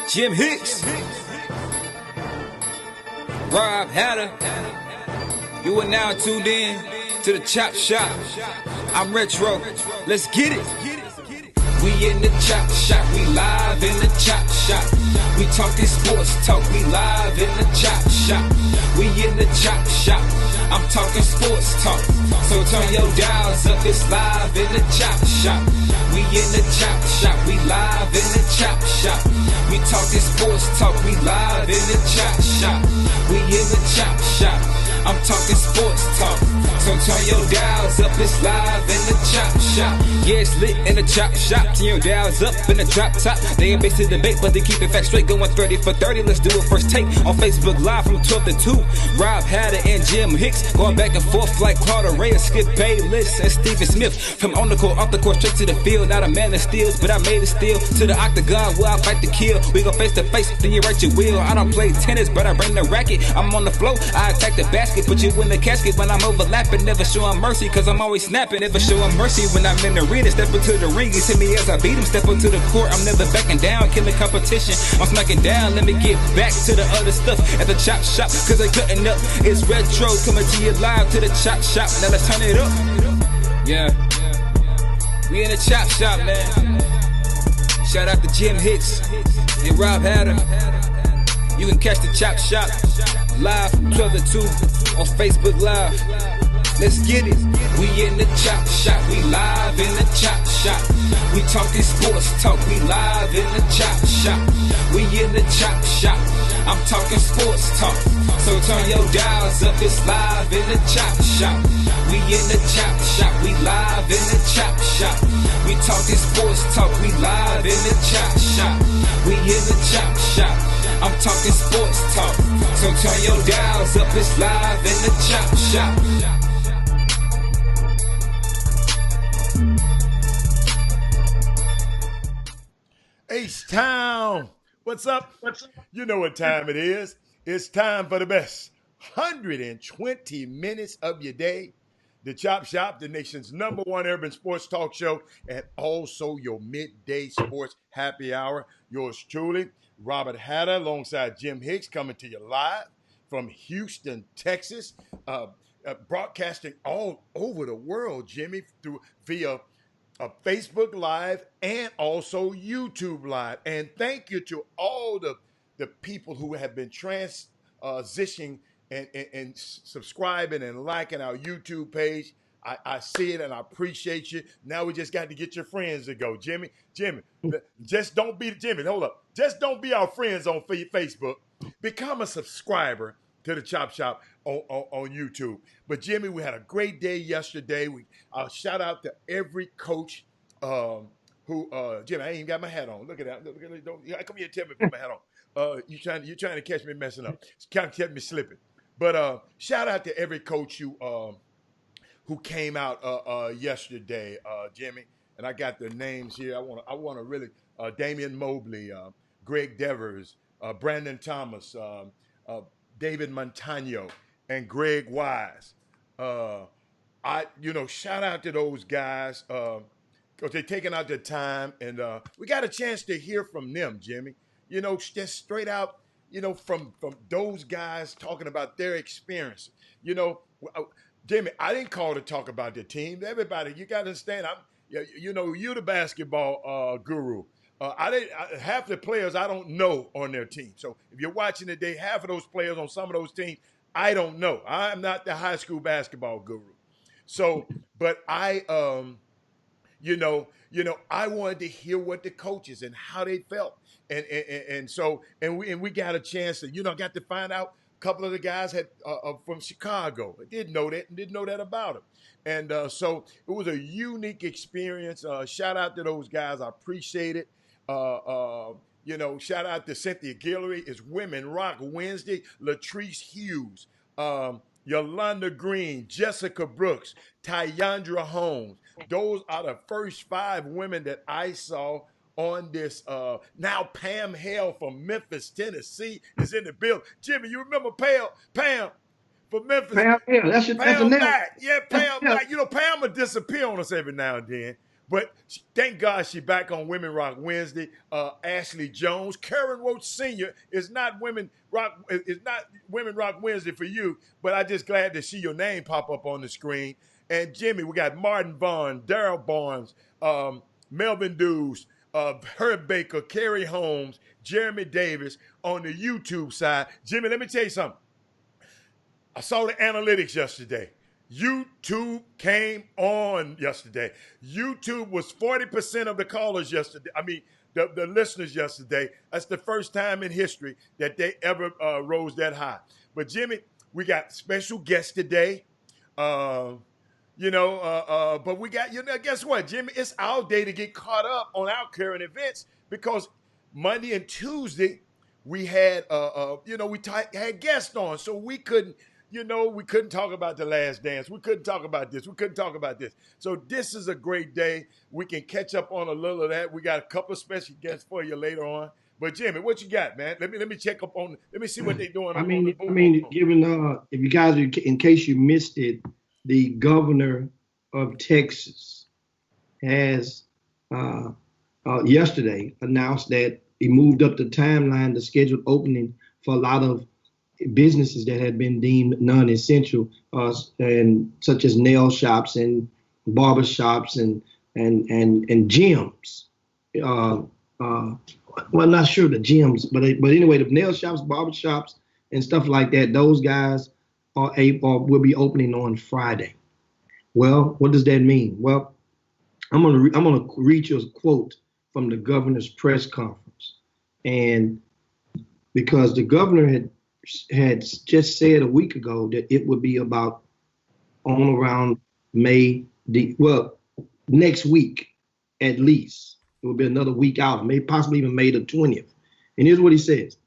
Jim Hicks, Rob Hatter. You are now tuned in to the Chop Shop. I'm Retro. Let's get it. We in the Chop Shop. We live in the Chop Shop. We talking sports talk. We live in the Chop Shop. We in the Chop Shop. I'm talking sports talk. So turn your dials up. It's live in the Chop Shop. We in the Chop Shop. We live in the Chop Shop. We talking sports talk. We live in the Chop Shop. We in the Chop Shop. I'm talking sports talk. So turn your dials up. It's live in the Chop Shop. Yeah, it's lit in the Chop Shop. Turn your dials up in the drop top. They ain't based in debate, but they keep it fact straight. Going 30 for 30. Let's do a first take on Facebook Live from 12 to 2. Rob Hatter and Jim Hicks going back and forth like Carter Ray and Skip Bayless and Stephen Smith. From on the court, off the court, straight to the field. Not a man that steals, but I made it steal. To the octagon where I fight to kill. We go face to face, then you write your will. I don't play tennis, but I bring the racket. I'm on the floor, I attack the basket. Put you in the casket when I'm overlapping. Never showing mercy, cause I'm always snapping. Never showing mercy when I'm in the arena. Step into the ring, you see me as I beat him. Step into the court, I'm never backing down. Killing competition, I'm smacking down. Let me get back to the other stuff at the Chop Shop, cause they cutting up. It's Retro coming to you live to the Chop Shop. Now let's turn it up. Yeah, we in the Chop Shop, man. Shout out to Jim Hicks and Rob Hatter. You can catch the Chop Shop live from 12 to 2 on Facebook Live. Let's get it. We in the Chop Shop. We live in the Chop Shop. We talking sports talk. We live in the Chop Shop. We in the Chop Shop. I'm talking sports talk. So turn your dials up. It's live in the Chop Shop. We in the Chop Shop. We live in the Chop Shop. We talking sports talk. We live in the Chop Shop. We in the Chop Shop. I'm talking sports talk. So turn your dials up. It's live in the Chop Shop. H-Town, what's up? You know what time it is. It's time for the best 120 minutes of your day. The Chop Shop, the nation's #1 urban sports talk show, and also your midday sports happy hour. Yours truly, Robert Hatter, alongside Jim Hicks, coming to you live from Houston, Texas, broadcasting all over the world, Jimmy, via Facebook Live and also YouTube Live. And thank you to all the people who have been transitioning and subscribing and liking our YouTube page. I see it and I appreciate you. Now we just got to get your friends to go. Jimmy, just don't be, Jimmy, hold up. Just don't be our friends on Facebook. Become a subscriber to the Chop Shop on YouTube. But Jimmy, we had a great day yesterday. We shout out to every coach who Jimmy, I ain't even got my hat on. Look at that. Look at that. Come here and tell me to put my hat on. You trying to catch me messing up. It's kind of kept me slipping. But shout out to every coach who came out yesterday, Jimmy. And I got their names here. I want to really Damian Mobley, Greg Devers, Brandon Thomas, David Montano, and Greg Wise. Shout out to those guys because they're taking out their time, and we got a chance to hear from them, Jimmy. You know, just straight out, from those guys talking about their experience. Jimmy, I didn't call to talk about the team. Everybody, you got to understand, you're the basketball guru. Half the players I don't know on their team. So if you're watching today, half of those players on some of those teams, I don't know. I'm not the high school basketball guru. So, but I wanted to hear what the coaches and how they felt, and we got a chance to, got to find out. A couple of the guys had from Chicago. I didn't know that about them, and so it was a unique experience. Shout out to those guys. I appreciate it. Shout out to Cynthia Guillory. It's Women Rock Wednesday. Latrice Hughes, Yolanda Green, Jessica Brooks, Tyandra Holmes. Those are the first 5 women that I saw on this. Now Pam Hale from Memphis, Tennessee is in the building. Jimmy, you remember Pam from Memphis? Pam, yeah, that's a name. back. Yeah, Pam back. Pam will disappear on us every now and then. But thank God she back on Women Rock Wednesday. Ashley Jones, Karen Roach Sr. is not Women Rock. It's not Women Rock Wednesday for you. But I just glad to see your name pop up on the screen. And Jimmy, we got Martin Vaughn, Daryl Barnes, Melvin Dews, Herb Baker, Kerry Holmes, Jeremy Davis on the YouTube side. Jimmy, let me tell you something. I saw the analytics yesterday. YouTube came on yesterday. YouTube was 40% of the callers yesterday. I mean, the listeners yesterday. That's the first time in history that they ever rose that high. But Jimmy, we got special guests today. But we got, guess what, Jimmy? It's our day to get caught up on our current events because Monday and Tuesday we had, had guests on, so we couldn't talk about The Last Dance. We couldn't talk about this. We couldn't talk about this. So this is a great day. We can catch up on a little of that. We got a couple of special guests for you later on. But Jimmy, what you got, man? Let me check up on. Let me see what they're doing. Given if you guys, in case you missed it, the governor of Texas has yesterday announced that he moved up the timeline, the scheduled opening for a lot of businesses that had been deemed non-essential, and such as nail shops and barber shops and gyms. Well, not sure the gyms, but anyway, the nail shops, barber shops, and stuff like that. Those guys will be opening on Friday. Well, what does that mean? Well, I'm gonna read you a quote from the governor's press conference, and because the governor had just said a week ago that it would be about on around next week at least. It will be another week out, maybe possibly even May the 20th. And here's what he says.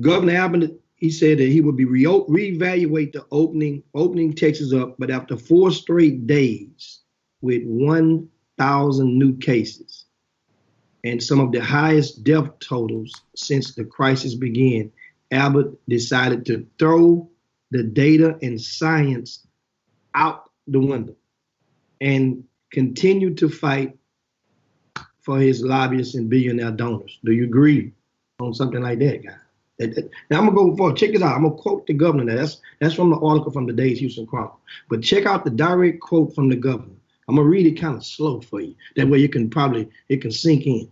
Governor Abbott, he said that he would be reevaluate the opening Texas up, but after 4 straight days with 1,000 new cases and some of the highest death totals since the crisis began, Abbott decided to throw the data and science out the window and continue to fight for his lobbyists and billionaire donors. Do you agree on something like that, guys? Now I'm gonna go forward. Check this out. I'm gonna quote the governor. That's from the article from today's Houston Chronicle. But check out the direct quote from the governor. I'm gonna read it kind of slow for you. That way it can sink in.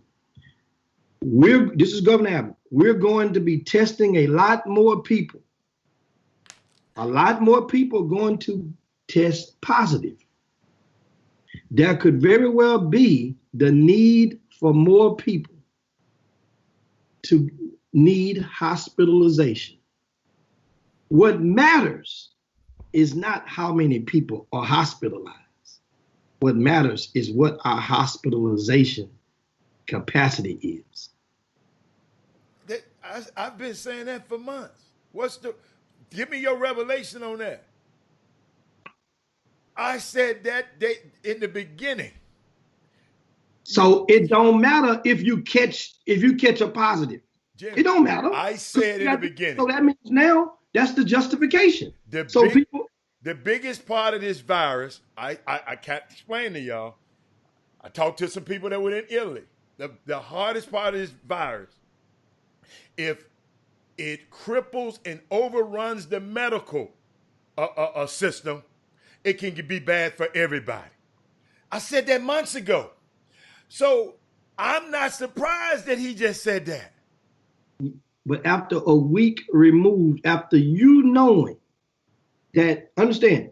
This is Governor Abbott. We're going to be testing a lot more people. A lot more people are going to test positive. There could very well be the need for more people to need hospitalization. What matters is not how many people are hospitalized. What matters is what our hospitalization capacity is. I've been saying that for months. Give me your revelation on that. I said that in the beginning. So it don't matter if you catch a positive. Jim, it don't matter. I said in the beginning. So that means now that's the justification. The biggest part of this virus, I can't explain to y'all. I talked to some people that were in Italy. The hardest part of this virus, if it cripples and overruns the medical system, it can be bad for everybody. I said that months ago. So I'm not surprised that he just said that. But after a week removed, after you knowing that, understand,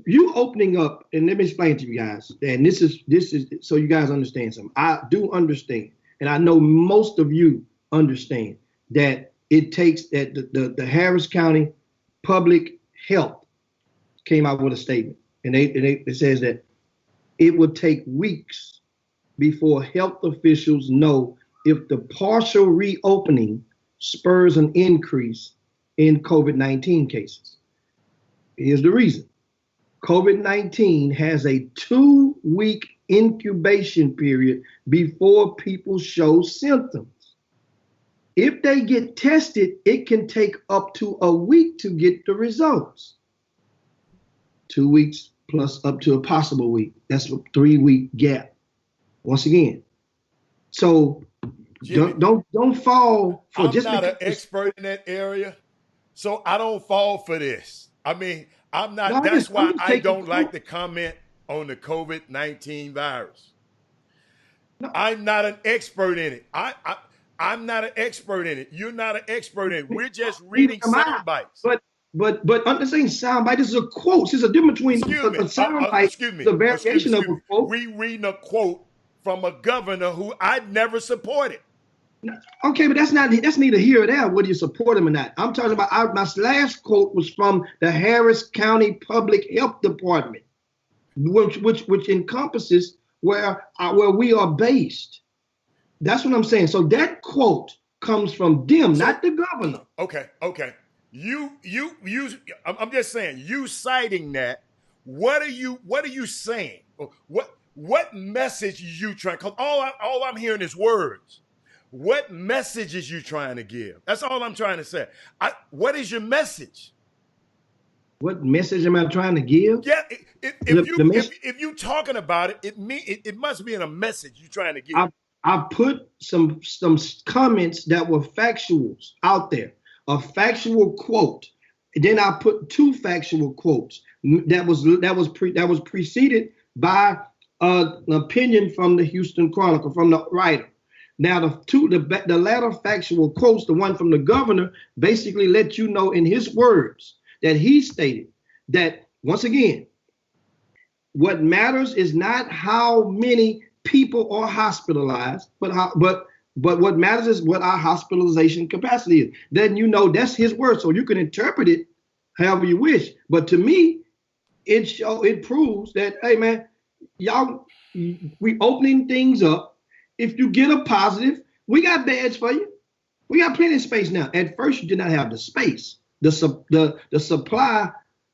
you opening up, and let me explain to you guys, and this is so you guys understand something. I do understand, and I know most of you understand that it takes that the Harris County Public Health came out with a statement, and it says that it would take weeks before health officials know if the partial reopening spurs an increase in COVID-19 cases. Here's the reason. COVID-19 has a 2-week incubation period before people show symptoms. If they get tested, it can take up to a week to get the results. 2 weeks plus up to a possible week. That's a 3-week gap. Once again, so Jimmy, don't fall for I'm just not an because. expert in that area, so I don't fall for this. I mean, I'm not. No, That's I'm why just I taking don't like quote. to comment on the COVID-19 virus. No, I'm not an expert in it. I'm not an expert in it. You're not an expert in it. We're just neither reading am I. sound bites. But I'm just saying soundbite. This is a quote. There's a difference between Excuse me. a soundbite, Excuse me. the variation of Excuse a me. quote. We reading a quote from a governor who I never supported. Okay, but that's neither here or there whether you support him or not. I'm talking about my last quote was from the Harris County Public Health Department, which encompasses where we are based. That's what I'm saying. So that quote comes from them, So not the governor. okay. You. I'm just saying. You citing that. What are you saying? What message you trying? Cause all I'm hearing is words. What message is you trying to give? That's all I'm trying to say. What is your message? What message am I trying to give? Yeah, The if you talking about it, it must be in a message you're trying to give. I put some comments that were factuals out there, a factual quote. Then I put 2 factual quotes that was preceded by an opinion from the Houston Chronicle from the writer. Now the latter factual quotes, the one from the governor, basically let you know in his words that he stated that once again, what matters is not how many people are hospitalized, but what matters is what our hospitalization capacity is. Then that's his word, so you can interpret it however you wish. But to me, it proves that, hey man, y'all, we opening things up. If you get a positive, we got beds for you. We got plenty of space now. At first, you did not have the space. The supply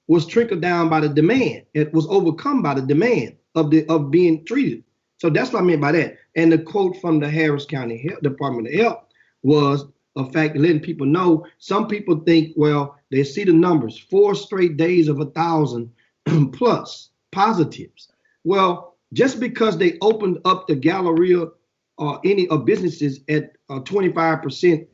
was trickled down by the demand. It was overcome by the demand of being treated. So that's what I meant by that. And the quote from the Harris County Health Department of Health was a fact letting people know. Some people think, well, they see the numbers, 4 straight days of 1,000 plus positives. Well, just because they opened up the Galleria or any of businesses at 25%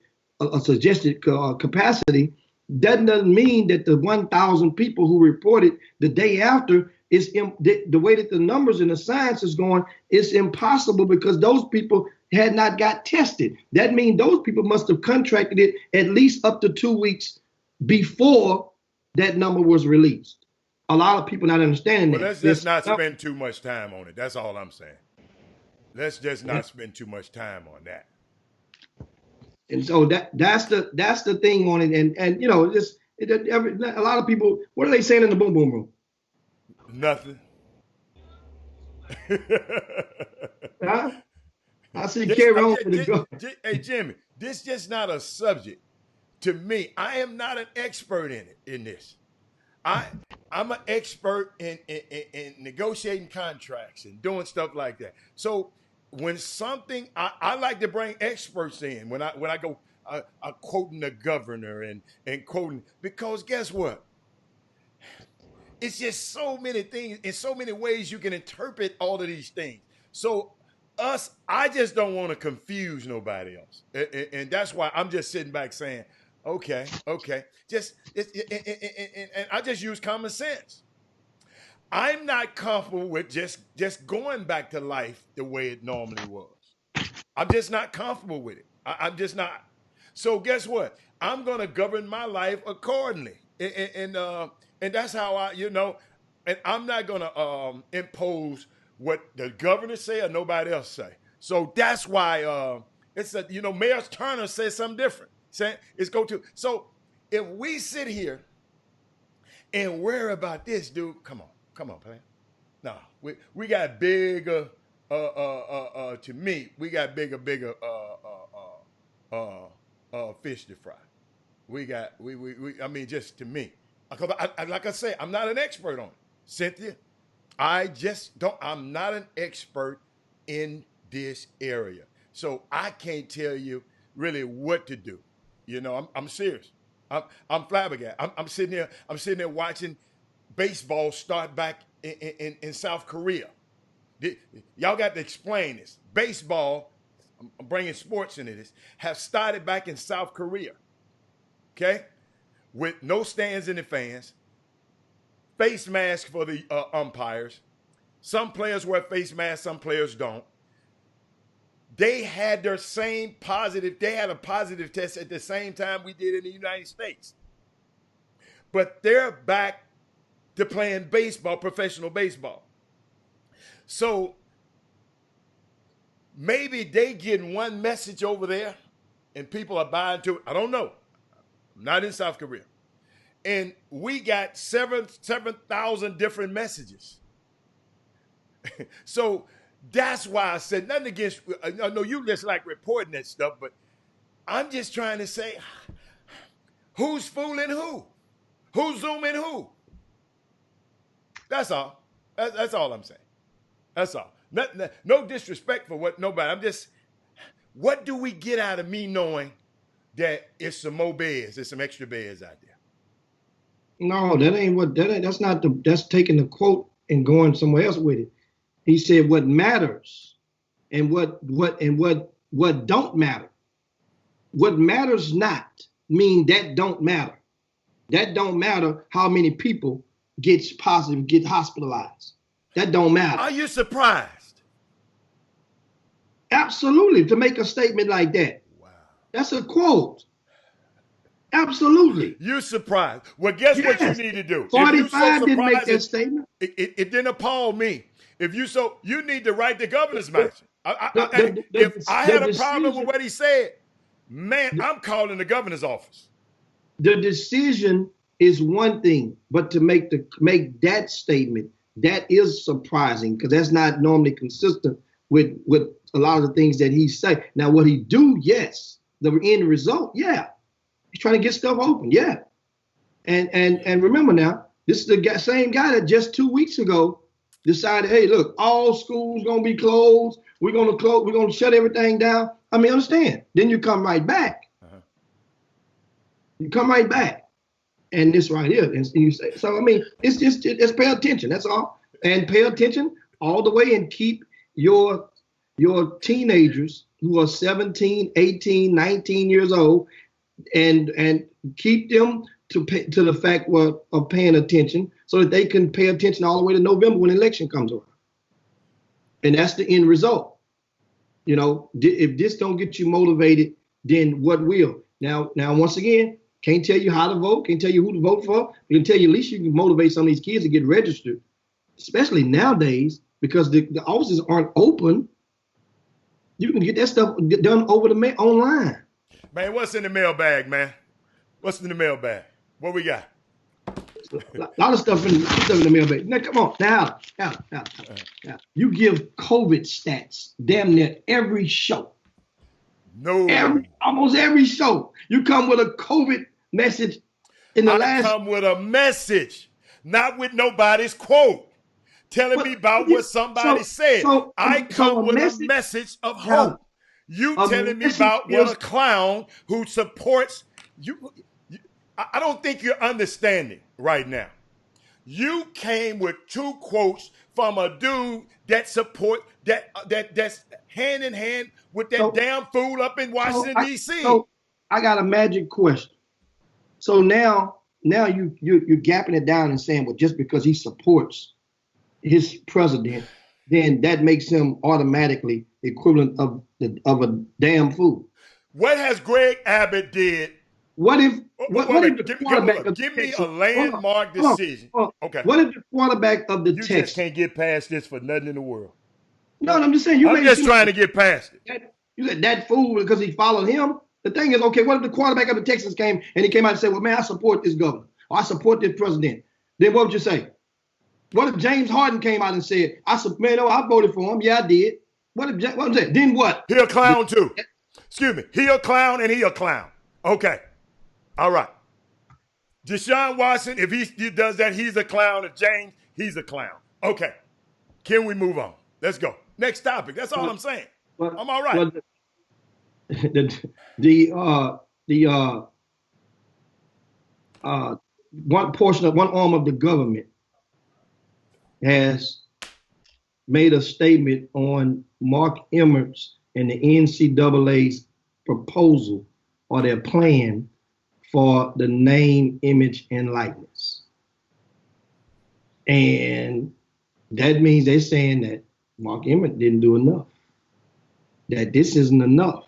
suggested capacity, that doesn't mean that the 1,000 people who reported the day after the way that the numbers and the science is going, it's impossible because those people had not got tested. That means those people must have contracted it at least up to 2 weeks before that number was released. A lot of people not understanding that. Let's just not spend too much time on it. That's all I'm saying. Let's just not spend too much time on that. And so that's the thing on it. And a lot of people, what are they saying in the boom boom room? Nothing. Huh? I see carry on with the go. Hey Jimmy, this just not a subject to me. I am not an expert in this. I'm an expert in negotiating contracts and doing stuff like that. So when something, I like to bring experts in when I go quoting the governor and quoting, because guess what? It's just so many things, in so many ways you can interpret all of these things. So I just don't want to confuse nobody else. And that's why I'm just sitting back saying, okay. And I just use common sense. I'm not comfortable with just going back to life the way it normally was. I'm just not comfortable with it. I'm just not. So guess what? I'm going to govern my life accordingly. And that's how and I'm not going to impose what the governor say or nobody else say. So that's why Mayor Turner says something different. Saying it's go to. So if we sit here and worry about this, dude, come on, man. No, we got bigger. To me, we got bigger fish to fry. We got I mean, just to me, like I say, I'm not an expert on it, Cynthia. I'm not an expert in this area, so I can't tell you really what to do. I'm serious. I'm flabbergasted. I'm sitting there watching baseball start back in South Korea. Y'all got to explain this. Baseball, I'm bringing sports into this, have started back in South Korea, okay? With no stands in the fans, face masks for the umpires. Some players wear face masks, some players don't. They had their same positive, they had a positive test at the same time we did in the United States. But they're back to playing baseball, professional baseball. So maybe they getting one message over there and people are buying to it. I don't know. I'm not in South Korea. And we got 7,000 different messages. So that's why I said nothing against, I know you just like reporting that stuff, but I'm just trying to say, who's fooling who? Who's zooming who? That's all. That's all I'm saying. That's all. No disrespect for what nobody. I'm just, what do we get out of me knowing that it's some more beds, there's some extra beds out there? No, that's taking the quote and going somewhere else with it. He said what matters and what don't matter. What matters not mean that don't matter. That don't matter how many people get hospitalized. That don't matter. Are you surprised? Absolutely, to make a statement like that. Wow. That's a quote. Absolutely. You're surprised. Well, guess what you need to do? 45 didn't make that statement. It didn't appall me. You need to write the governor's mansion. If I had a problem with what he said, man, I'm calling the governor's office. The decision is one thing, but to make that statement, that is surprising because that's not normally consistent with a lot of the things that he say. Now, what he do, yes, the end result, yeah, he's trying to get stuff open, yeah. And remember now, this is the same guy that just 2 weeks ago decided, hey, look, all schools gonna be closed. We're gonna shut everything down. I mean, understand? Then you come right back. You come right back, and this right here, and you say, so I mean, it's pay attention. That's all, and pay attention all the way, and keep your teenagers who are 17, 18, 19 years old, and keep them to the fact of paying attention, so that they can pay attention all the way to November when the election comes around, and that's the end result. You know, if this don't get you motivated, then what will? Now, once again. Can't tell you how to vote, can't tell you who to vote for. We can tell you at least you can motivate some of these kids to get registered, especially nowadays because the offices aren't open. You can get that stuff done over the online. Man, what's in the mailbag, man? What's in the mailbag? What we got? A lot of stuff in the mailbag. Now, come on. Now. You give COVID stats damn near every show. No. Almost every show. You come with a COVID message in the last. I come with a message, not with nobody's quote, telling me about what somebody said. I come with a message of hope. You telling me about what a clown who supports you. I don't think you're understanding right now. You came with two quotes from a dude that support that's hand in hand with that damn fool up in Washington, D.C. So I got a magic question. So now you're gapping it down and saying, well, just because he supports his president, then that makes him automatically the equivalent of a damn fool. What has Greg Abbott did? What if the quarterback of give me a landmark decision? Okay. What if the quarterback of the You Texans just can't get past this for nothing in the world. No, I'm just saying. I'm just trying to get past it. You said that fool because he followed him. The thing is, okay, what if the quarterback of the Texans came and he came out and said, well, man, I support this governor. Or I support this president. Then what would you say? What if James Harden came out and said, I voted for him. Yeah, I did. What was that? Then what? He a clown too. Excuse me. He a clown and he a clown. Okay. All right. Deshaun Watson, if he does that, he's a clown. If James, he's a clown. Okay. Can we move on? Let's go. Next topic. That's all I'm saying. I'm all right. One arm of the government has made a statement on Mark Emmert's and the NCAA's proposal or their plan for the name, image, and likeness. And that means they're saying that Mark Emmert didn't do enough, that this isn't enough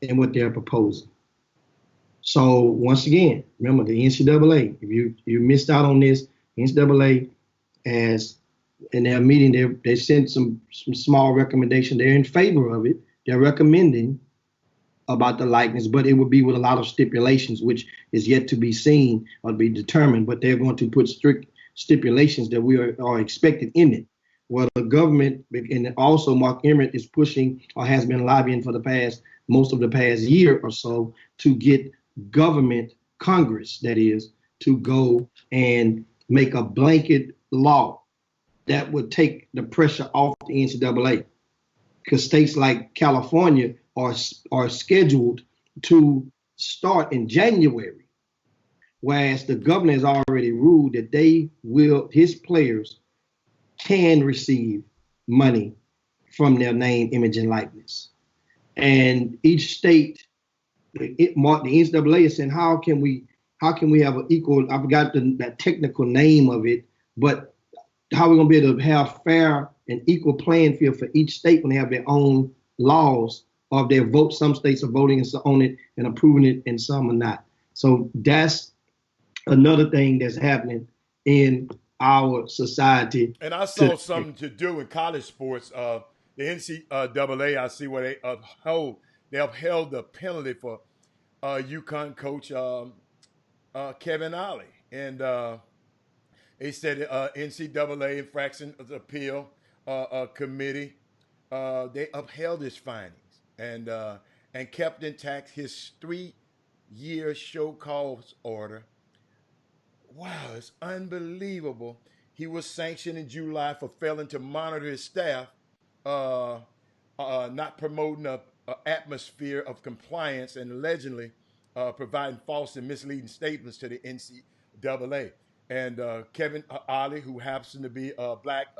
in what they're proposing. So once again, remember the NCAA, if you missed out on this, NCAA has, in their meeting, they sent some small recommendation. They're in favor of it. They're recommending about the likeness, but it would be with a lot of stipulations, which is yet to be seen or be determined. But they're going to put strict stipulations that we are expected in it. Well, the government, and also Mark Emmert is pushing or has been lobbying for most of the past year or so to get government, Congress, that is, to go and make a blanket law that would take the pressure off the NCAA. Because states like California are scheduled to start in January, whereas the governor has already ruled that his players can receive money from their name, image, and likeness. And each state, the NCAA is saying, how can we have an equal, I forgot that technical name of it, but how are we going to be able to have fair and equal playing field for each state when they have their own laws of their vote? Some states are voting on it and approving it, and some are not. So that's another thing that's happening in our society. And I saw something to do in college sports. The NCAA, I see where they upheld the penalty for UConn coach Kevin Ollie, and they said NCAA infraction appeal committee, they upheld his findings and kept intact his 3-year show cause order. Wow, it's unbelievable. He was sanctioned in July for failing to monitor his staff, not promoting an atmosphere of compliance, and allegedly providing false and misleading statements to the NCAA. And Kevin Ollie, who happens to be a black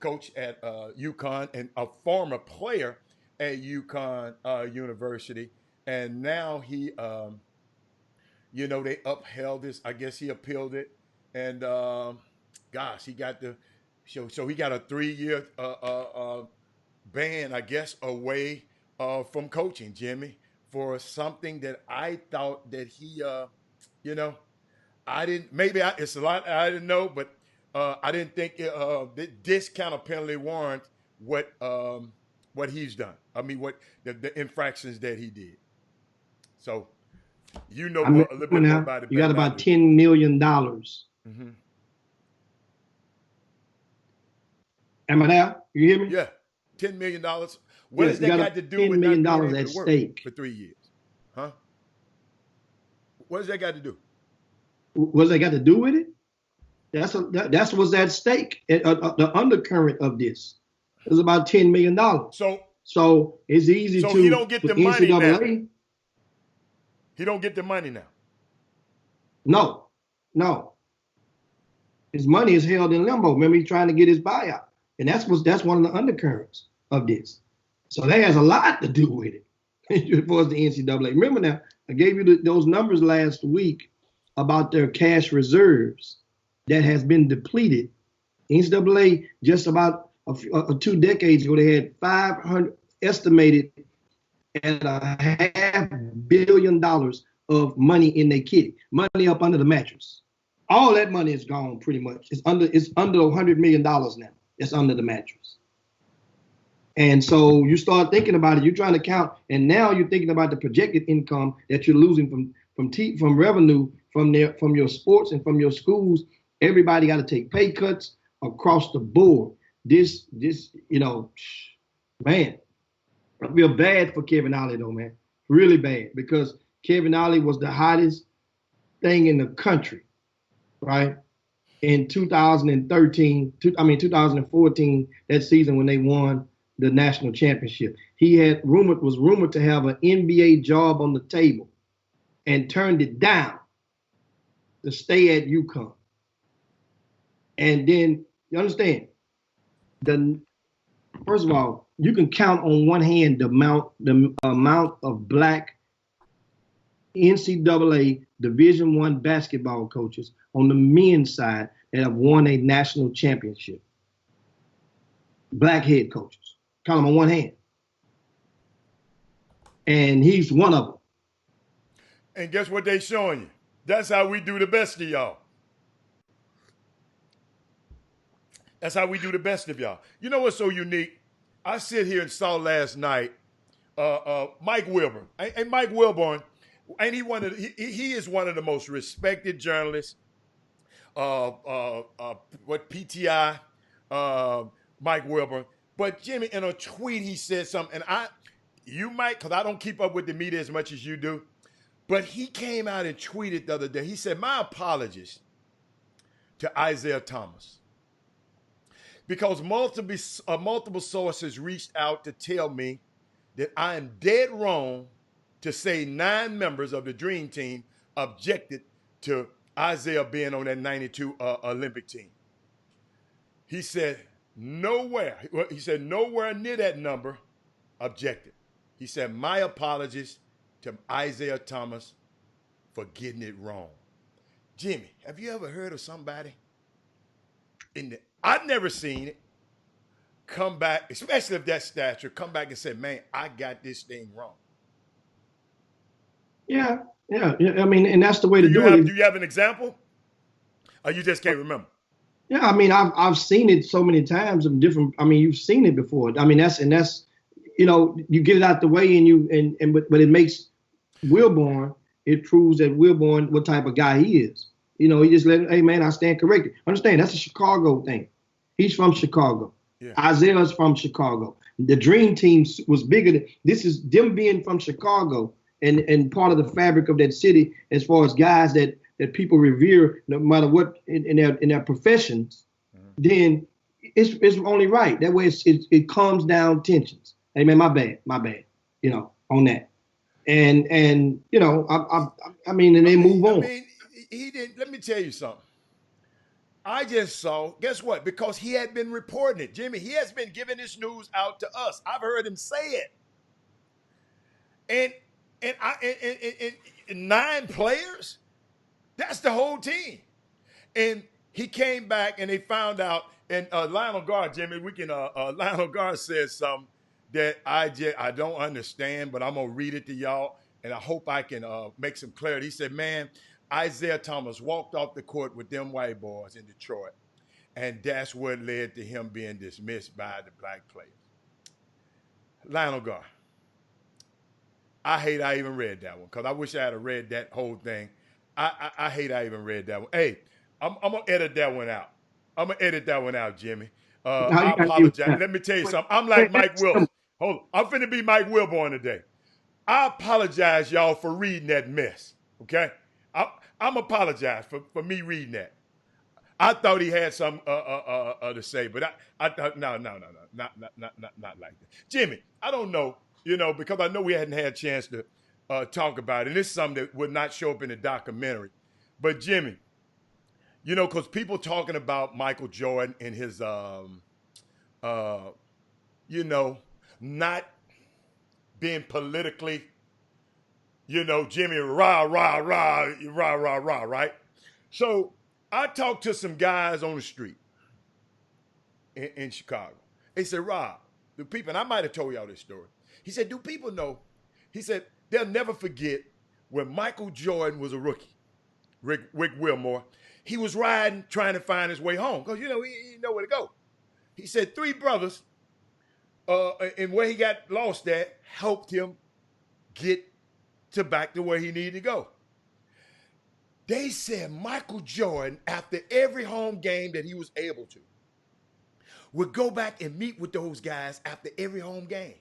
coach at UConn and a former player at UConn University, and now he, they upheld this. I guess he appealed it, and he got so he got a 3-year ban, I guess, away from coaching, Jimmy, for something that I thought that he, I didn't. Maybe it's a lot I didn't know, but I didn't think this kind of penalty warrant what he's done. I mean, what the infractions that he did. So, a little bit more about it. You got about $10 million. Mm-hmm. Am I there? You hear me? Yeah, $10 million. What has that got to do with $10 million at stake for 3 years? Huh? What has that got to do? What's that got to do with it? That's what's at stake. The undercurrent of this is about $10 million. So it's easy to. So he don't get the money now. NCAA. He don't get the money now. No. His money is held in limbo. Remember, he's trying to get his buyout, and that's one of the undercurrents of this. So that has a lot to do with it as far as the NCAA. Remember now, I gave you those numbers last week about their cash reserves that has been depleted. NCAA, just about 2 decades ago, they had $500 estimated at $500 million of money in their kitty, money up under the mattress. All that money is gone pretty much. It's under $100 million now. It's under the mattress. And so you start thinking about it, you're trying to count, and now you're thinking about the projected income that you're losing from revenue from your sports and from your schools. Everybody got to take pay cuts across the board. This, man, I feel bad for Kevin Ollie though, man, really bad, because Kevin Ollie was the hottest thing in the country, right? In 2014, that season when they won the national championship, he was rumored to have an NBA job on the table and turned it down to stay at UConn. And then You understand? The First of all, you can count on one hand the amount of black NCAA Division One basketball coaches on the men's side that have won a national championship. Black head coaches. Count them on one hand. And he's one of them. And guess what they showing you? That's how we do the best of y'all. That's how we do the best of y'all. You know what's so unique? I sit here and saw last night Mike Wilburn. And Mike Wilburn, and he is one of the most respected journalists. PTI, Mike Wilburn. But Jimmy, in a tweet, he said something, and you might, because I don't keep up with the media as much as you do, but he came out and tweeted the other day. He said, "My apologies to Isaiah Thomas, because multiple sources reached out to tell me that I am dead wrong to say 9 members of the Dream Team objected to Isaiah being on that 92 Olympic team." He said, nowhere near that number objected. He said, "My apologies to Isaiah Thomas for getting it wrong." Jimmy, have you ever heard of somebody I've never seen it come back, especially of that stature, come back and say, "Man, I got this thing wrong"? Yeah. I mean, and that's the way to do it. Do you have an example? Or you just can't remember? Yeah, I mean, I've seen it so many times of different. I mean, you've seen it before. I mean, that's you get it out the way, and but it makes Wilburn. It proves that Wilburn, what type of guy he is. He just hey man, I stand corrected. Understand, that's a Chicago thing. He's from Chicago. Yeah. Isaiah's from Chicago. The Dream Team was bigger than this. Is them being from Chicago and part of the fabric of that city as far as guys that people revere no matter what in their professions. Mm-hmm. Then it's only right. That way it calms down tensions. Hey man, my bad. On that. And I mean, and they move on. I mean, he didn't. Let me tell you something. I just saw, guess what? Because he had been reporting it. Jimmy, he has been giving this news out to us. I've heard him say it. And 9 players, that's the whole team. And he came back and they found out, and Lionel Garr, Jimmy, Lionel Garr says something that I don't understand, but I'm going to read it to y'all, and I hope I can make some clarity. He said, "Man, Isaiah Thomas walked off the court with them white boys in Detroit, and that's what led to him being dismissed by the black players." Lionel Garr, I hate I even read that one, because I wish I had read that whole thing. I hate I even read that one. Hey, I'm going to edit that one out. I'm going to edit that one out, Jimmy. I apologize. Let me tell you something. I'm like Mike Wilson. Hold on. I'm finna be Mike Wilborn today. I apologize, y'all, for reading that mess, okay? I'm apologize for me reading that. I thought he had something to say, but I thought no, not like that. Jimmy, I don't know, because I know we hadn't had a chance to talk about it. And it's something that would not show up in the documentary. But Jimmy, because people talking about Michael Jordan and his, not being politically, Jimmy, rah, right? So I talked to some guys on the street in Chicago. They said, "Rob, do people," and I might have told y'all this story. He said, "Do people know?" He said, "They'll never forget when Michael Jordan was a rookie, Rick Wilmore. He was riding, trying to find his way home, because, he didn't know where to go. He said 3 brothers, and where he got lost at, helped him get back to where he needed to go." They said Michael Jordan, after every home game that he was able to, would go back and meet with those guys after every home game.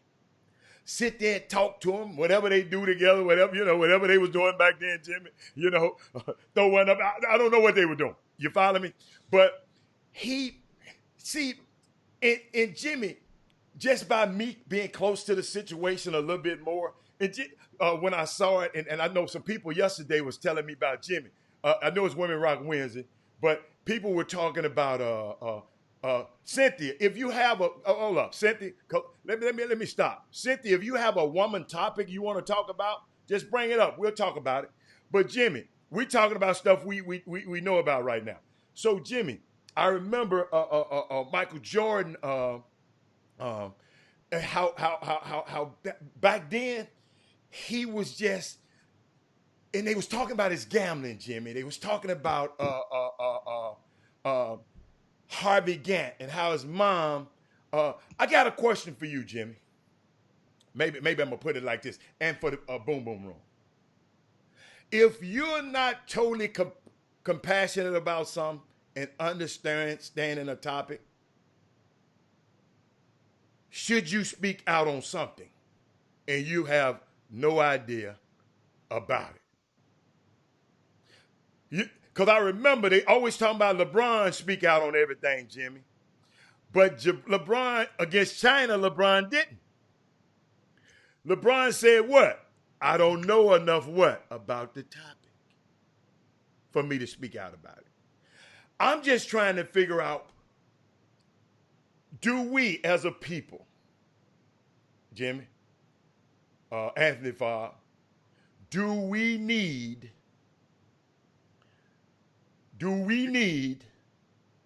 Sit there and talk to them, whatever they do together, whatever they was doing back then, Jimmy, throw one up. I don't know what they were doing. You follow me? But and Jimmy, just by me being close to the situation a little bit more, when I saw it, and I know some people yesterday was telling me about Jimmy. I know it's Women Rock Wednesday, but people were talking about Cynthia, if you have hold up, Cynthia, let me stop. Cynthia, if you have a woman topic you want to talk about, just bring it up. We'll talk about it. But Jimmy, we're talking about stuff we know about right now. So Jimmy, I remember Michael Jordan. Uh, how back then he was just, and they was talking about his gambling, Jimmy. They was talking about Harvey Gantt and how his mom. I got a question for you, Jimmy. Maybe I'm gonna put it like this, and for the boom boom room. If you're not totally compassionate about something and understanding a topic, should you speak out on something and you have no idea about it? Because I remember they always talking about LeBron speak out on everything, Jimmy. But LeBron, against China, LeBron didn't. LeBron said what? I don't know enough what? About the topic for me to speak out about it. I'm just trying to figure out, do we as a people, Jimmy, Anthony Farr, do we need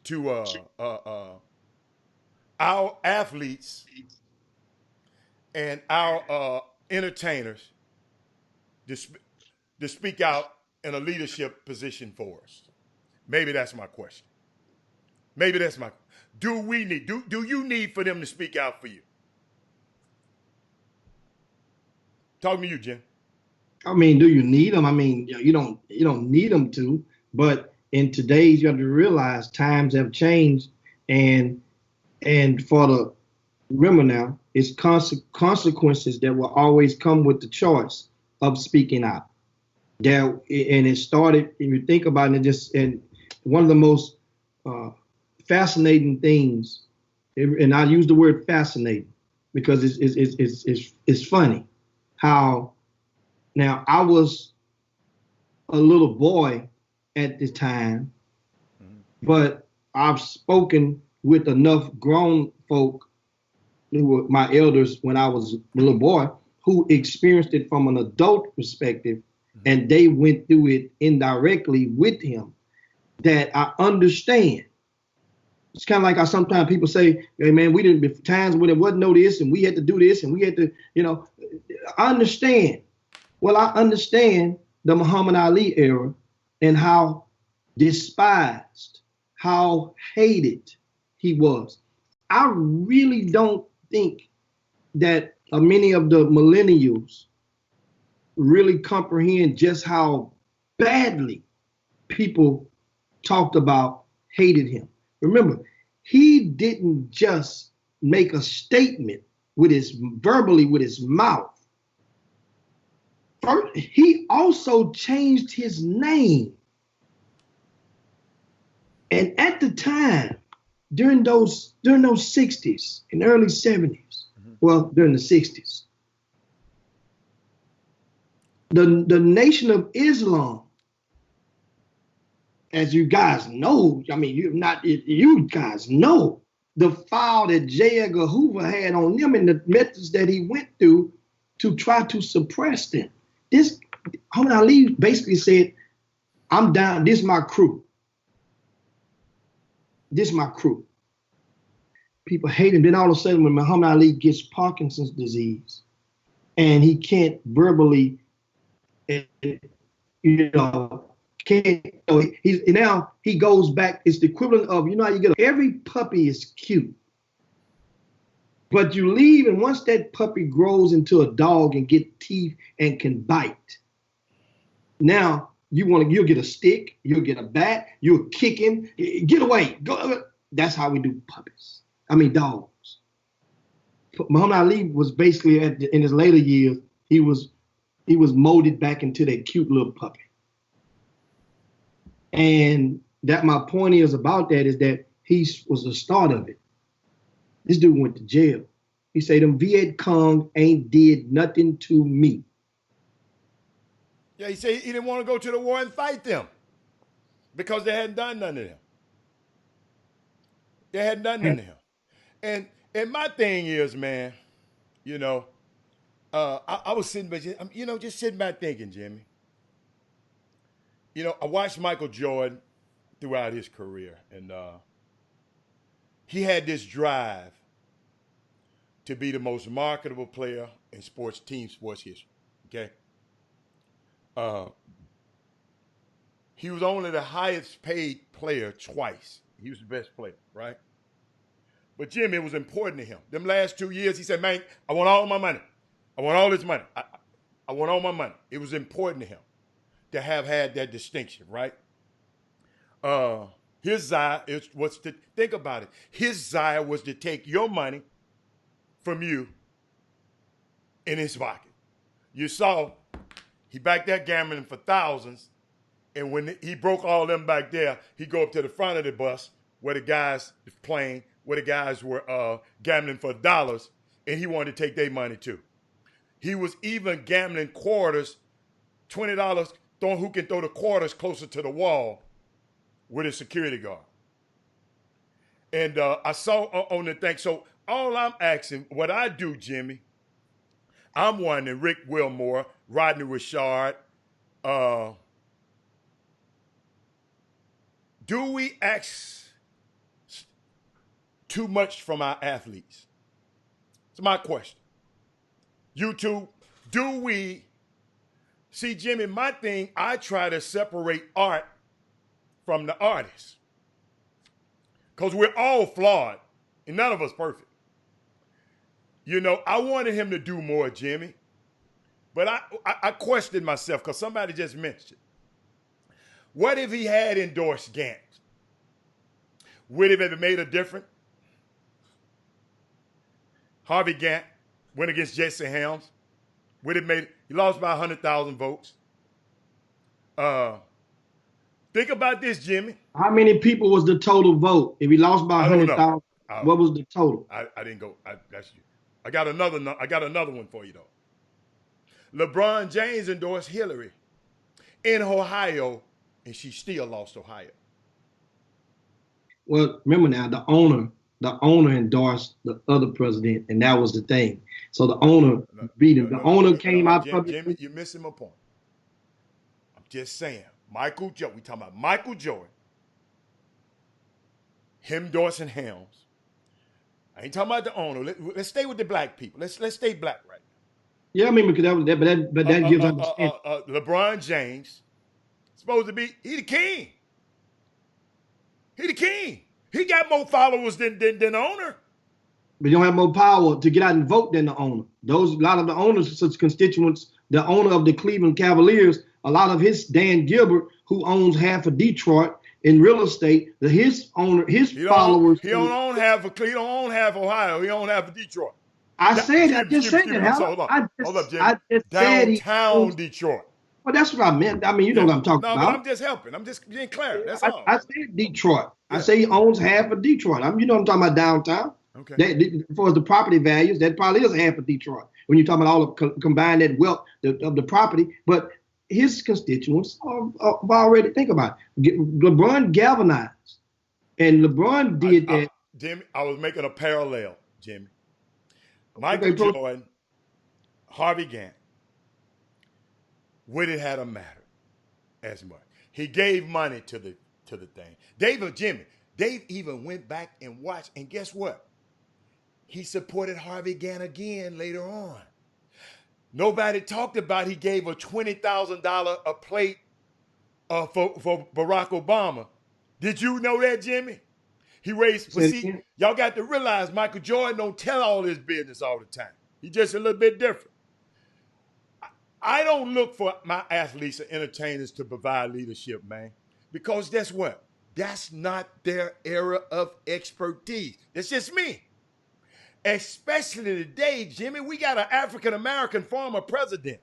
to our athletes and our entertainers to speak out in a leadership position for us? Maybe that's my question. Do we need, do you need for them to speak out for you? Talking to you, Jim. I mean, do you need them? I mean, you don't need them to, but in today's, you have to realize times have changed, and for the, remember now, it's consequences that will always come with the choice of speaking out. There, and it started, if you think about it, and one of the most fascinating things, and I use the word fascinating because it's funny how, now I was a little boy at the time, but I've spoken with enough grown folk who were my elders when I was a little boy, who experienced it from an adult perspective, and they went through it indirectly with him, that I understand. It's kind of like how sometimes people say, hey man, we didn't be times when it wasn't no this and we had to do this and we had to, I understand. Well, I understand the Muhammad Ali era and how despised, how hated he was. I really don't think that many of the millennials really comprehend just how badly people talked about, hated him. Remember, he didn't just make a statement verbally with his mouth. First, he also changed his name. And at the time, during those 60s and early 70s, well, during the 60s, the Nation of Islam, as you guys know, I mean, you guys know the file that J. Edgar Hoover had on them and the methods that he went through to try to suppress them. This, Muhammad Ali basically said, I'm down, this is my crew. This is my crew. People hate him. Then all of a sudden, when Muhammad Ali gets Parkinson's disease and he can't verbally, now he goes back. It's the equivalent of, how you get every puppy is cute, but you leave, and once that puppy grows into a dog and get teeth and can bite, now you'll get a stick, you'll get a bat, you'll kick him, get away. Go. That's how we do dogs. Muhammad Ali was basically in his later years, he was molded back into that cute little puppy. And that my point is about that is that he was the start of it. This dude went to jail. He said, them Viet Cong ain't did nothing to me. Yeah, he said he didn't want to go to the war and fight them because they hadn't done nothing to them. They had nothing in him. And my thing is, man, you know, I was sitting back, just sitting back thinking, Jimmy. I watched Michael Jordan throughout his career, and he had this drive to be the most marketable player in team sports history. Okay, uh, he was only the highest paid player twice. He was the best player, right? But Jimmy, it was important to him. Them last 2 years, he said, "Man, I want all my money. I want all this money. I want all my money." It was important to him to have had that distinction, right? His desire was to think about it. His desire was to take your money from you in his pocket. You saw he back there gambling for thousands, and when he broke all them back there, he go up to the front of the bus where the guys playing, where the guys were gambling for dollars, and he wanted to take their money too. He was even gambling quarters, $20, who can throw the quarters closer to the wall with a security guard. And I saw on the thing. So all I'm asking, what I do, Jimmy, I'm wondering, Rick Wilmore, Rodney Richard, do we ask too much from our athletes? It's my question. You two, do we? See, Jimmy, my thing, I try to separate art from the artist. Because we're all flawed, and none of us perfect. I wanted him to do more, Jimmy. But I questioned myself because somebody just mentioned, what if he had endorsed Gant? Would it have made a difference? Harvey Gant went against Jesse Helms. He lost by 100,000 votes. Think about this, Jimmy. How many people was the total vote? If he lost by 100,000, what was the total? I didn't go. That's you. I got another one for you though. LeBron James endorsed Hillary in Ohio, and she still lost Ohio. Well, remember now, the owner endorsed the other president, and that was the thing. So the owner beat him. The owner came out publicly. Jimmy, you're missing my point. I'm just saying, Michael Jordan. We talking about Michael Jordan. Him endorsing Helms. I ain't talking about the owner. Let's stay with the black people. Let's stay black right now. Yeah, I mean, because that gives understanding. LeBron James supposed to be he the king. He the king. He got more followers than the owner. But you don't have more power to get out and vote than the owner. A lot of the owner's constituents, the owner of the Cleveland Cavaliers, a lot of Dan Gilbert, who owns half of Detroit in real estate, his followers. He don't own half Ohio. He owns half of Detroit. I just said that. Hold up, Jimmy. I just downtown Detroit. Well, that's what I meant. I mean, you know what I'm talking about. No, but I'm just helping. I'm just being clear. That's all. I said Detroit. Yeah. I say he owns half of Detroit. I'm talking about downtown. Okay. As far as the property values, that probably is half of Detroit. When you're talking about all of combined that wealth of the property, but his constituents have already think about it. LeBron galvanized, and LeBron did that. Jimmy, I was making a parallel, Jimmy. Michael Jordan, Harvey Gantt, would it have mattered as much? He gave money to the thing. Dave even went back and watched, and guess what? He supported Harvey Gantt again later on. Nobody talked about he gave a $20,000 a plate for Barack Obama. Did you know that, Jimmy? He raised, but see, y'all got to realize Michael Jordan don't tell all his business all the time. He's just a little bit different. I don't look for my athletes and entertainers to provide leadership, man, because guess what? That's not their area of expertise. It's just me. Especially today, Jimmy, we got an African-American former president.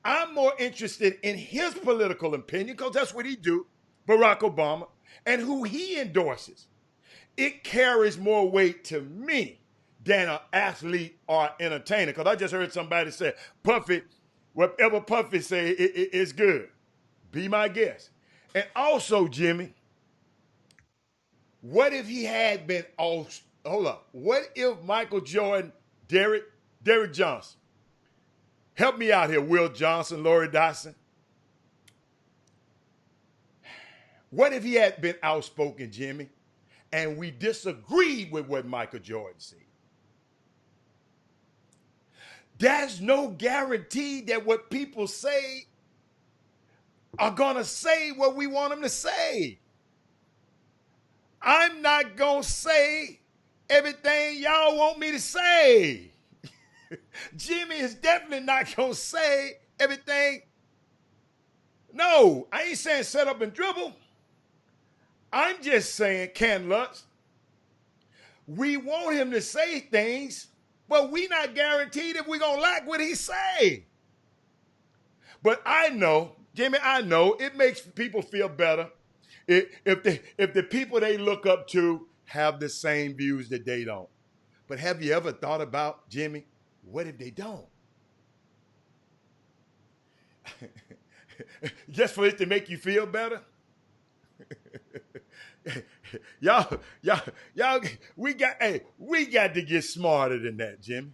I'm more interested in his political opinion because that's what he do, Barack Obama, and who he endorses. It carries more weight to me than an athlete or entertainer. Because I just heard somebody say, Puffy, whatever Puffy say is good. Be my guest. And also, Jimmy, What if he had been off? Hold up. What if Michael Jordan, Derek Johnson? Help me out here, Will Johnson, Lori Dotson. What if he had been outspoken, Jimmy, and we disagreed with what Michael Jordan said? There's no guarantee that what people say are going to say what we want them to say. I'm not going to say everything y'all want me to say. Jimmy is definitely not going to say everything. No, I ain't saying set up and dribble. I'm just saying, Ken Lutz, we want him to say things, but we not guaranteed if we're going to like what he say. But I know, Jimmy, I know it makes people feel better if the people they look up to have the same views that they don't. But have you ever thought about, Jimmy, what if they don't? Just for it to make you feel better? y'all, we got to get smarter than that, Jimmy.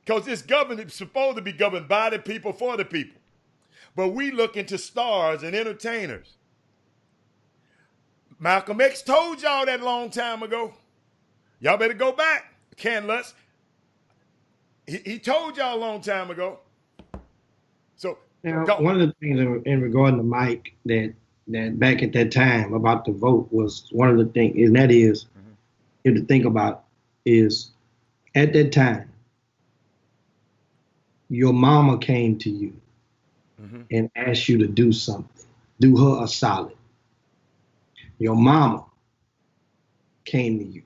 Because this government is supposed to be governed by the people for the people. But we look into stars and entertainers. Malcolm X told y'all that a long time ago. Y'all better go back. Ken Lutz. He told y'all a long time ago. So now, go. one of the things in regarding to Mike that back at that time about the vote was one of the things, and that is, you have to think about is at that time, your mama came to you and asked you to do something, do her a solid. Your mama came to you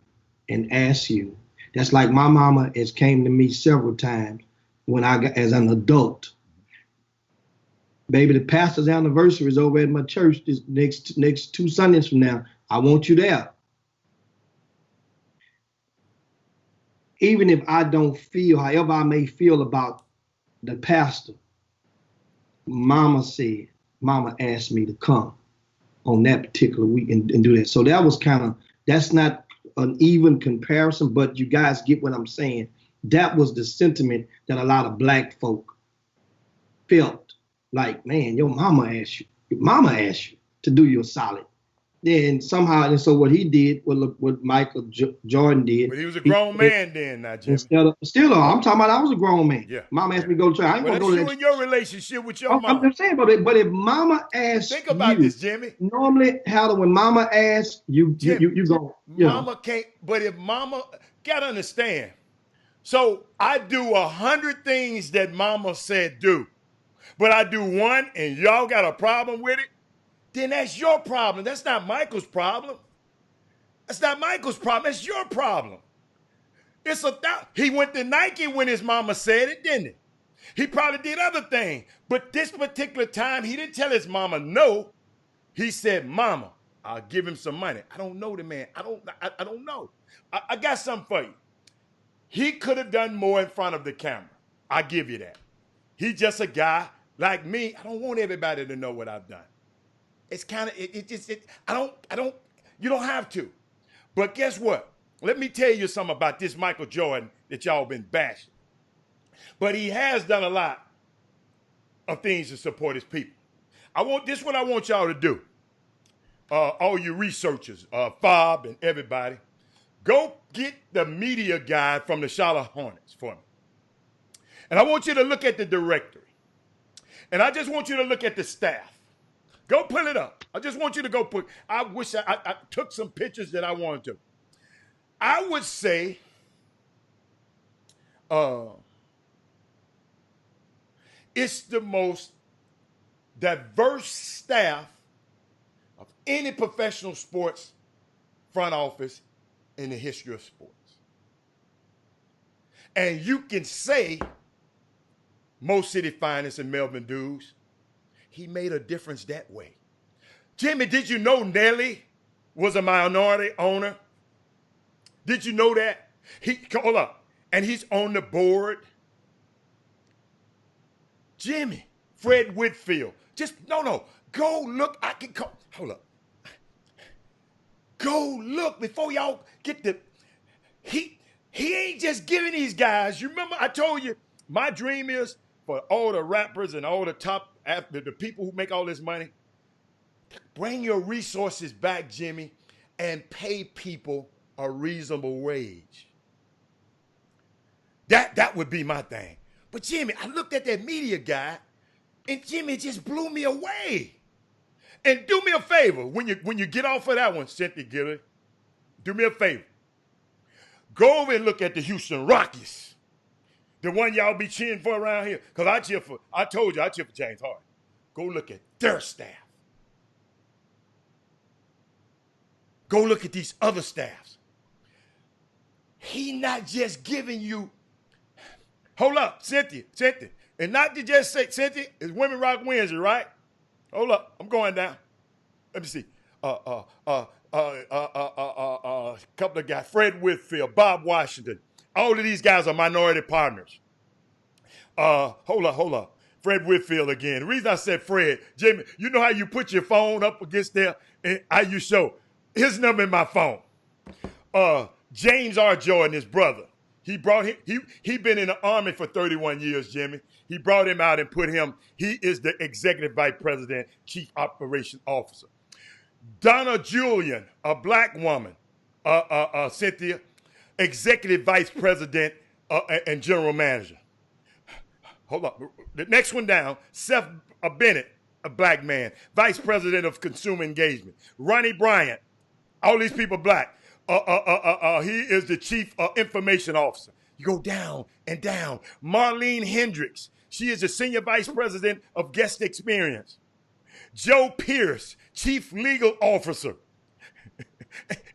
and asked you. That's like my mama has came to me several times when I got as an adult. Baby, the pastor's anniversary is over at my church this next 2 Sundays from now. I want you there. Even if I don't feel however I may feel about the pastor, Mama asked me to come on that particular week and do that. So that was that's not an even comparison, but you guys get what I'm saying. That was the sentiment that a lot of black folk felt. Like, man, your mama asked you to do you a solid. Then somehow, and so what he did, what Michael Jordan did. But he was a grown man then, not Jimmy. I'm talking about I was a grown man. Yeah. Mama asked me to go to church. I ain't gonna go to that. In your relationship with your mom. I'm just saying, but if mama asks think about this, Jimmy. Normally, when mama asks, you go. Mama can't, but if mama, gotta understand. So I do 100 things that mama said do. But I do one and y'all got a problem with it, then that's your problem. That's not Michael's problem. That's not Michael's problem. That's your problem. He went to Nike when his mama said it, didn't he? He probably did other things. But this particular time, he didn't tell his mama no. He said, Mama, I'll give him some money. I don't know the man. I don't know. I got something for you. He could have done more in front of the camera. I give you that. He's just a guy like me. I don't want everybody to know what I've done. It's kind of, you don't have to. But guess what? Let me tell you something about this Michael Jordan that y'all been bashing. But he has done a lot of things to support his people. This is what I want y'all to do. All you researchers, Fob and everybody, go get the media guide from the Charlotte Hornets for me. And I want you to look at the directory. And I just want you to look at the staff. Go pull it up. I just want you to go I wish I took some pictures that I wanted to. I would say it's the most diverse staff of any professional sports front office in the history of sports. And you can say Mo City Finest and Melvin Dews, he made a difference that way. Jimmy, did you know Nelly was a minority owner? Did you know that? Hold up. And he's on the board. Jimmy, Fred Whitfield. Go look. Hold up. Go look before y'all get the. He ain't just giving these guys. You remember I told you my dream is for all the rappers and all the top the people who make all this money. Bring your resources back, Jimmy, and pay people a reasonable wage. That would be my thing. But Jimmy, I looked at that media guy, and Jimmy just blew me away. And do me a favor when you get off of that one, Cynthia Gillard. Do me a favor. Go over and look at the Houston Rockets, the one y'all be cheering for around here. Cause I cheer for James Harden. Go look at their staff. Go look at these other staffs. He not just giving you. Hold up, Cynthia, and not to just say Cynthia. It's Women Rock Wednesday, right? Hold up, I'm going down. Let me see. A couple of guys, Fred Whitfield, Bob Washington. All of these guys are minority partners. Hold up. Fred Whitfield again. The reason I said Fred, Jimmy, you know how you put your phone up against there and how you show his number in my phone. James R. Jordan, his brother. He been in the Army for 31 years, Jimmy. He brought him out and put him, he is the Executive Vice President, Chief Operations Officer. Donna Julian, a black woman, Cynthia, Executive Vice President and General Manager. Hold up. The next one down, Seth Bennett, a black man, Vice President of Consumer Engagement. Ronnie Bryant, all these people black. He is the Chief Information Officer. You go down and down. Marlene Hendricks, she is the Senior Vice President of Guest Experience. Joe Pierce, Chief Legal Officer.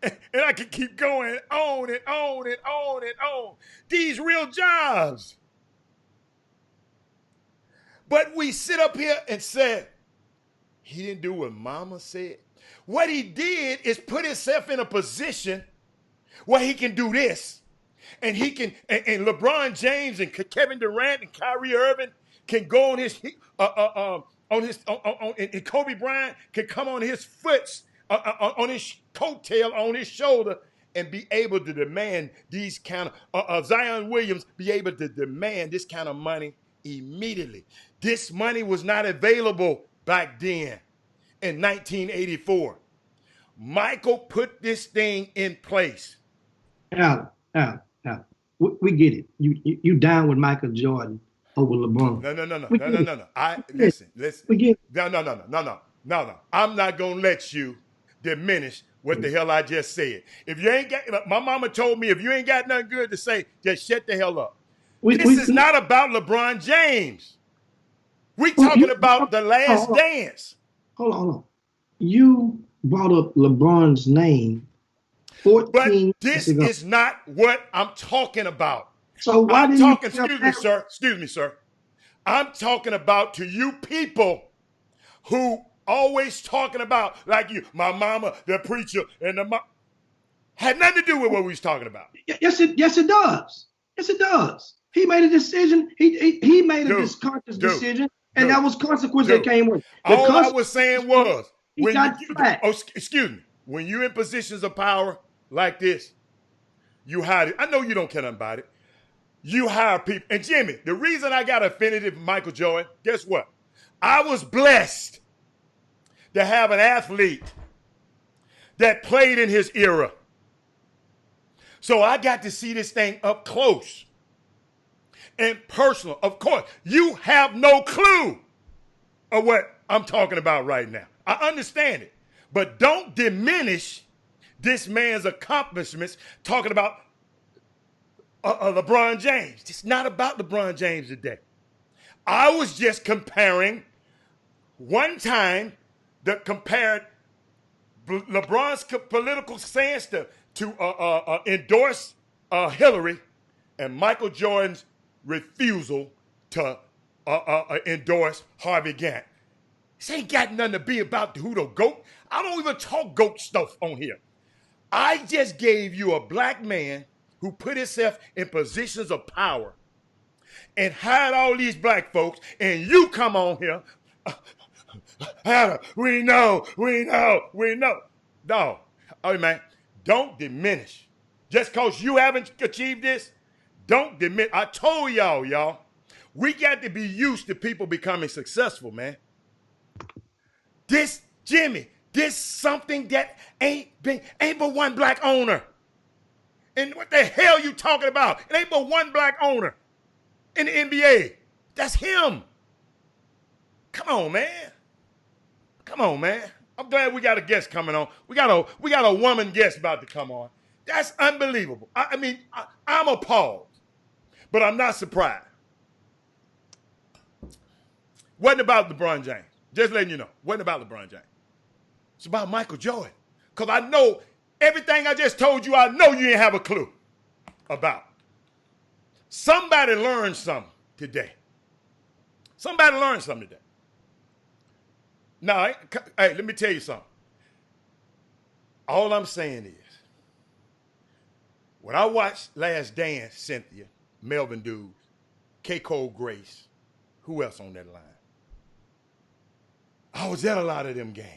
And I can keep going on and on and on and on. These real jobs. But we sit up here and say, he didn't do what mama said. What he did is put himself in a position where he can do this. And he can, and LeBron James and Kevin Durant and Kyrie Irving can go on his, and Kobe Bryant can come on his foot, on his coattail, on his shoulder, and be able to demand these kind of, Zion Williams be able to demand this kind of money immediately. This money was not available back then in 1984. Michael put this thing in place. Al, we get it. You down with Michael Jordan over LeBron? No. Listen. We get it. No. I'm not gonna let you diminish what the hell I just said. If you ain't got, my mama told me, if you ain't got nothing good to say, just shut the hell up. This is not about LeBron James. We talking about the last dance. Hold on. You brought up LeBron's name 14 But years this ago. is not what I'm talking about. So why I'm didn't talking, you excuse me, sir. I'm talking about to you people who always talking about, like you, my mama, the preacher, and had nothing to do with what we was talking about. Yes, it does. Yes, it does. He made a decision. He made a conscious decision, and that was consequence that came with. All I was saying was, he got flat. Excuse me, when you're in positions of power like this, you hide it. I know you don't care nothing about it. You hire people. And Jimmy, the reason I got offended with Michael Jordan, guess what? I was blessed to have an athlete that played in his era. So I got to see this thing up close and personal. Of course, you have no clue of what I'm talking about right now. I understand it. But don't diminish this man's accomplishments talking about LeBron James. It's not about LeBron James today. I was just comparing one time that compared LeBron's political stance to endorse Hillary and Michael Jordan's refusal to endorse Harvey Gantt. This ain't got nothing to be about who the GOAT. I don't even talk GOAT stuff on here. I just gave you a black man who put himself in positions of power and hired all these black folks, and you come on here, we know. No, Oh, man, don't diminish. Just because you haven't achieved this, don't diminish. I told y'all, we got to be used to people becoming successful, man. This, Jimmy, this something that ain't but one black owner. And what the hell you talking about? It ain't but one black owner in the NBA. That's him. Come on, man. Come on, man. I'm glad we got a guest coming on. We got a woman guest about to come on. That's unbelievable. I mean, I'm appalled, but I'm not surprised. Wasn't about LeBron James. Just letting you know. Wasn't about LeBron James. It's about Michael Jordan. Because I know everything I just told you, I know you didn't have a clue about. Somebody learned something today. Somebody learned something today. Now, hey, let me tell you something. All I'm saying is, when I watched Last Dance, Cynthia, Melvin Dews, K. Cole Grace, who else on that line? I was at a lot of them games.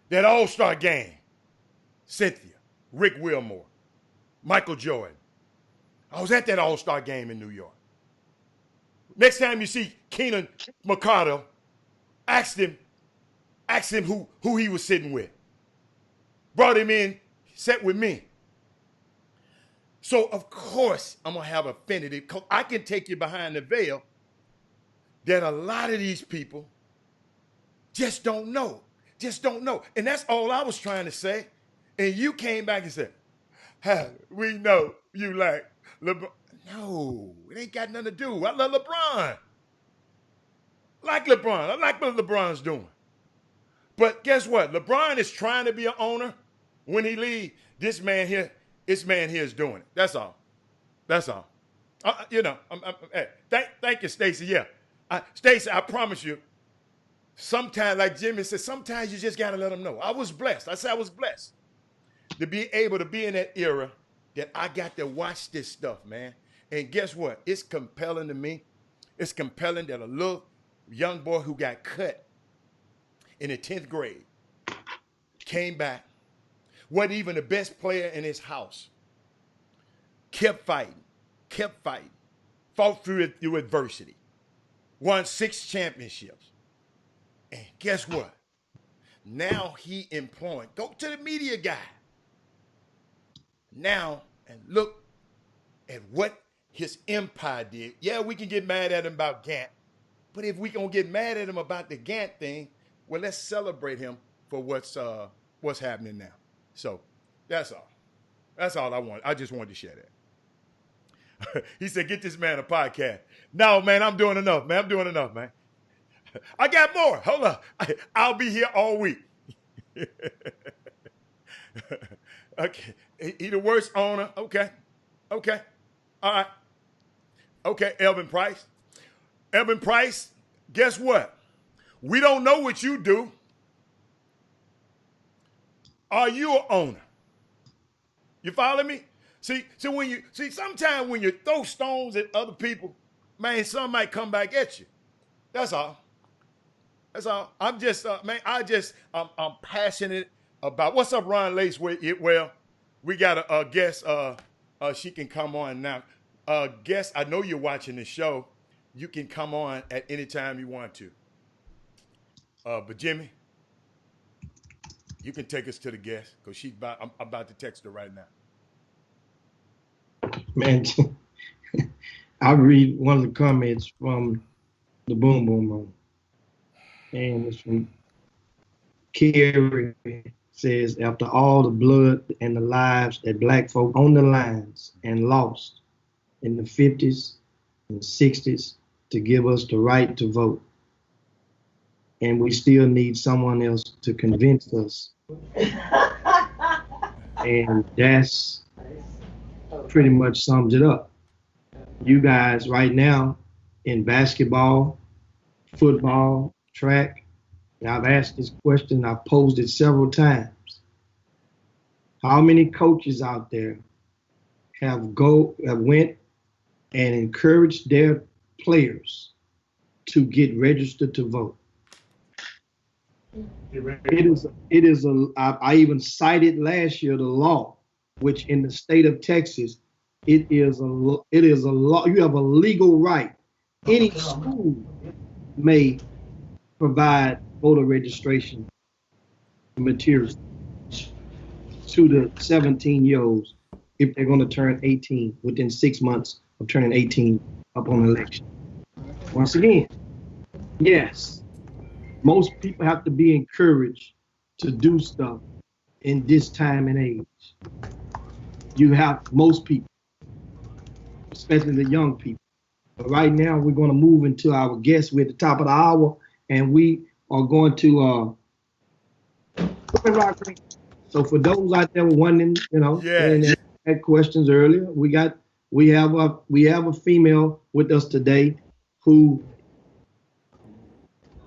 That All-Star game, Cynthia, Rick Wilmore, Michael Jordan. I was at that All-Star game in New York. Next time you see Keenan McCardle, ask him who he was sitting with. Brought him in, sat with me. So, of course, I'm going to have affinity, because I can take you behind the veil that a lot of these people just don't know. Just don't know. And that's all I was trying to say. And you came back and said, we know you like LeBron. No, it ain't got nothing to do. I love LeBron. Like LeBron. I like what LeBron's doing. But guess what? LeBron is trying to be an owner. When he leaves, this man here is doing it. That's all. That's all. Hey, thank you, Stacey. Yeah. Stacey, I promise you, sometimes, like Jimmy said, sometimes you just got to let them know. I was blessed. I said I was blessed to be able to be in that era that I got to watch this stuff, man. And guess what? It's compelling to me. It's compelling that a little young boy who got cut in the 10th grade came back, wasn't even the best player in his house, kept fighting, fought through adversity, won 6 championships. And guess what? Now he employed. Go to the media guy now and look at what his empire did. Yeah, we can get mad at him about Gant, but if we gonna get mad at him about the Gant thing, well, let's celebrate him for what's happening now. So that's all. That's all I want. I just wanted to share that. He said, "Get this man a podcast." No, man, I'm doing enough, man. I'm doing enough, man. I got more. Hold on. I'll be here all week. Okay. He the worst owner. Okay. All right. Okay, Elvin Price. Elvin Price, guess what? We don't know what you do. Are you an owner? You follow me? See, sometimes when you throw stones at other people, man, some might come back at you. That's all. That's all. I'm just, I'm passionate about. What's up, Ron Lace? Well, we got a guest. She can come on now. Guest, I know you're watching the show. You can come on at any time you want to. But Jimmy, you can take us to the guest because I'm about to text her right now. Man, I read one of the comments from the Boom Boom Room. And it's from Kerry. Says, after all the blood and the lives that black folk on the lines and lost in the 50s and 60s to give us the right to vote, and we still need someone else to convince us. And that's pretty much sums it up. You guys right now in basketball, football, track, and I've asked this question, I've posed it several times. How many coaches out there have went and encouraged their players to get registered to vote? I even cited last year the law, which in the state of Texas, it is a law. You have a legal right. Any school may provide voter registration materials to the 17-year-olds if they're going to turn 18 within 6 months of turning 18 upon election. Once again, yes, most people have to be encouraged to do stuff in this time and age. You have most people, especially the young people. But right now, we're going to move into our guests. We're at the top of the hour, and we are going to so for those out there wondering, and had questions earlier, we have a female with us today who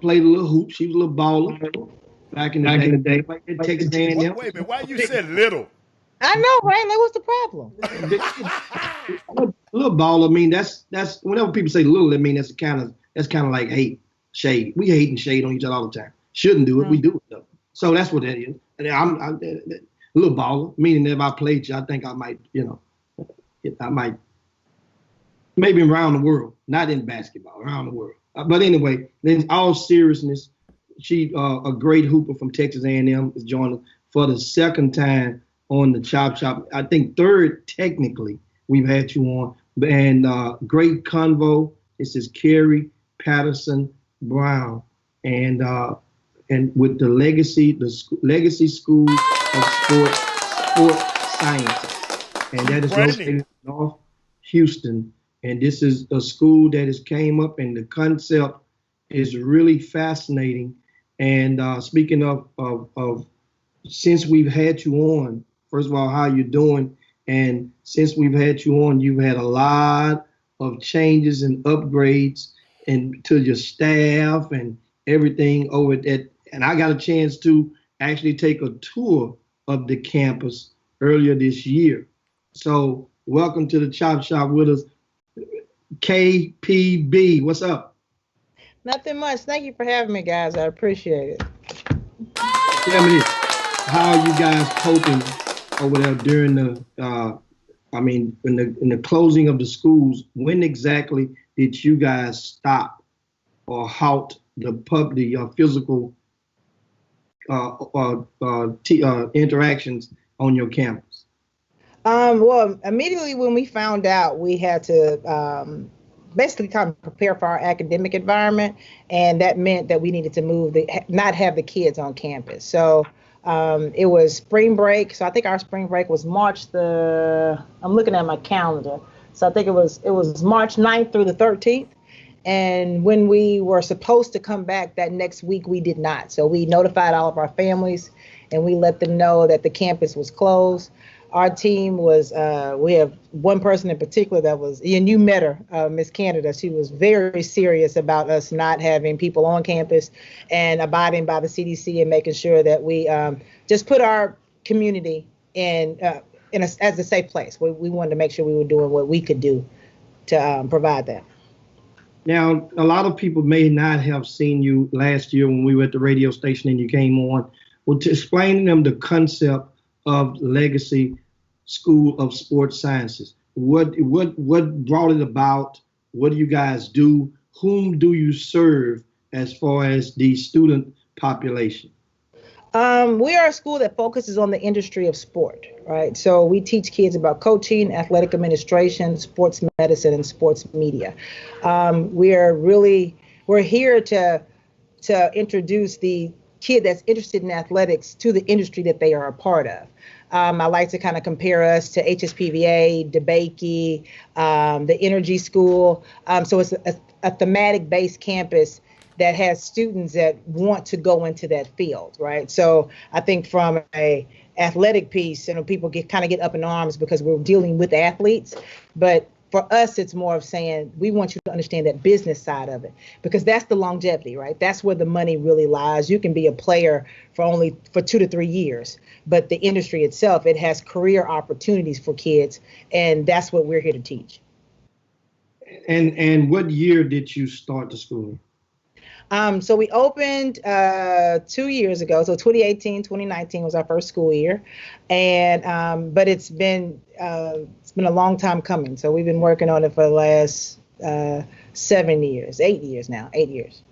played a little hoop. She was a little baller back in the day. Wait a minute, why you said little? I know, right? Like, what's the problem? A little baller. I mean, that's whenever people say little, I mean that's kind of like hate, shade. We hate and shade on each other all the time. Shouldn't do it. We do it though. So that's what that is. And I'm a little baller, meaning that if I played you, I think I might, maybe around the world, not in basketball, around the world. But anyway, in all seriousness, she a great hooper from Texas A&M is joining for the second time on the Chop Shop. I think third technically we've had you on, and great convo. This is Carrie Patterson Brown, and with the Legacy School of Sports Sciences, and that is located in North Houston. And this is a school that has came up, and the concept is really fascinating. And speaking of since we've had you on, first of all, how you doing? And since we've had you on, you've had a lot of changes and upgrades and to your staff and everything over at. And I got a chance to actually take a tour of the campus earlier this year. So welcome to the Chop Shop with us, KPB. What's up? Nothing much. Thank you for having me, guys. I appreciate it. Tell me this. How are you guys coping over there during the, in the closing of the schools? When exactly did you guys stop or halt the physical interactions on your campus? Well, immediately when we found out, we had to basically kind of prepare for our academic environment, and that meant that we needed to not have the kids on campus. So it was spring break. So I think our spring break was I'm looking at my calendar. So I think it was March 9th through the 13th. And when we were supposed to come back that next week, we did not. So we notified all of our families, and we let them know that the campus was closed. Our team was, we have one person in particular that was, and you met her, Miss Canada. She was very serious about us not having people on campus and abiding by the CDC and making sure that we just put our community as a safe place. We wanted to make sure we were doing what we could do to provide that. Now, a lot of people may not have seen you last year when we were at the radio station and you came on. Well, to explain to them the concept of Legacy School of Sports Sciences. What brought it about? What do you guys do? Whom do you serve as far as the student population? We are a school that focuses on the industry of sport, right? So we teach kids about coaching, athletic administration, sports medicine, and sports media. We're here to introduce the kid that's interested in athletics to the industry that they are a part of. I like to kind of compare us to HSPVA, DeBakey, the Energy School. So it's a thematic-based campus that has students that want to go into that field, right? So I think from a athletic piece, people get up in arms because we're dealing with athletes, but for us, it's more of saying, we want you to understand that business side of it, because that's the longevity, right? That's where the money really lies. You can be a player for 2 to 3 years, but the industry itself, it has career opportunities for kids, and that's what we're here to teach. And what year did you start the school? So we opened 2 years ago. So 2018, 2019 was our first school year, and but it's been a long time coming. So we've been working on it for the last 7 years, 8 years now, 8 years.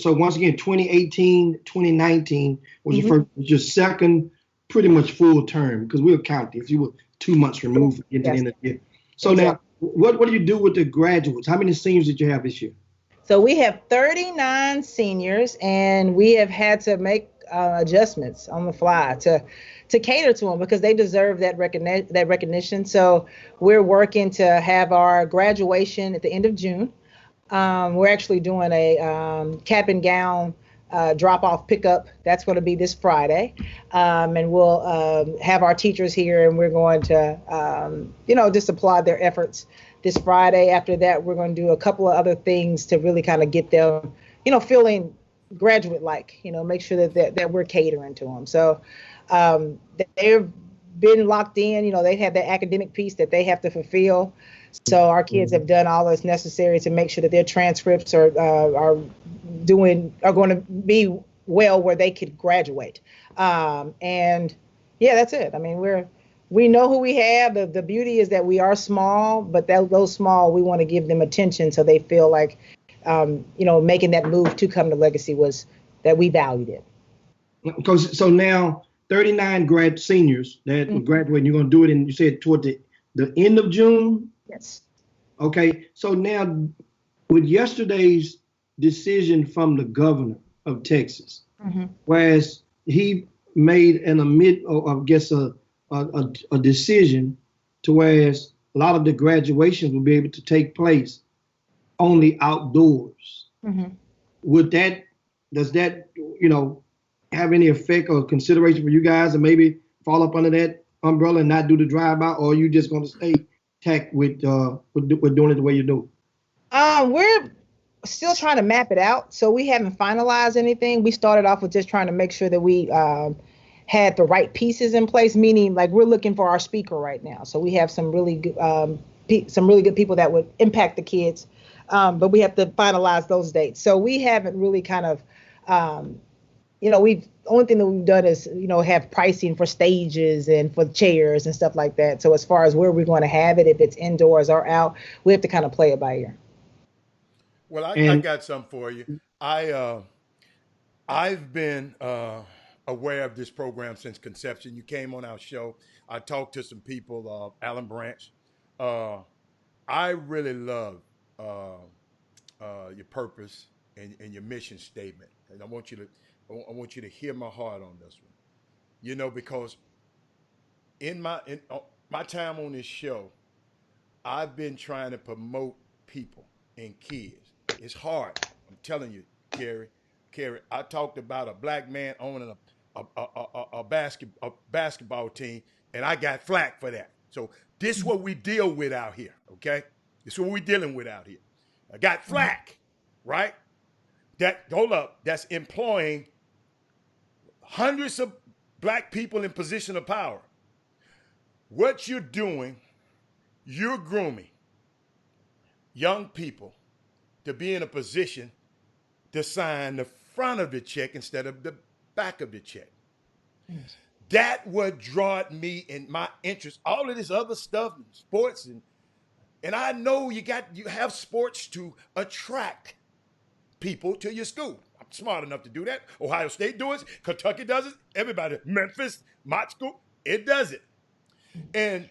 So once again, 2018, 2019 was your first, was your second, pretty much full term, because we'll count this. You were 2 months removed from the end of the year. So now, what do you do with the graduates? How many seniors did you have this year? So we have 39 seniors, and we have had to make adjustments on the fly to cater to them because they deserve that recognition. So we're working to have our graduation at the end of June. We're actually doing a cap and gown drop-off pickup. That's going to be this Friday. And we'll have our teachers here, and we're going to, just applaud their efforts this Friday. After that, we're going to do a couple of other things to really kind of get them, feeling graduate-like, make sure that we're catering to them. So they've been locked in, they have that academic piece that they have to fulfill. So our kids have done all that's necessary to make sure that their transcripts are going to be well where they could graduate. And yeah, that's it. I mean, we know who we have. The beauty is that we are small, but those small, we want to give them attention so they feel like, making that move to come to Legacy was that we valued it. So now 39 seniors that will graduate, and you're going to do it, and you said toward the end of June? Yes. Okay. So now with yesterday's decision from the governor of Texas, whereas he made a decision to whereas a lot of the graduations will be able to take place only outdoors. Does that, have any effect or consideration for you guys and maybe fall up under that umbrella and not do the drive-by, or are you just going to stay tack with doing it the way you do? We're still trying to map it out, so we haven't finalized anything. We started off with just trying to make sure that we had the right pieces in place, meaning like we're looking for our speaker right now. So we have some really good people that would impact the kids, but we have to finalize those dates. So we haven't really kind of, only thing that we've done is, have pricing for stages and for chairs and stuff like that. So as far as where we're going to have it, if it's indoors or out, we have to kind of play it by ear. Well, I got something for you. I've been aware of this program since conception. You came on our show. I talked to some people, Alan Branch. I really love your purpose and your mission statement, and I want you to hear my heart on this one. Because in my time on this show, I've been trying to promote people and kids. It's hard. I'm telling you, Carrie. I talked about a black man owning a basketball team, and I got flack for that. So this is what we deal with out here, okay? This is what we're dealing with out here. I got flack, right? That's employing hundreds of black people in position of power. What you're doing, you're grooming young people to be in a position to sign the front of the check instead of the back of the check. Yes. That what drawed me in my interest. All of this other stuff, sports, and I know you have sports to attract people to your school. I'm smart enough to do that. Ohio State does it. Kentucky does it. Everybody, Memphis, Mott School, it does it. And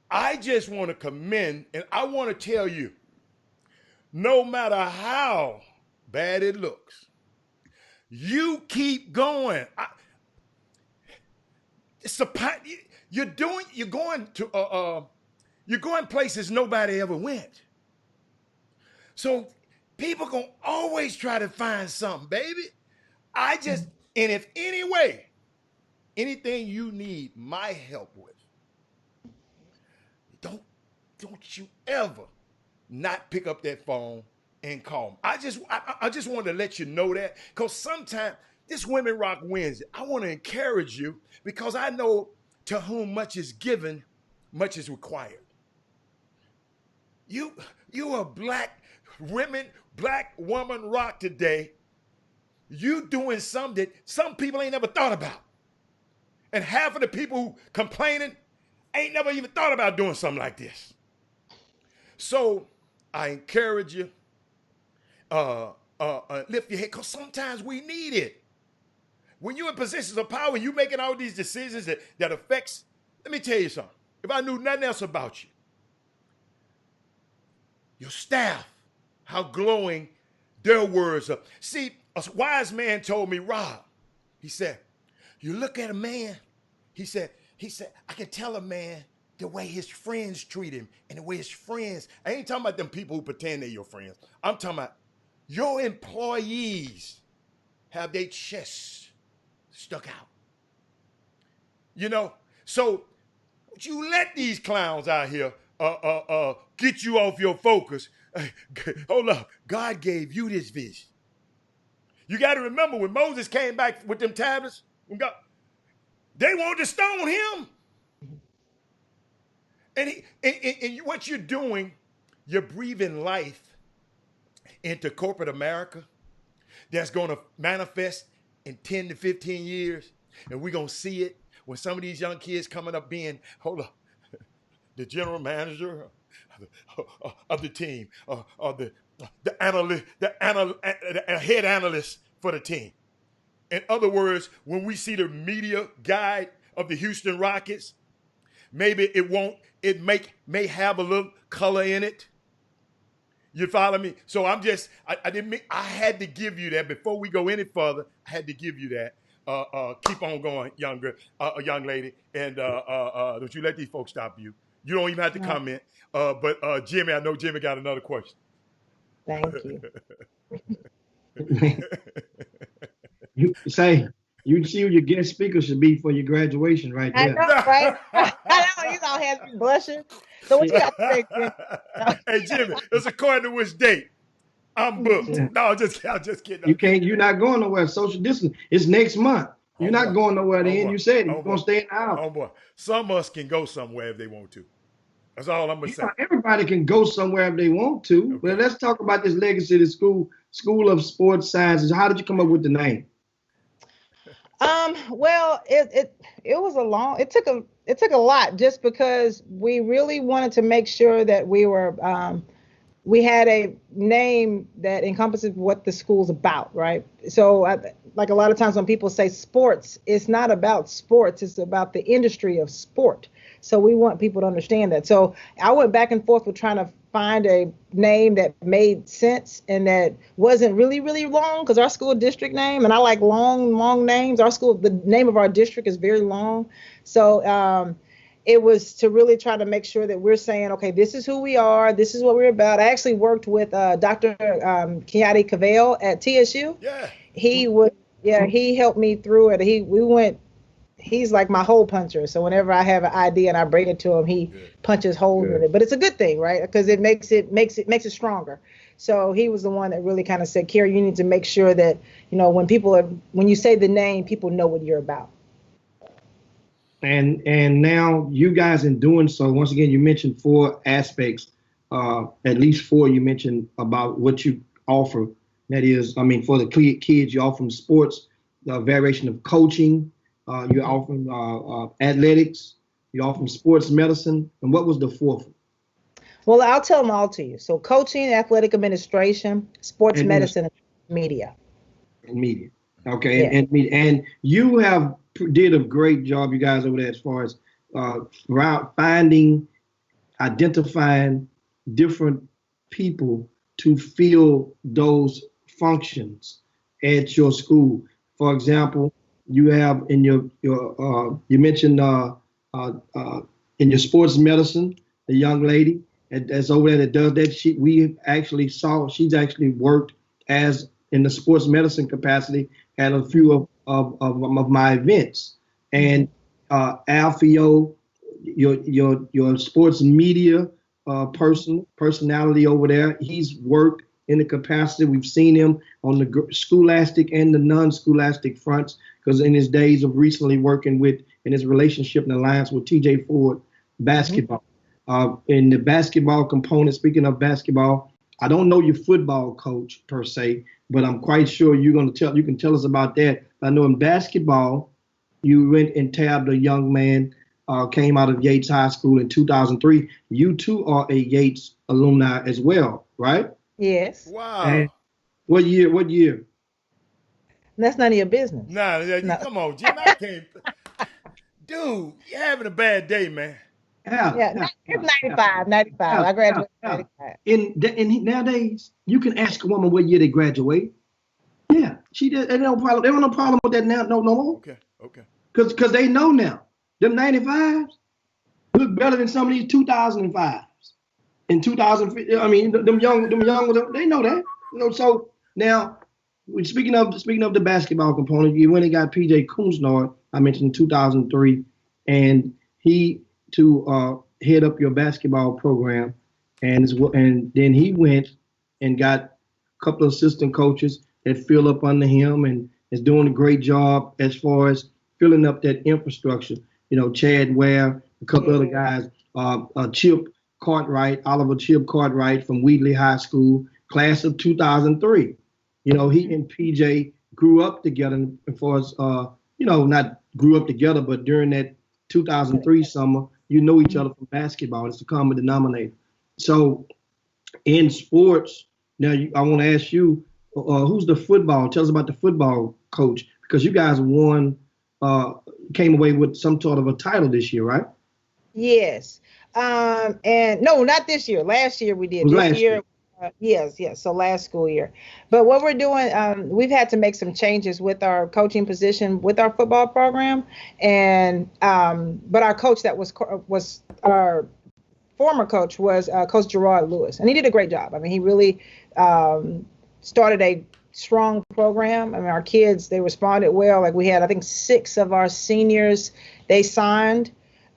I just want to commend, and I want to tell you, no matter how bad it looks, you keep going. You're going places nobody ever went. So people gonna always try to find something, baby. And if anything you need my help with, don't you ever not pick up that phone and call me. I just wanted to let you know that, because sometimes this Women Rock Wednesday, I want to encourage you, because I know to whom much is given, much is required. You are black women, black woman rock today, you doing something that some people ain't never thought about. And half of the people who complaining ain't never even thought about doing something like this. So I encourage you, lift your head, because sometimes we need it. When you're in positions of power, you making all these decisions that affects, let me tell you something. If I knew nothing else about you, your staff, how glowing their words are. See, a wise man told me, Rob, he said, you look at a man, he said, I can tell a man the way his friends treat him and the way his friends, I ain't talking about them people who pretend they're your friends. I'm talking about your employees have their chests stuck out. You know, so you let these clowns out here get you off your focus. Hold up, God gave you this vision. You got to remember when Moses came back with them tablets, they wanted to stone him. And what you're doing, you're breathing life into corporate America that's going to manifest in 10 to 15 years. And we're going to see it when some of these young kids coming up being, the general manager of the team, or the analyst, the head analyst for the team. In other words, when we see the media guide of the Houston Rockets, maybe it may have a little color in it. You follow me? So I had to give you that before we go any further. I had to give you that. Keep on going, young lady, and don't you let these folks stop you. You don't even have to comment. But Jimmy, I know Jimmy got another question. Thank you. You see what your guest speaker should be for your graduation right there. I know, right? I know, he's all has me blushing. So what you got to say, Jimmy? Hey, Jimmy, it's according to which date? I'm booked. Yeah. No, I'm just kidding. You're not going nowhere. Social distance. It's next month. You're not going nowhere then. You said you're going to stay in the house. Oh, boy. Some of us can go somewhere if they want to. That's all I'm going to say. Everybody can go somewhere if they want to. Okay. But let's talk about this legacy of the School of Sports Sciences. How did you come up with the name? Well, it was it took a lot, just because we really wanted to make sure that we had a name that encompasses what the school's about, right? So like a lot of times when people say sports, it's not about sports, it's about the industry of sport. So we want people to understand that. So I went back and forth with trying to find a name that made sense and that wasn't really, really long, because our school district name, and I like long names. The name of our district is very long. So it was to really try to make sure that we're saying, okay, this is who we are. This is what we're about. I actually worked with Dr. Keati Cavell at TSU. Yeah. He helped me through it. He's like my hole puncher. So whenever I have an idea and I bring it to him, he punches holes in it. But it's a good thing, right? Because it makes it stronger. So he was the one that really kind of said, Carrie, you need to make sure that, when you say the name, people know what you're about. And now you guys, in doing so, once again, you mentioned 4 aspects, at least 4 you mentioned about what you offer. That is, for the kids, you offer them sports, the variation of coaching, you offer athletics, you offer sports medicine. And what was the 4th? Well, I'll tell them all to you. So coaching, athletic administration, sports medicine, and media. Media. Okay. Yeah. And you did a great job, you guys, over there, as far as identifying different people to fill those functions at your school. For example, you have in you mentioned in your sports medicine, the young lady that's over there that does that. We actually saw she's actually worked in the sports medicine capacity at a few of my events. And Alfio, your sports media personality over there, he's worked in the capacity. We've seen him on the scholastic and the non-scholastic fronts, because in his days of recently working in his relationship and alliance with TJ Ford basketball. In the basketball component, speaking of basketball, I don't know your football coach per se, but I'm quite sure you can tell us about that. I know in basketball, you went and tabbed a young man, came out of Yates High School in 2003. You too are a Yates alumni as well, right? Yes. Wow. And what year? That's none of your business. Nah, No. come on, Jim. I can't. Dude, you're having a bad day, man. Yeah, it's 95. I graduated in 95. In nowadays, you can ask a woman what year they graduate. Yeah, she did. And no problem. They don't have no problem with that now. No more. Okay. Because they know now. Them 95s look better than some of these 2005s. In 2000, I mean, them young, they know that. So now, speaking of the basketball component, you went and got PJ Kunznord, I mentioned in 2003, and he to head up your basketball program, and then he went and got a couple of assistant coaches that fill up under him and is doing a great job as far as filling up that infrastructure. Chad Ware, a couple other guys, Chip Cartwright, Oliver Chip Cartwright from Wheatley High School, class of 2003. He and PJ grew up together as far as, not grew up together, but during that 2003 summer, know each other from basketball. It's the common denominator. So in sports, now I want to ask you, who's the football? Tell us about the football coach, because you guys came away with some sort of a title this year, right? Yes. And no, not this year. Last year we did. This year. Yes. So last school year. But what we're doing, we've had to make some changes with our coaching position with our football program, and but our coach that was our former coach was Coach Gerard Lewis, and he did a great job. I mean, he really started a strong program. I mean, our kids, they responded well. Like we had, I think 6 of our seniors, they signed.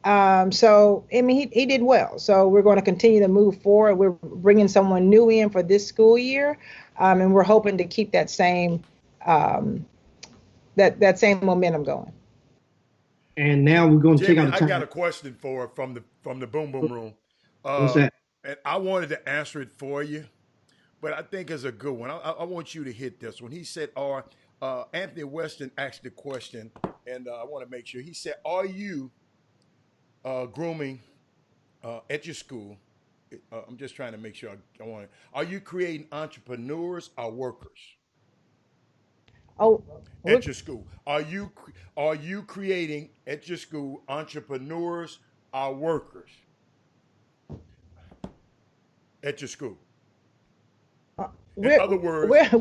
So, I mean, he did well. So we're going to continue to move forward. We're bringing someone new in for this school year. And we're hoping to keep that same, that same momentum going. And now we're going to Jimmy, take out the time. I got a question from the Boom Boom Room. What's that? And I wanted to answer it for you, but I think it's a good one. I want you to hit this one. He said, Anthony Weston asked the question, and I want to make sure. He said, are you grooming at your school? I'm just trying to make sure I want it. Are you creating entrepreneurs or workers? At your school, are you creating at your school entrepreneurs or workers? At your school. In other words,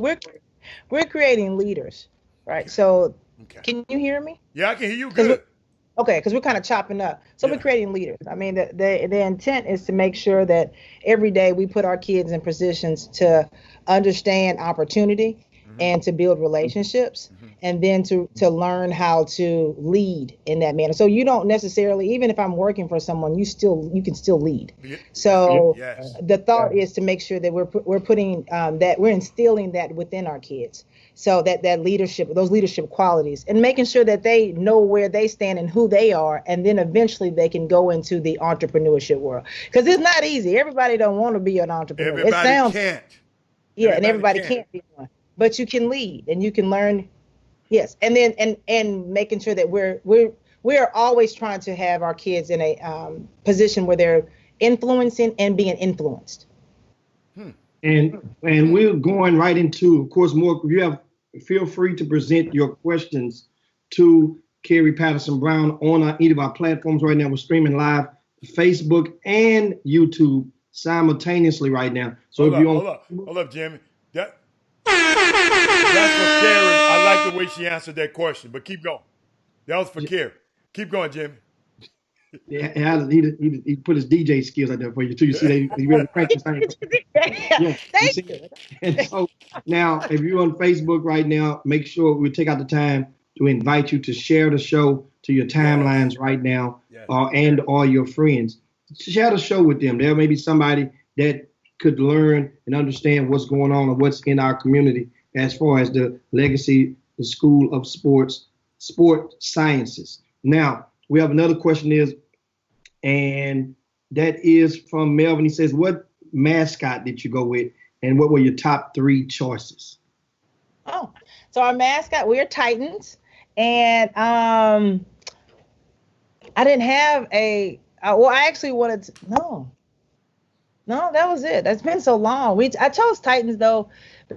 we're creating leaders, right? So, Can you hear me? Yeah, I can hear you good. Okay, because we're kind of chopping up. So we're creating leaders. I mean, the intent is to make sure that every day we put our kids in positions to understand opportunity and to build relationships, and then to learn how to lead in that manner. So you don't necessarily, even if I'm working for someone, you can still lead. So the thought is to make sure that we're putting that we're instilling that within our kids. So that leadership, those leadership qualities, and making sure that they know where they stand and who they are, and then eventually they can go into the entrepreneurship world. Because it's not easy. Everybody don't want to be an entrepreneur. Everybody can't. Yeah, and everybody can't be one. But you can lead and you can learn. Yes, and then and making sure that we're always trying to have our kids in a position where they're influencing and being influenced. And we're going right into, of course, more. Feel free to present your questions to Carrie Patterson Brown on either of our platforms right now. We're streaming live, Facebook and YouTube simultaneously right now. So hold up, Jimmy. That's for Carrie. I like the way she answered that question, but keep going. That was for Carrie. Keep going, Jimmy. Yeah, he put his DJ skills out there for you too. You see, he really practiced. Yeah, Thank you. And so now, if you're on Facebook right now, make sure we take out the time to invite you to share the show to your timelines right now, and all your friends. Share the show with them. There may be somebody that could learn and understand what's going on and what's in our community as far as the legacy, the School of Sport Sciences. Now, we have another question and that is from Melvin. He says, what mascot did you go with? And what were your top 3 choices? Oh, so our mascot, we're Titans. And I didn't have well, I actually wanted to, no, that was it. That's been so long. I chose Titans though,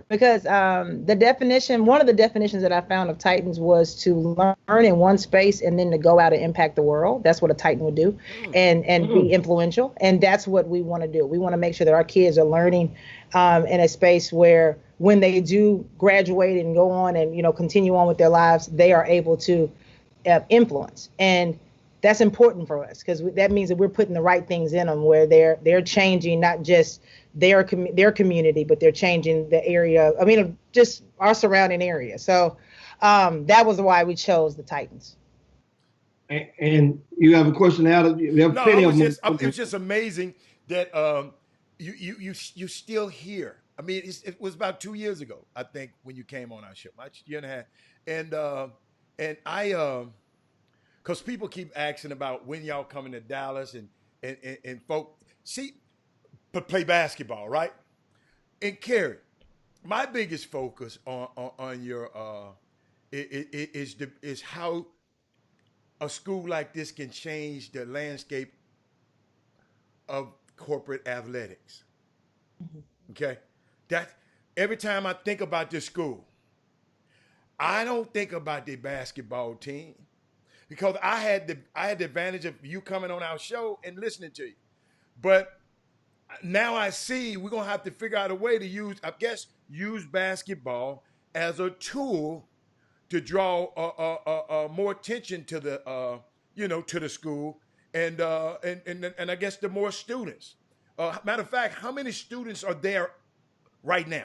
because one of the definitions that I found of Titans was to learn in one space and then to go out and impact the world. That's what a Titan would do, and be influential. And that's what we want to do. We want to make sure that our kids are learning in a space where when they do graduate and go on and continue on with their lives, they are able to influence. And that's important for us because that means that we're putting the right things in them where they're changing not just their community, but they're changing the area. I mean, just our surrounding area. So that was why we chose the Titans. And you have a question out of you have plenty of them. It's just amazing that you still here. I mean, it was about 2 years ago, I think, when you came on our show, a year and a half, and I. Because people keep asking about when y'all coming to Dallas and folk play basketball, right? And Kerry, my biggest focus on your is how a school like this can change the landscape of corporate athletics. Mm-hmm. Okay, that every time I think about this school, I don't think about the basketball team. Because I had the advantage of you coming on our show and listening to you. But now I see we're going to have to figure out a way to use basketball as a tool to draw more attention to the to the school and I guess the more students. Matter of fact, how many students are there right now?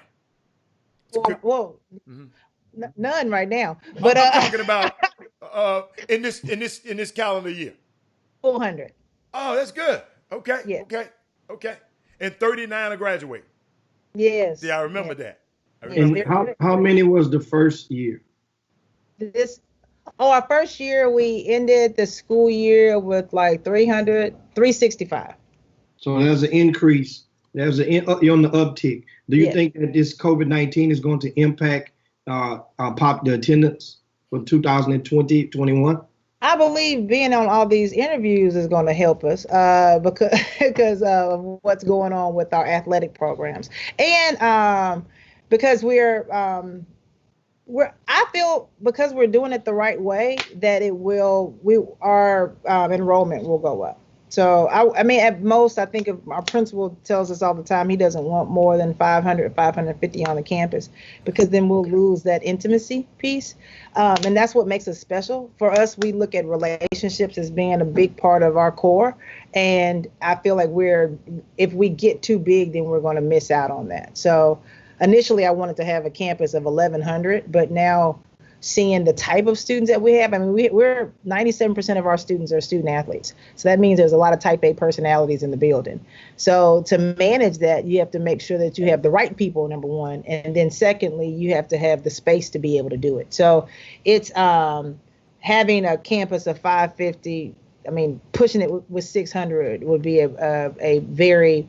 None right now. But I'm talking about in this calendar year. 400. Oh, that's good. Okay. Yeah. Okay. And 39 are graduating. Yes. Yeah, I remember that. And how many was the first year? Our first year, we ended the school year with like 365. So there's an increase. You're on the uptick. Do you think that this COVID-19 is going to impact the attendance for 2020-21? I believe being on all these interviews is going to help us because of what's going on with our athletic programs, and because I feel because we're doing it the right way that our enrollment will go up. So I mean, at most, I think if our principal tells us all the time he doesn't want more than 500, 550 on the campus, because then we'll lose that intimacy piece. And that's what makes us special. For us, we look at relationships as being a big part of our core. And I feel like if we get too big, then we're going to miss out on that. So initially, I wanted to have a campus of 1,100, but now seeing the type of students that we have, I mean, we're 97% of our students are student athletes. So that means there's a lot of type A personalities in the building. So to manage that, you have to make sure that you have the right people, number one. And then secondly, you have to have the space to be able to do it. So it's having a campus of 550, I mean, pushing it with 600 would be a very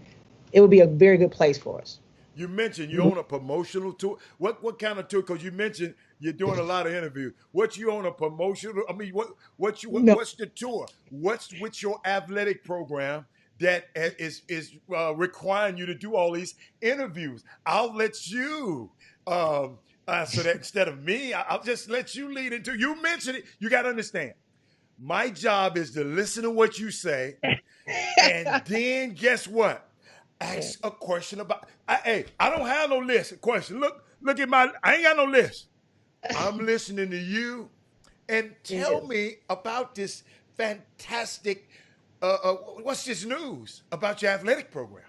good place for us. You mentioned you own a promotional tour. What kind of tour? Because you mentioned you're doing a lot of interviews. What you own a promotional? I mean, what's the tour? What's with your athletic program that is requiring you to do all these interviews? I'll let you so that instead of me, I'll just let you lead into. You mentioned it. You got to understand. My job is to listen to what you say, and then guess what? Ask a question about. I don't have no list of questions. Look at I ain't got no list. I'm listening to you, and tell me about this fantastic. What's this news about your athletic program?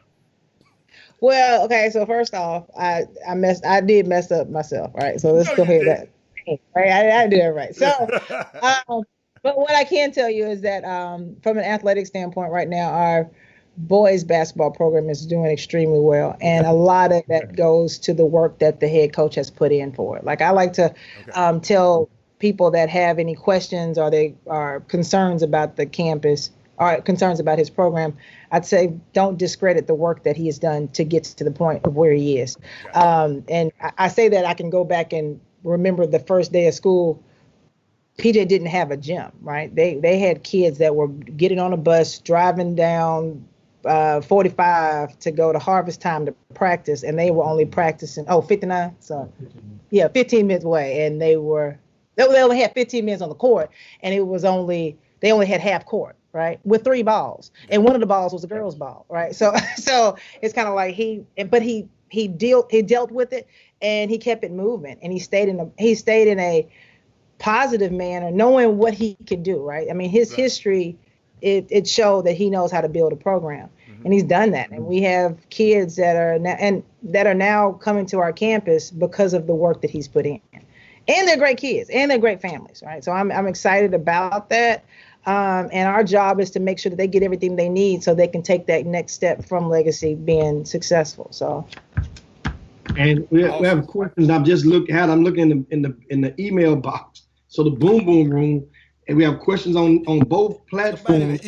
Well, okay. So first off, I did mess up myself. Right. So let's go ahead. Right. I did it right. So, but what I can tell you is that from an athletic standpoint, right now, our boys basketball program is doing extremely well, and a lot of that goes to the work that the head coach has put in for it. Like I like to tell people that have any questions or they are concerns about the campus, concerns about his program, I'd say don't discredit the work that he has done to get to the point of where he is. And I say that I can go back and remember the first day of school. PJ didn't have a gym, right? They had kids that were getting on a bus, driving down 45 to go to harvest time to practice, and they were only practicing 59. So yeah, 15 minutes away, and they only had 15 minutes on the court, and they only had half court, right, with 3 balls, and one of the balls was a girl's ball, right? So it's kind of like he dealt with it, and he kept it moving, and he stayed in a positive manner, knowing what he could do, right? I mean, his history, it showed that he knows how to build a program, and he's done that. And we have kids that are now coming to our campus because of the work that he's put in, and they're great kids, and they're great families, right? So I'm excited about that, and our job is to make sure that they get everything they need so they can take that next step from Legacy being successful. So. And we have questions. I'm looking in the email box. So the Boom Boom Room, and we have questions on both platforms.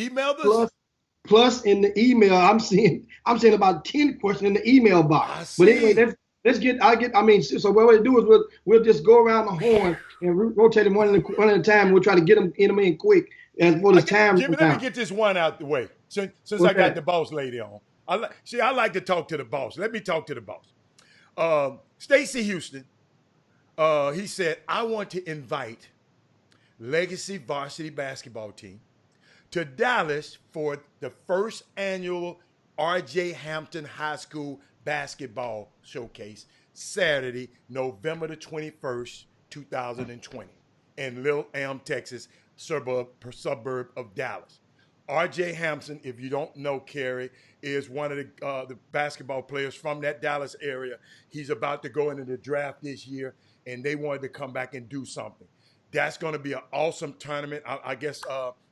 Plus in the email, I'm seeing about 10 questions in the email box. But anyway, so what we'll do is we'll just go around the horn and rotate them one at a time. We'll try to get them in quick. And for the time, Jimmy, let me get this one out the way. Since I got the boss lady on, I like to talk to the boss. Let me talk to the boss. Stacey Houston, he said, I want to invite Legacy varsity basketball team to Dallas for the first annual R.J. Hampton High School basketball showcase, Saturday, November the 21st, 2020, in Little Elm, Texas, suburb of Dallas. R.J. Hampton, if you don't know, Kerry, is one of the basketball players from that Dallas area. He's about to go into the draft this year, and they wanted to come back and do something. That's going to be an awesome tournament. I guess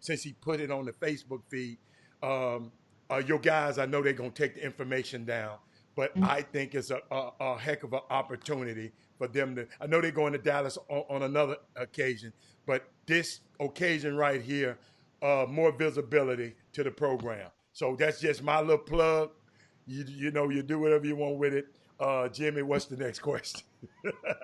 since he put it on the Facebook feed, your guys, I know they're going to take the information down, but I think it's a heck of an opportunity for them to. I know they're going to Dallas on another occasion, but this occasion right here, more visibility to the program. So that's just my little plug. You know, you do whatever you want with it. Jimmy, what's the next question?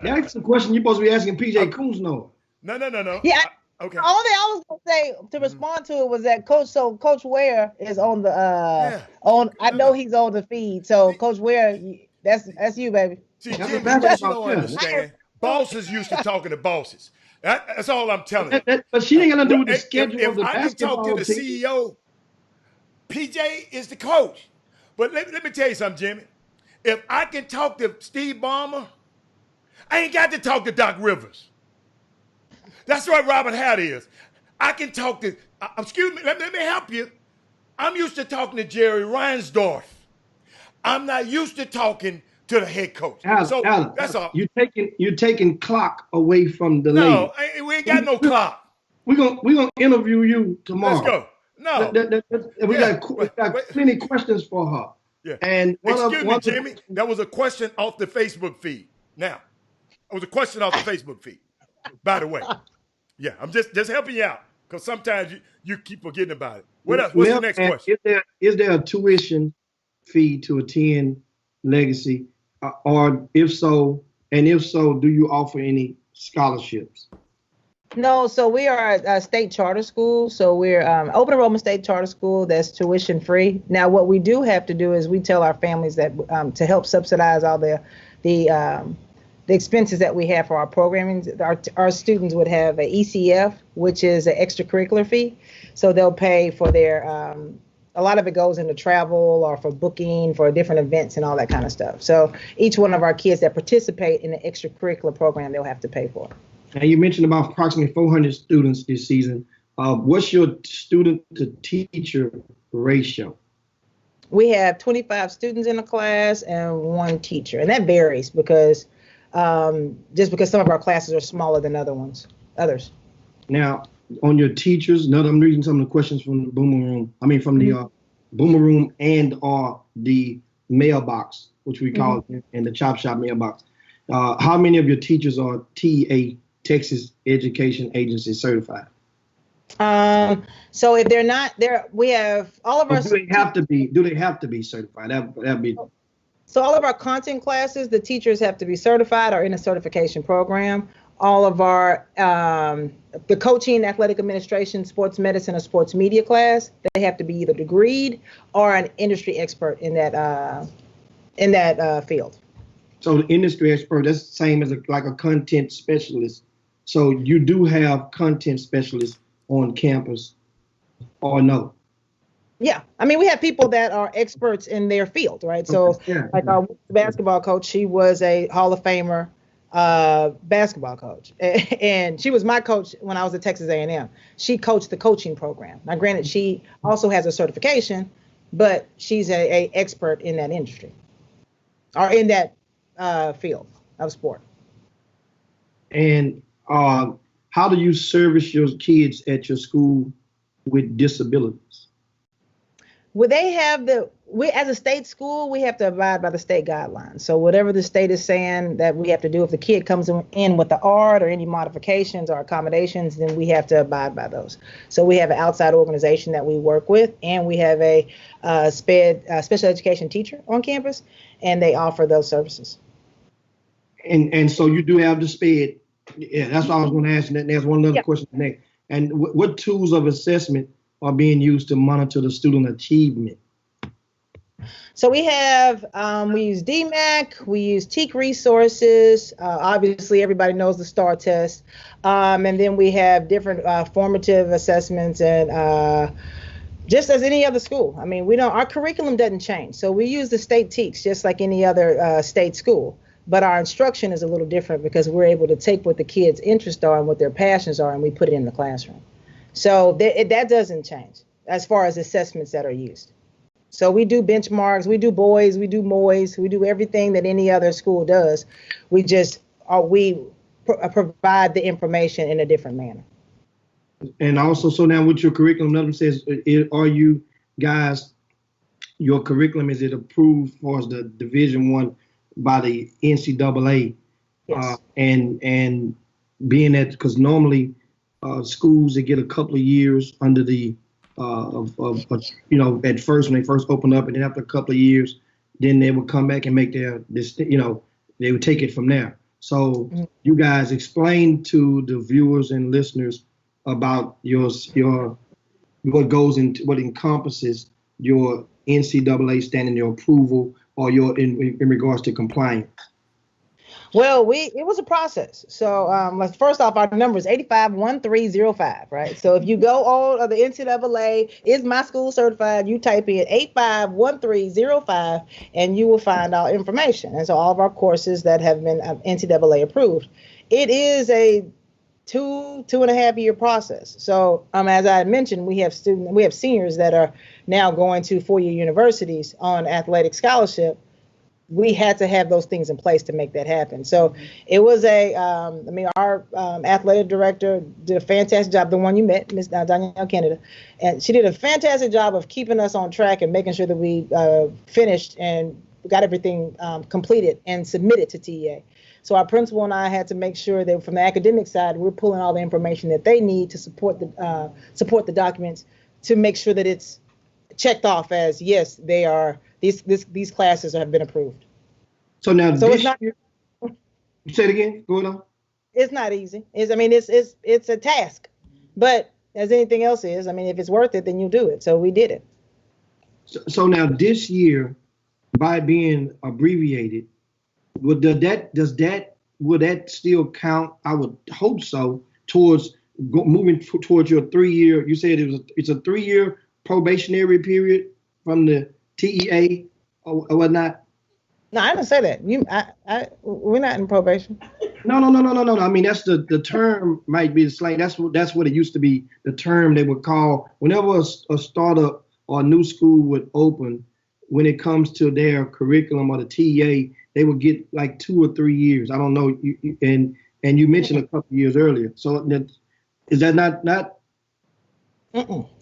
That's the question you're supposed to be asking PJ Coons, no. No. Yeah. Okay. The only thing I was gonna say to respond to it was that Coach Ware is on the I know he's on the feed. So Coach Ware, that's you, baby. See, Jimmy, you don't understand. Bosses used to talking to bosses. That's all I'm telling you. But she ain't gonna do with the schedule of the basketball. If I can talk to the CEO, PJ is the coach. But let me tell you something, Jimmy. If I can talk to Steve Ballmer, I ain't got to talk to Doc Rivers. That's what Robert Hatt is. I can talk to, excuse me, let me help you. I'm used to talking to Jerry Reinsdorf. I'm not used to talking to the head coach. Alan, that's all. You're taking clock away from the lady. No, we ain't got no clock. We're gonna interview you tomorrow. Let's go. No. We got plenty of questions for her. Yeah. And excuse me, Jimmy, that was a question off the Facebook feed. Now, it was a question off the Facebook feed, by the way. Yeah, I'm just helping you out because sometimes you keep forgetting about it. What else? What's the next question? Is there a tuition fee to attend Legacy, or if so, do you offer any scholarships? No, so we are a state charter school. So we're open enrollment state charter school that's tuition free. Now, what we do have to do is we tell our families that to help subsidize all the expenses that we have for our programming, our students would have an ECF, which is an extracurricular fee. So they'll pay for their, a lot of it goes into travel or for booking for different events and all that kind of stuff. So each one of our kids that participate in the extracurricular program, they'll have to pay for. Now you mentioned about approximately 400 students this season. What's your student to teacher ratio? We have 25 students in a class and 1 teacher, and that varies because just because some of our classes are smaller than others. Now, on your teachers, I'm reading some of the questions from the Boomer Room. The Boomer Room and the mailbox, which we call it in the Chop Shop mailbox. How many of your teachers are TEA, Texas Education Agency certified? So if they're not there, we have all of Or our. do they have to be? Do they have to be certified? That'd be. So all of our content classes, the teachers have to be certified or in a certification program. All of our the coaching, athletic administration, sports medicine, or sports media class, they have to be either degreed or an industry expert in that field. So the industry expert, that's the same as like a content specialist. So you do have content specialists on campus, or no? Yeah, I mean, we have people that are experts in their field, right? So, Yeah. like our basketball coach, she was a Hall of Famer basketball coach, and she was my coach when I was at Texas A&M. She coached the coaching program. Now, granted, she also has a certification, but she's a expert in that industry or in that field of sport. And how do you service your kids at your school with disabilities? Well, we as a state school, we have to abide by the state guidelines. So whatever the state is saying that we have to do, if the kid comes in with the art or any modifications or accommodations, then we have to abide by those. So we have an outside organization that we work with, and we have a special education teacher on campus, and they offer those services. And so you do have the SPED. Yeah, that's what I was going to ask you. There's one other question next. And what tools of assessment are being used to monitor the student achievement? So we have, we use DMAC, we use TEAC resources. Obviously, everybody knows the STAR test. And then we have different formative assessments and just as any other school. I mean, our curriculum doesn't change. So we use the state TEACs just like any other state school. But our instruction is a little different because we're able to take what the kids' interests are and what their passions are, and we put it in the classroom. So that doesn't change as far as assessments that are used. So we do benchmarks, we do boys, we do MOIs, we do everything that any other school does. We just provide the information in a different manner. And also, so now with your curriculum, another says, are you guys, your curriculum, is it approved for the Division I by the NCAA? Yes. And being that, because normally schools, they get a couple of years under the at first when they first open up, and then after a couple of years, then they would come back and make they would take it from there. So you guys explain to the viewers and listeners about your what goes into what encompasses your NCAA standing, your approval, or your in regards to compliance. Well, it was a process. So first off, our number is 851305, right? So if you go on the NCAA, is my school certified? You type in 851305 and you will find our information. And so all of our courses that have been NCAA approved. It is a 2.5 year process. So as I mentioned, we have seniors that are now going to 4-year universities on athletic scholarship. We had to have those things in place to make that happen. So it was our athletic director did a fantastic job. The one you met, Ms. Danielle Canada, and she did a fantastic job of keeping us on track and making sure that we finished and got everything completed and submitted to TEA. So our principal and I had to make sure that from the academic side, we're pulling all the information that they need to support the documents to make sure that it's checked off as yes, they are. These classes have been approved. So now, it's not. Say it again. Go on. It's not easy. It's a task, but as anything else is, if it's worth it, then you'll do it. So we did it. So now this year, by being abbreviated, would that still count? I would hope so. Towards moving towards your 3-year. You said it's a 3-year probationary period from the TEA or whatnot. No, I didn't say that. We're not in probation. No. I mean, that's the term might be the slang. That's what it used to be. The term they would call whenever a startup or a new school would open. When it comes to their curriculum or the TEA, they would get like 2 or 3 years. I don't know. And you mentioned a couple of years earlier. So is that not?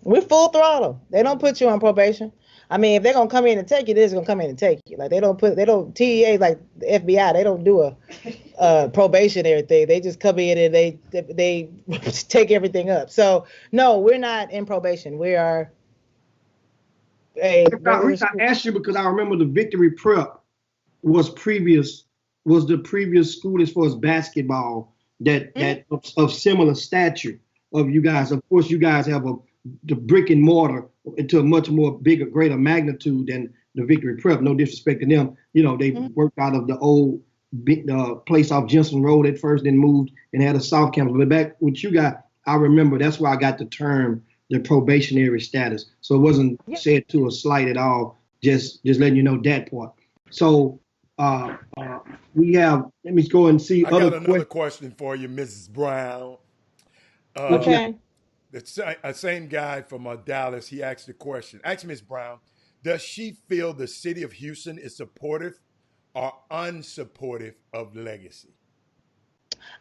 We're full throttle. They don't put you on probation. I mean, if they're gonna come in and take you, they're just gonna come in and take you. Like they don't TEA like the FBI. They don't do a probationary thing. They just come in and they take everything up. So no, we're not in probation. We are. I asked you because I remember the Victory Prep was the previous school as far as basketball that of similar stature of you guys. Of course, you guys have the brick and mortar into a much more bigger, greater magnitude than the Victory Prep. No disrespect to them. You know, they worked out of the old place off Jensen Road at first, then moved and had a South campus. But back with you guys, I remember that's why I got the term the probationary status. So it wasn't said to a slight at all. Just letting you know that part. So we have. Let me go and see. I got another question for you, Mrs. Brown. Okay. The same guy from Dallas. He asked the question. Ask Ms. Brown, does she feel the city of Houston is supportive or unsupportive of Legacy?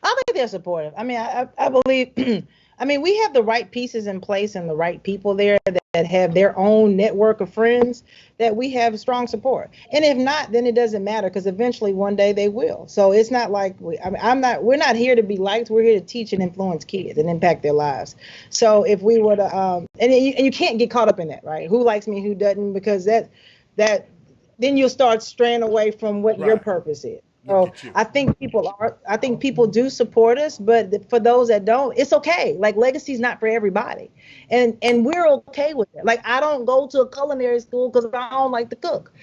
I think they're supportive. I mean, I believe. I mean, we have the right pieces in place and the right people there that have their own network of friends that we have strong support. And if not, then it doesn't matter because eventually one day they will. So it's not like we're not here to be liked. We're here to teach and influence kids and impact their lives. So if we were to, and you can't get caught up in that, right? Who likes me, who doesn't, because that then you'll start straying away from what your purpose is. So I think people do support us, but for those that don't, it's okay. Like Legacy's not for everybody. And we're okay with it. Like I don't go to a culinary school because I don't like to cook.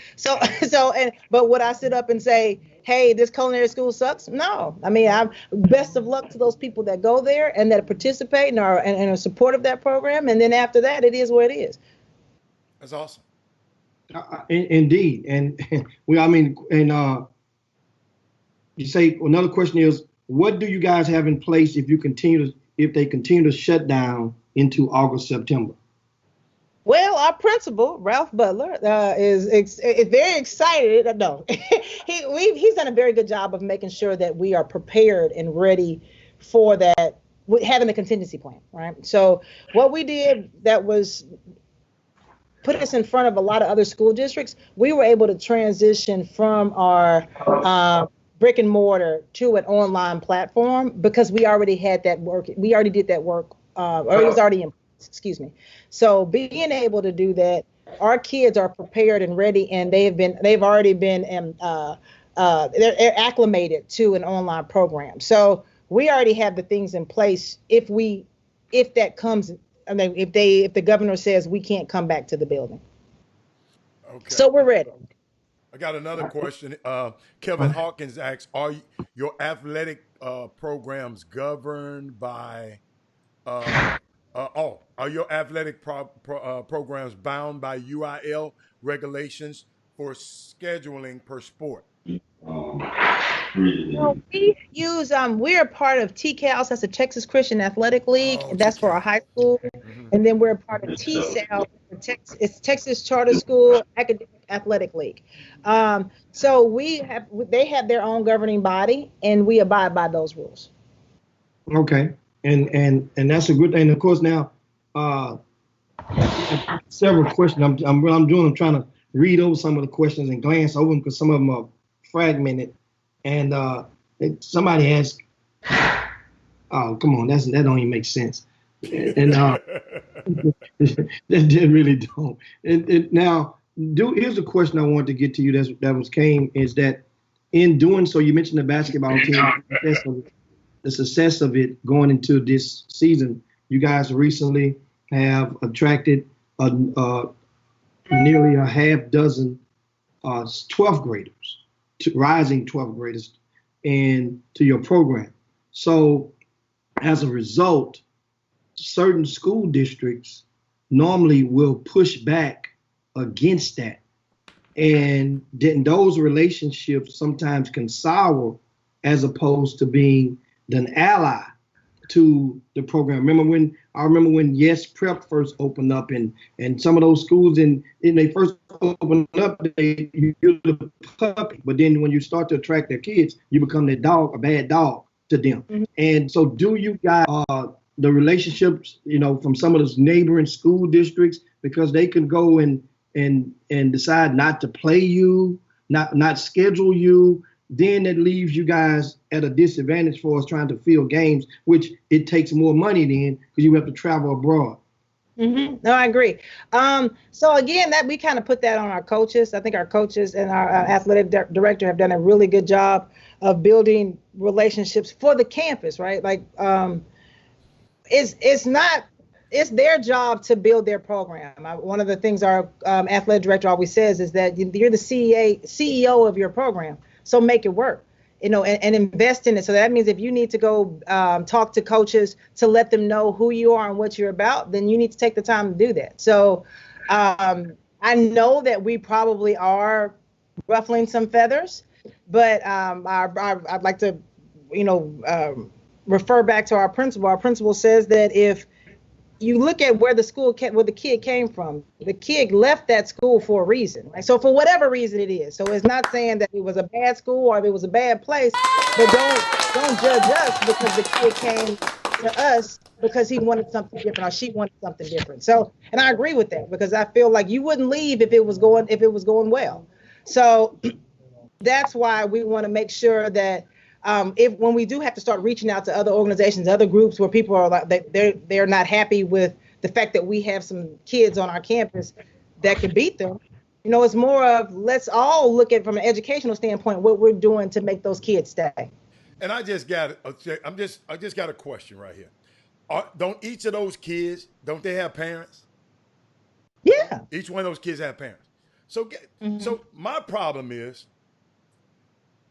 But would I sit up and say, hey, this culinary school sucks? No. I mean, I'm best of luck to those people that go there and that participate and are supportive of that program. And then after that, it is what it is. That's awesome. Indeed. And you say another question is, what do you guys have in place if they continue to shut down into August, September? Well, our principal, Ralph Butler, is very excited. No, he's done a very good job of making sure that we are prepared and ready for that, having a contingency plan, right? So what we did that was put us in front of a lot of other school districts. We were able to transition from our brick and mortar to an online platform because we already had that work. We already did that work, or it was already in place, excuse me. So being able to do that, our kids are prepared and ready, and they've already been they're acclimated to an online program. So we already have the things in place if that comes. I mean, if the governor says we can't come back to the building. Okay. So we're ready. I got another question. Kevin Hawkins asks, are your athletic programs governed by, are your athletic programs bound by UIL regulations for scheduling per sport? So we use, we're a part of TCALS, that's the Texas Christian Athletic League, and that's for our high school. And then we're a part of TSAL, it's Texas Charter School Academic Athletic League. So they have their own governing body, and we abide by those rules. Okay, and that's a good thing. Of course, now several questions. I'm trying to read over some of the questions and glance over them because some of them are fragmented. And somebody asked, "Oh, come on, that don't even make sense." And that really don't. Now, here's a question I wanted to get to you. Is that in doing so, you mentioned the basketball team, the success of it going into this season. You guys recently have attracted nearly a half dozen 12th graders. Rising 12th graders into your program. So as a result, certain school districts normally will push back against that. And then those relationships sometimes can sour as opposed to being an ally to the program. I remember when Yes Prep first opened up, and some of those schools, and they first opened up, you're the puppy. But then when you start to attract their kids, you become a bad dog to them. Mm-hmm. And so do you guys, the relationships, from some of those neighboring school districts, because they can go and and decide not to play you, not schedule you, then that leaves you guys at a disadvantage for us trying to fill games, which it takes more money then because you have to travel abroad. Mm-hmm. No, I agree. So again, that we kind of put that on our coaches. I think our coaches and our athletic director have done a really good job of building relationships for the campus, right? Like, it's their job to build their program. One of the things our athletic director always says is that you're the CEO of your program, so make it work. And invest in it. So that means if you need to go talk to coaches to let them know who you are and what you're about, then you need to take the time to do that. So I know that we probably are ruffling some feathers, but I'd like to, refer back to our principal. Our principal says that if you look at where the kid came from, the kid left that school for a reason, right? So for whatever reason it is. So it's not saying that it was a bad school or if it was a bad place, but don't judge us because the kid came to us because he wanted something different or she wanted something different. So, and I agree with that because I feel like you wouldn't leave if it was going well. So that's why we want to make sure that when we do have to start reaching out to other organizations, other groups where people are like they're not happy with the fact that we have some kids on our campus that can beat them, it's more of let's all look at from an educational standpoint what we're doing to make those kids stay. And I just got a question right here. Don't each of those kids don't they have parents? Yeah. Each one of those kids have parents. So so my problem is,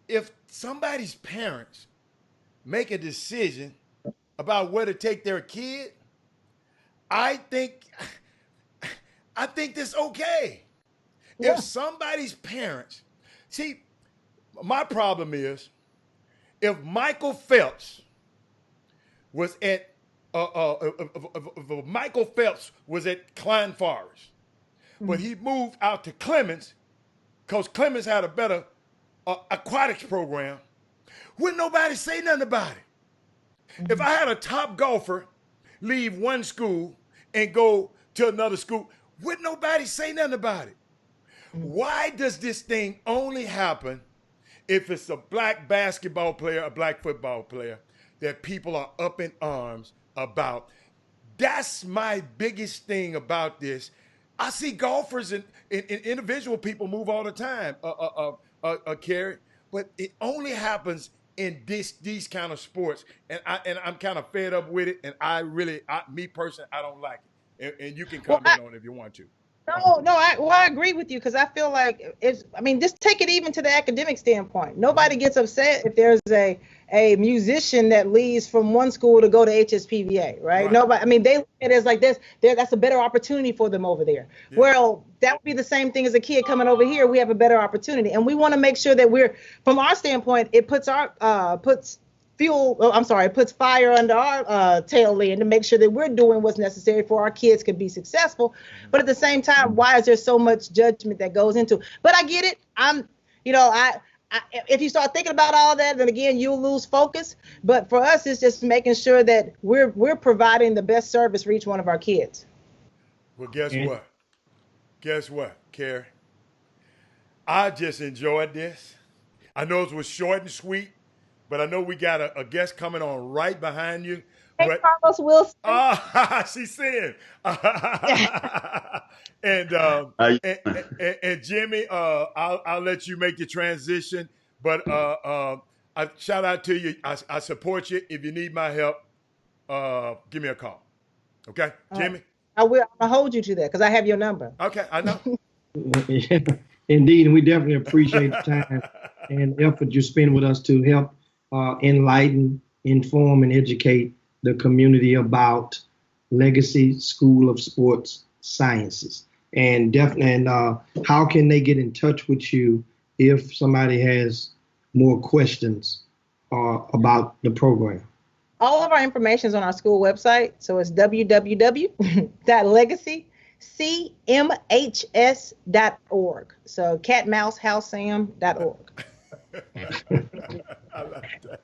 if somebody's parents make a decision about where to take their kid, I think that's okay. Yeah. If somebody's parents, see, my problem is, if Michael Phelps was at Klein Forest, but he moved out to Clemens because Clemens had a better aquatics program, wouldn't nobody say nothing about it. If I had a top golfer leave one school and go to another school, wouldn't nobody say nothing about it? Why does this thing only happen if it's a black basketball player, a black football player, that people are up in arms about? That's my biggest thing about this. I see golfers and individual people move all the time, Kerry, but it only happens in these kind of sports, and I'm kind of fed up with it, and me personally, I don't like it, and you can comment on it if you want to. No, I agree with you because I feel like just take it even to the academic standpoint. Nobody gets upset if there's a musician that leaves from one school to go to HSPVA, right? Nobody. They look at it as like this. That's a better opportunity for them over there. Yeah. Well, that would be the same thing as a kid coming over here. We have a better opportunity, and we want to make sure that from our standpoint, it puts puts fire under our tail end to make sure that we're doing what's necessary for our kids to be successful. But at the same time, why is there so much judgment that goes into it? But I get it. If you start thinking about all that, then again, you'll lose focus. But for us, it's just making sure that we're providing the best service for each one of our kids. Well, guess what, Kerry? I just enjoyed this. I know it was short and sweet, but I know we got a guest coming on right behind you. Hey, Carlos Wilson. She's saying. and Jimmy, I'll let you make the transition. But I shout out to you. I support you. If you need my help, give me a call. Okay, Jimmy? I will. I'll hold you to that because I have your number. Okay, I know. Indeed, and we definitely appreciate the time and effort you spend with us to help enlighten, inform, and educate the community about Legacy School of Sports Sciences. And how can they get in touch with you if somebody has more questions about the program? All of our information is on our school website. So it's www.legacycmhs.org. So catmousehouseSam.org. I like that.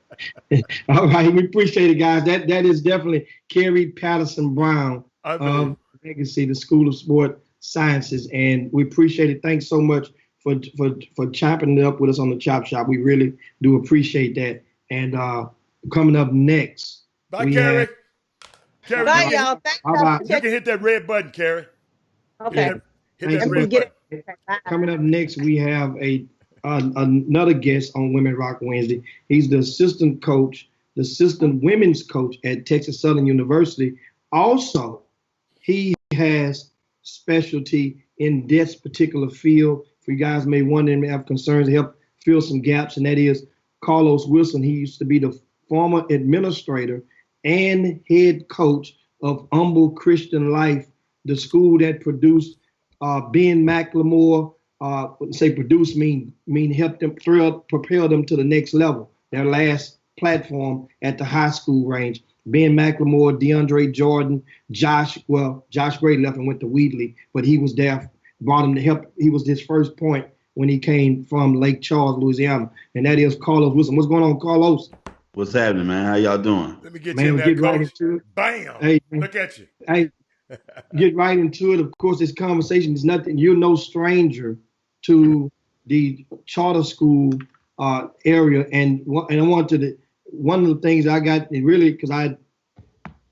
All right, we appreciate it, guys. That is definitely Kerry Patterson Brown of Legacy, the School of Sport Sciences, and we appreciate it. Thanks so much for chopping it up with us on the Chop Shop. We really do appreciate that. And coming up next, bye, Carrie. Carrie, bye, y'all. Thanks, you can hit that red button, Carrie. Okay. Hit that red button. Coming up next, we have another guest on Women Rock Wednesday. He's the assistant women's coach at Texas Southern University. Also, he has specialty in this particular field. For you guys may wonder and may have concerns to help fill some gaps, and that is Carlos Wilson. He used to be the former administrator and head coach of Humble Christian Life, the school that produced Ben McLemore. Say produce mean help them propel them to the next level. Their last platform at the high school range. Ben McLemore, DeAndre Jordan, Josh Gray left and went to Wheatley, but he was there, brought him to help. He was his first point when he came from Lake Charles, Louisiana, and that is Carlos Wilson. What's going on, Carlos? What's happening, man? How y'all doing? Let me get you in there, coach. Right into it. Bam! Hey, look at you. Hey, get right into it. Of course, this conversation is nothing. You're no stranger to the charter school area, and I wanted to. One of the things I got really because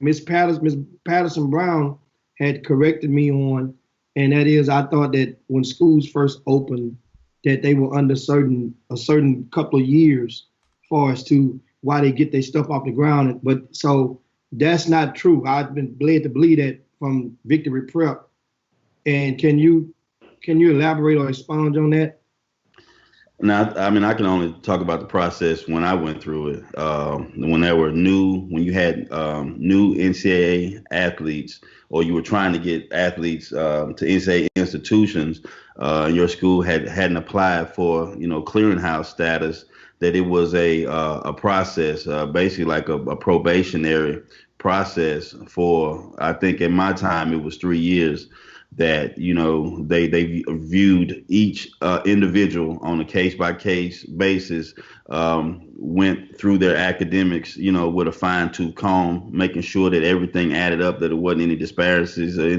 Miss Patterson Brown had corrected me on, and that is I thought that when schools first opened, that they were under a certain couple of years, as far as to why they get their stuff off the ground. But so that's not true. I've been led to believe that from Victory Prep. And can you elaborate or expound on that? Now, I mean, I can only talk about the process when I went through it. When you had new NCAA athletes, or you were trying to get athletes to NCAA institutions, your school hadn't applied for, clearinghouse status, that it was a process, basically like a probationary process for, I think in my time, it was 3 years, that they viewed each individual on a case-by-case basis, went through their academics, with a fine-tooth comb, making sure that everything added up, that there wasn't any disparities or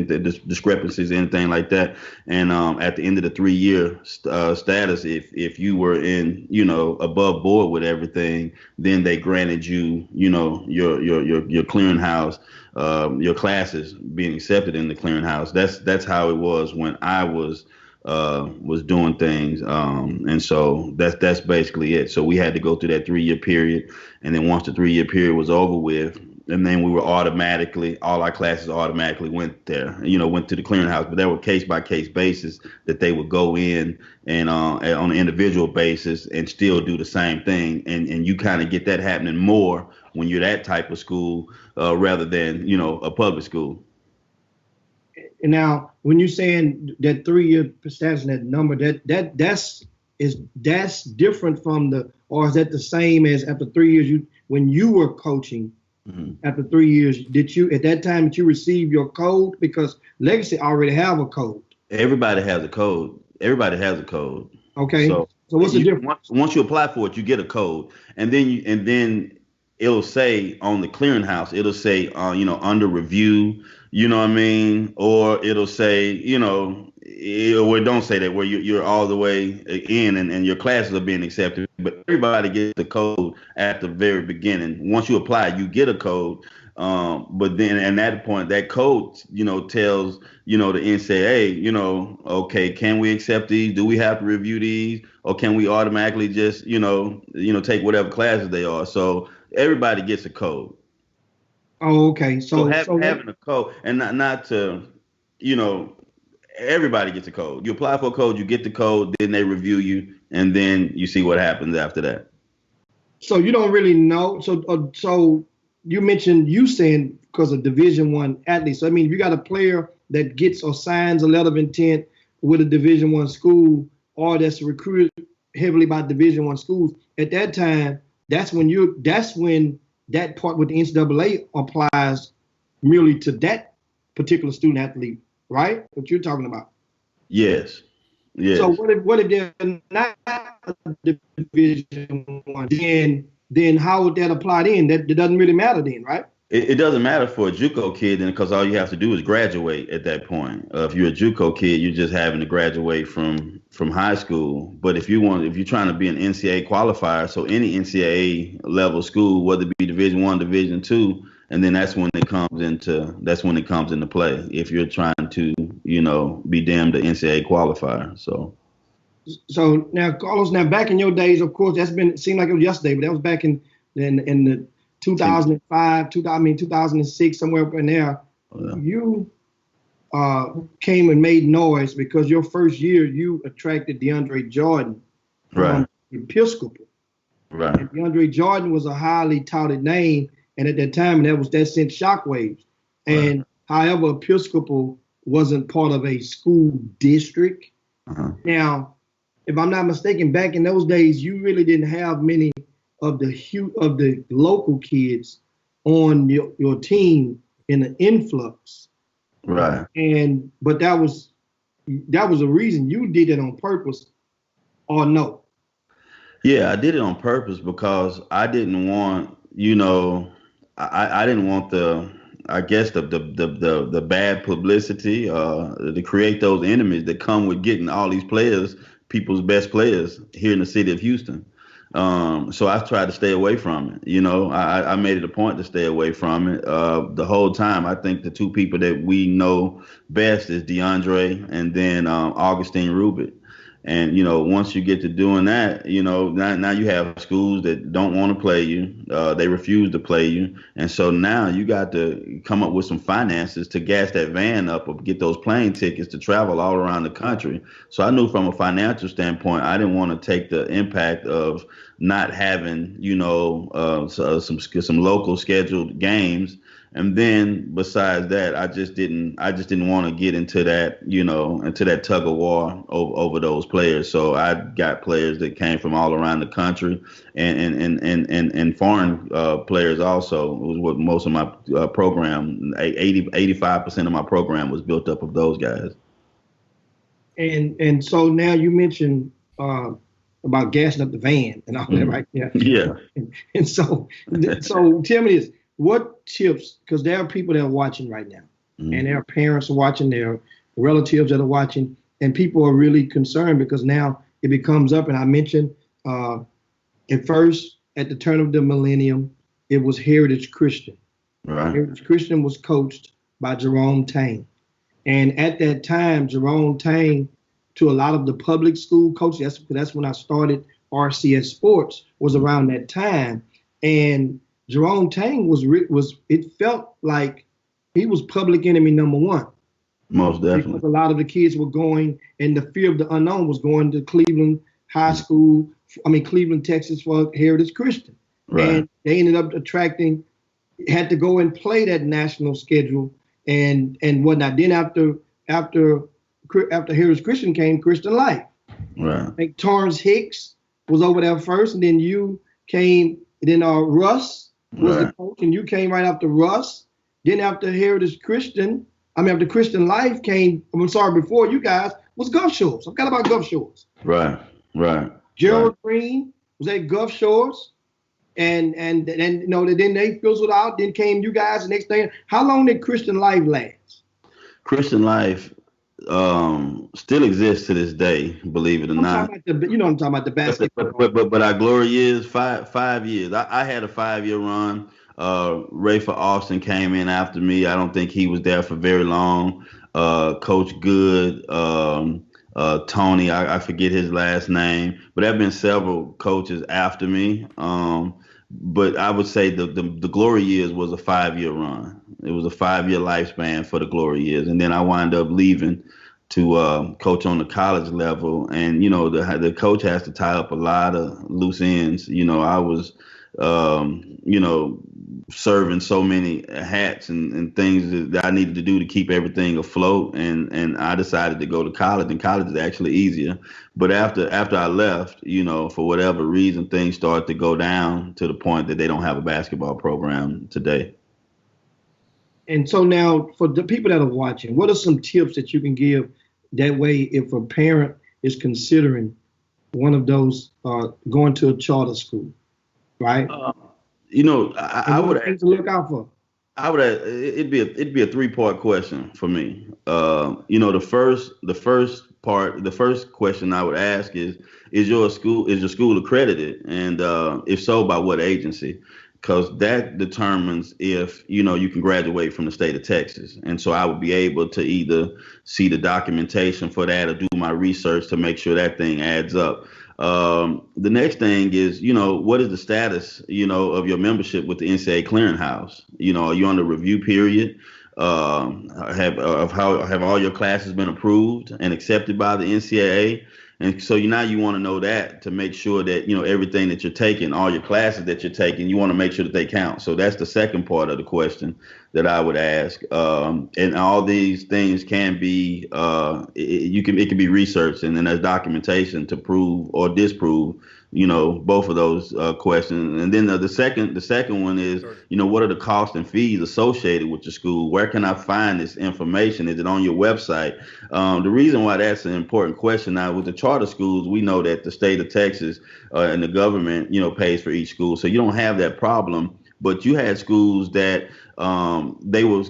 discrepancies, anything like that. And at the end of the 3-year status, if you were in, above board with everything, then they granted you, your clearinghouse. Your classes being accepted in the clearinghouse. That's how it was when I was doing things, and so that's basically it. So we had to go through that 3-year period, and then once the 3-year period was over with, and then we were all our classes automatically went there, went to the clearinghouse. But there were case-by-case basis that they would go in and on an individual basis and still do the same thing, and you kind of get that happening more when you're that type of school rather than, a public school. And now, when you're saying that 3-year status and that number, that's different from or is that the same as after 3 years when you were coaching? Mm-hmm. After 3 years, did you at that time did you receive your code? Because Legacy already have a code. Everybody has a code. Okay. So what's the difference? Once you apply for it, you get a code, and then it'll say on the clearinghouse, it'll say, under review, you know what I mean? Or it'll say, or don't say that, where you're all the way in and your classes are being accepted. But everybody gets the code at the very beginning. Once you apply, you get a code. But then at that point, that code, tells, the NCAA, okay, can we accept these? Do we have to review these? Or can we automatically just, take whatever classes they are? So everybody gets a code. Oh, okay. So having a code, and not to, everybody gets a code. You apply for a code, you get the code, then they review you, and then you see what happens after that. So you don't really know. So you mentioned saying because of Division I athletes. So I mean, if you got a player that gets or signs a letter of intent with a Division I school, or that's recruited heavily by Division I schools, at that time, that's when that part with the NCAA applies merely to that particular student athlete, right? What you're talking about. Yes. Yes. So what if they're not Division I? Then how would that apply then? That doesn't really matter then, right? It doesn't matter for a JUCO kid, then, because all you have to do is graduate at that point. If you're a JUCO kid, you're just having to graduate from high school. But if you're trying to be an NCAA qualifier, so any NCAA level school, whether it be Division I, Division II, and then that's when it comes into play. If you're trying to, be deemed an NCAA qualifier. So now, Carlos, back in your days, of course, seemed like it was yesterday, but that was back in the 2005, 2006, somewhere up in there. Yeah. You came and made noise because your first year you attracted DeAndre Jordan from Episcopal. Right. And DeAndre Jordan was a highly touted name, and at that time that sent shockwaves. And however, Episcopal wasn't part of a school district. Uh-huh. Now, if I'm not mistaken, back in those days, you really didn't have many of the local kids on your team in the influx. Right. But that was a reason you did it on purpose, or no? Yeah, I did it on purpose because I didn't want, I didn't want the bad publicity, to create those enemies that come with getting all these players, people's best players here in the city of Houston. So I tried to stay away from it. I made it a point to stay away from it. The whole time, I think the two people that we know best is DeAndre and then Augustine Rubit. And, once you get to doing that, now you have schools that don't want to play you. They refuse to play you. And so now you got to come up with some finances to gas that van up or get those plane tickets to travel all around the country. So I knew from a financial standpoint, I didn't want to take the impact of not having, some local scheduled games. And then besides that, I just didn't want to get into that, into that tug of war over those players. So I got players that came from all around the country and foreign players also. It was what most of my program, 85% of my program was built up of those guys. And so now you mentioned about gassing up the van and all that, right? Yeah. And so tell me this. What tips, because there are people that are watching right now, and their parents are watching, their relatives that are watching, and people are really concerned because now it becomes up. And I mentioned at first, at the turn of the millennium, it was Heritage Christian. Right. Heritage Christian was coached by Jerome Tang. And at that time, Jerome Tang, to a lot of the public school coaches, that's when I started RCS Sports, was around that time. And Jerome Tang it felt like he was public enemy number one. Most definitely. Because a lot of the kids were going, and the fear of the unknown was going to Cleveland Cleveland, Texas for Heritage Christian. Right. And they ended up had to go and play that national schedule and whatnot. Then after Heritage Christian came Christian Life. Right. I think Torrance Hicks was over there first, and then you came, then Russ was the coach, and you came right after Russ. Then after Heritage Christian, after Christian Life came, before you guys, was Gulf Shores. I forgot about Gulf Shores. Right. Gerald Green was at Gulf Shores. And then they fizzled out. Then came you guys the next day. How long did Christian Life last? Christian Life still exists to this day, believe it or not. I'm talking about the basketball. But our glory years, 5 years. I had a 5-year run. Rafer Austin came in after me. I don't think he was there for very long. Coach Good, Tony, I forget his last name, but there have been several coaches after me. But I would say the glory years was a 5-year run. It was a 5-year lifespan for the glory years. And then I wound up leaving to coach on the college level. And, the coach has to tie up a lot of loose ends. I was, serving so many hats and things that I needed to do to keep everything afloat. And I decided to go to college, and college is actually easier. But after I left, for whatever reason, things started to go down to the point that they don't have a basketball program today. And so now for the people that are watching, what are some tips that you can give that way if a parent is considering one of those going to a charter school, right? I would things to look out for. I would. It'd be a 3-part question for me. The first question I would ask is your school accredited, and if so, by what agency? Because that determines if you can graduate from the state of Texas. And so I would be able to either see the documentation for that or do my research to make sure that thing adds up. The next thing is, what is the status, of your membership with the NCAA clearinghouse? Are you on the review period? Have all your classes been approved and accepted by the NCAA? And so now you want to know that to make sure that, everything that you're taking, all your classes that you're taking, you want to make sure that they count. So that's the second part of the question that I would ask. And all these things can be, it can be researched, and then there's documentation to prove or disprove, both of those questions. And then the second one is, what are the costs and fees associated with your school? Where can I find this information? Is it on your website? The reason why that's an important question now, with the charter schools, we know that the state of Texas and the government, pays for each school. So you don't have that problem. But you had schools that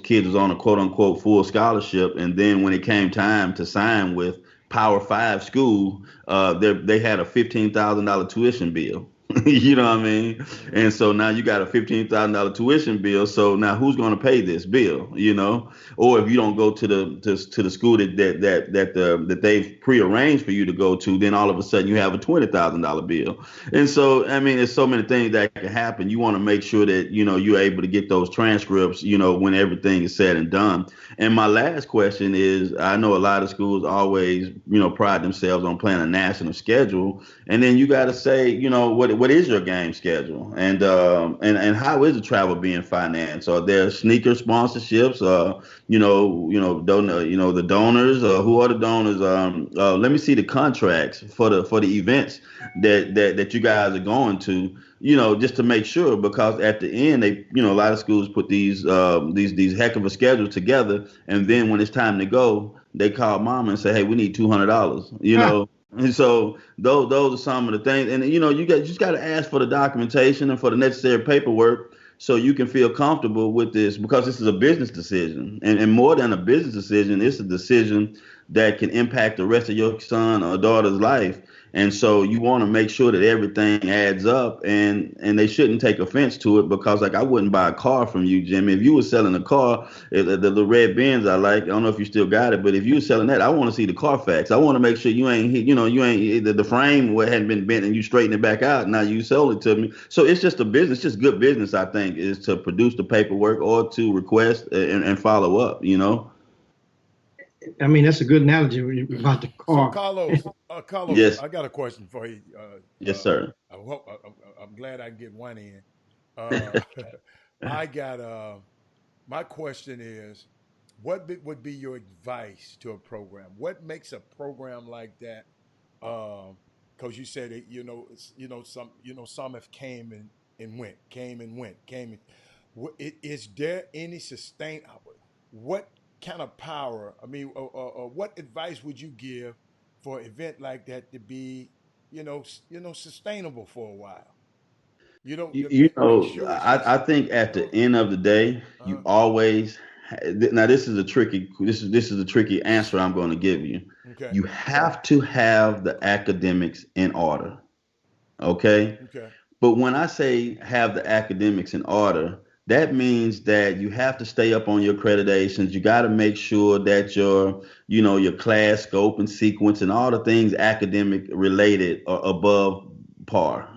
kids was on a quote unquote full scholarship, and then when it came time to sign with Power 5 school, they had a $15,000 tuition bill. You know what I mean? And so now you got a $15,000 tuition bill. So now who's going to pay this bill? Or if you don't go to the school that they've prearranged for you to go to, then all of a sudden you have a $20,000 bill. And so, I mean, there's so many things that can happen. You want to make sure that, you're able to get those transcripts, when everything is said and done. And my last question is, I know a lot of schools always, pride themselves on playing a national schedule. And then you got to say, what is your game schedule, and how is the travel being financed? Are there sneaker sponsorships? The donors. Who are the donors? Let me see the contracts for the events that you guys are going to. Just to make sure, because at the end they, a lot of schools put these heck of a schedule together, and then when it's time to go, they call mom and say, hey, we need $200. And so those are some of the things. And, you just got to ask for the documentation and for the necessary paperwork so you can feel comfortable with this, because this is a business decision. And more than a business decision, it's a decision that can impact the rest of your son or daughter's life. And so you want to make sure that everything adds up, and they shouldn't take offense to it, because I wouldn't buy a car from you, Jimmy. If you were selling a car, the red Benz I like, I don't know if you still got it, but if you were selling that, I want to see the Carfax. I want to make sure you ain't the frame hadn't been bent and you straighten it back out. Now you sold it to me. So it's just a business, just good business, I think, is to produce the paperwork or to request and follow up, I mean, that's a good analogy about the car. So Carlos, yes. I got a question for you. Yes, sir. I'm glad I can get one in. My question is, what would be your advice to a program? What makes a program like that? Because you said it, some have came and went. Is there any what kind of power? I mean, what advice would you give for an event like that to be, sustainable for a while? I think at the end of the day, you always. Now this is a tricky answer I'm going to give you. Okay. You have to have the academics in order. Okay. Okay. But when I say have the academics in order, that means that you have to stay up on your accreditations. You got to make sure that your class scope and sequence and all the things academic related are above par,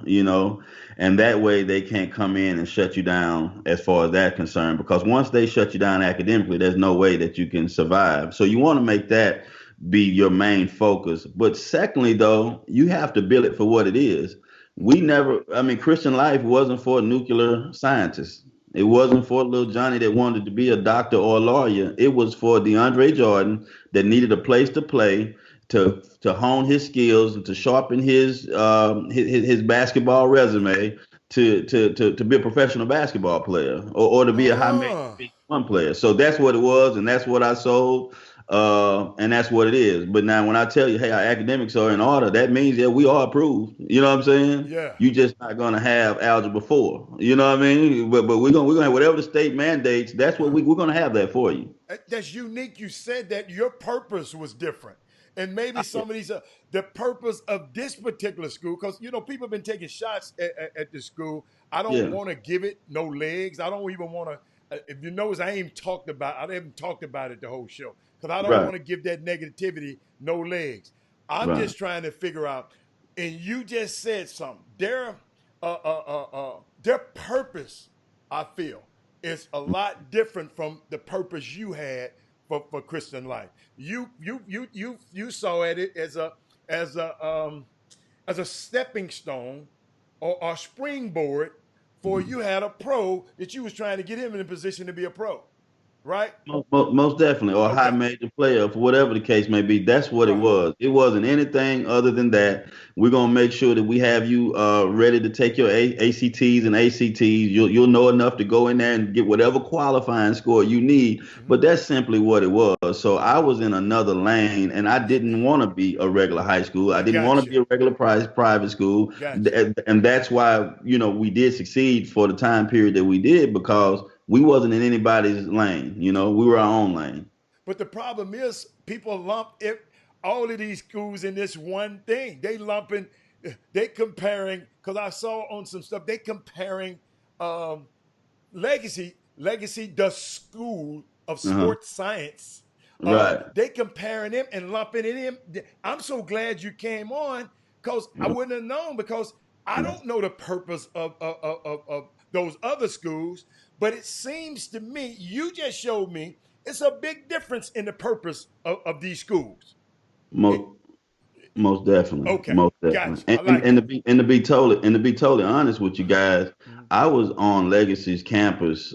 and that way they can't come in and shut you down as far as that's concerned, because once they shut you down academically, there's no way that you can survive. So you want to make that be your main focus. But secondly, though, you have to bill it for what it is. Christian life wasn't for nuclear scientists. It wasn't for little Johnny that wanted to be a doctor or a lawyer. It was for DeAndre Jordan that needed a place to play, to hone his skills and to sharpen his basketball resume, to be a professional basketball player or to be a high major one player. So that's what it was, and that's what I sold. And that's what it is. But now when I tell you, hey, our academics are in order, that means that we are approved. You know what I'm saying? Yeah. You just not gonna have algebra 4. You know what I mean? But we're gonna have whatever the state mandates. That's what we're gonna have that for you. That's unique. You said that your purpose was different. And maybe some of these, the purpose of this particular school, because, people have been taking shots at this school. I don't want to give it no legs. I don't even want to, if you notice, I haven't talked about it the whole show, because I don't want to give that negativity no legs. I'm just trying to figure out, and you just said something. Their purpose, I feel, is a lot different from the purpose you had for Christian life. You saw at it as a stepping stone or a springboard for you had a pro that you was trying to get him in a position to be a pro, right? Most definitely, or a high major player, for whatever the case may be. That's what it was. It wasn't anything other than that. We're gonna make sure that we have you ready to take your ACTs and ACTs. You'll know enough to go in there and get whatever qualifying score you need. But that's simply what it was. So I was in another lane, and I didn't want to be a regular high school. I didn't want to be a regular private school, and that's why we did succeed for the time period that we did, because we wasn't in anybody's lane. We were our own lane. But the problem is, people lump all of these schools in this one thing. They comparing, because I saw on some stuff, they comparing Legacy, the school of sports science. They comparing them and lumping it in. I'm so glad you came on, because I wouldn't have known, because I don't know the purpose of those other schools. But it seems to me, you just showed me, it's a big difference in the purpose of these schools. Most definitely. Okay. Most definitely. Gotcha. And to be totally honest with you guys, I was on Legacy's campus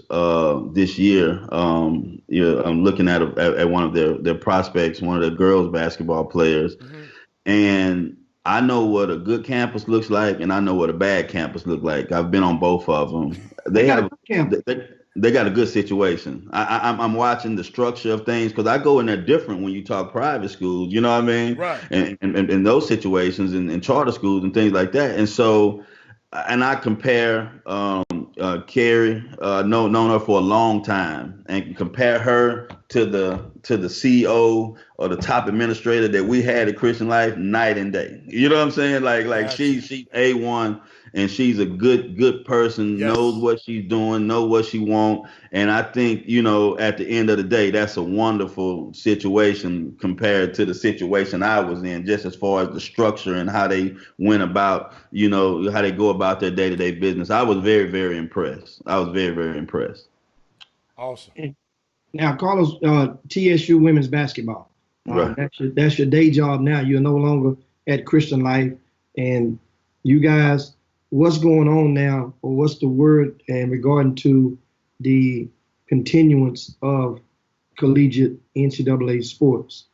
this year. I'm looking at one of their prospects, one of their girls basketball players, and I know what a good campus looks like, and I know what a bad campus looks like. I've been on both of them. They got a good situation. I'm watching the structure of things, because I go in there different when you talk private schools. You know what I mean? Right. And in those situations, and charter schools and things like that. And so, and I compare Carrie, known her for a long time, and compare her to the CEO or the top administrator that we had at Christian Life, night and day. You know what I'm saying? Like she's A1, and she's a good person, knows what she's doing, know what she wants. And I think, at the end of the day, that's a wonderful situation compared to the situation I was in, just as far as the structure and how they went about, how they go about their day-to-day business. I was very, very impressed. Awesome. Now, Carlos, TSU women's basketball. Right. That's your day job now. You're no longer at Christian Life. And you guys, what's going on now, or what's the word in regarding to the continuance of collegiate NCAA sports?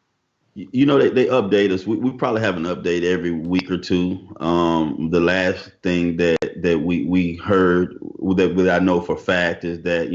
They update us. We probably have an update every week or two. The last thing that we heard, that I know for a fact, is that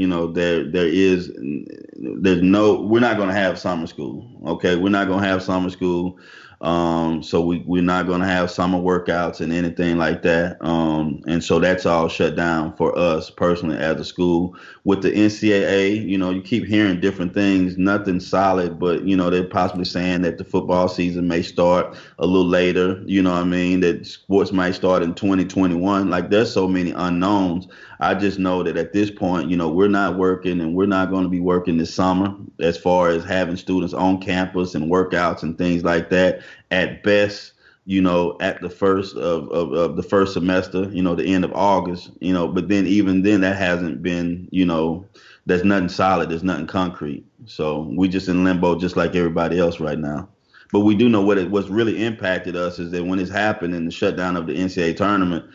we're not going to have summer school. Okay, we're not going to have summer school. So we're not going to have summer workouts and anything like that. And so that's all shut down for us personally as a school. With the NCAA, you keep hearing different things, nothing solid, but, they're possibly saying that the football season may start a little later, that sports might start in 2021. Like, there's so many unknowns. I just know that at this point, we're not working, and we're not going to be working this summer as far as having students on campus and workouts and things like that. At best, at the first of the first semester, the end of August, but then even then that hasn't been, there's nothing solid, there's nothing concrete. So we just in limbo, just like everybody else right now. But we do know what's really impacted us is that when this happened in the shutdown of the NCAA tournament,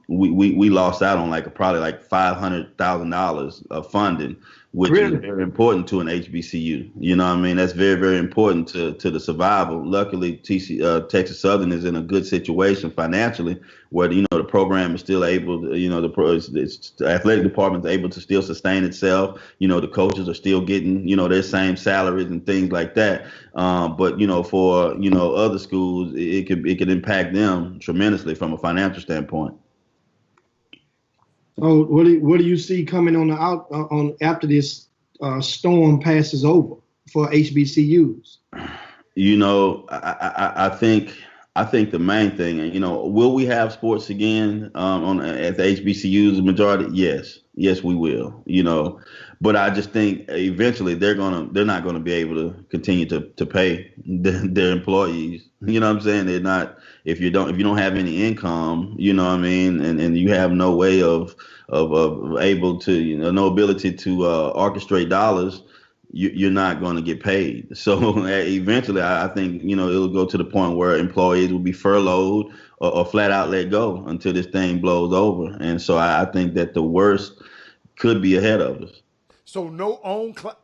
we lost out on probably $500,000 of funding. which Really? is very important to an HBCU. You know what I mean? That's very, very important to the survival. Luckily, Texas Southern is in a good situation financially where, you know, the program is still able to, you know, the athletic department is able to still sustain itself. You know, the coaches are still getting, you know, their same salaries and things like that. But, you know, for, you know, other schools, it could impact them tremendously from a financial standpoint. So what do you see coming on after this storm passes over for HBCUs? You know, I think the main thing, and you know, will we have sports again at the HBCUs? The majority, yes, we will. You know, but I just think eventually they're not gonna be able to continue to pay their employees. You know what I'm saying? They're not. If you don't have any income, you know what I mean, and you have no way of able to, you know, no ability to orchestrate dollars, you're not going to get paid. So eventually, I think, you know, it'll go to the point where employees will be furloughed or flat out let go until this thing blows over. And so I think that the worst could be ahead of us. So no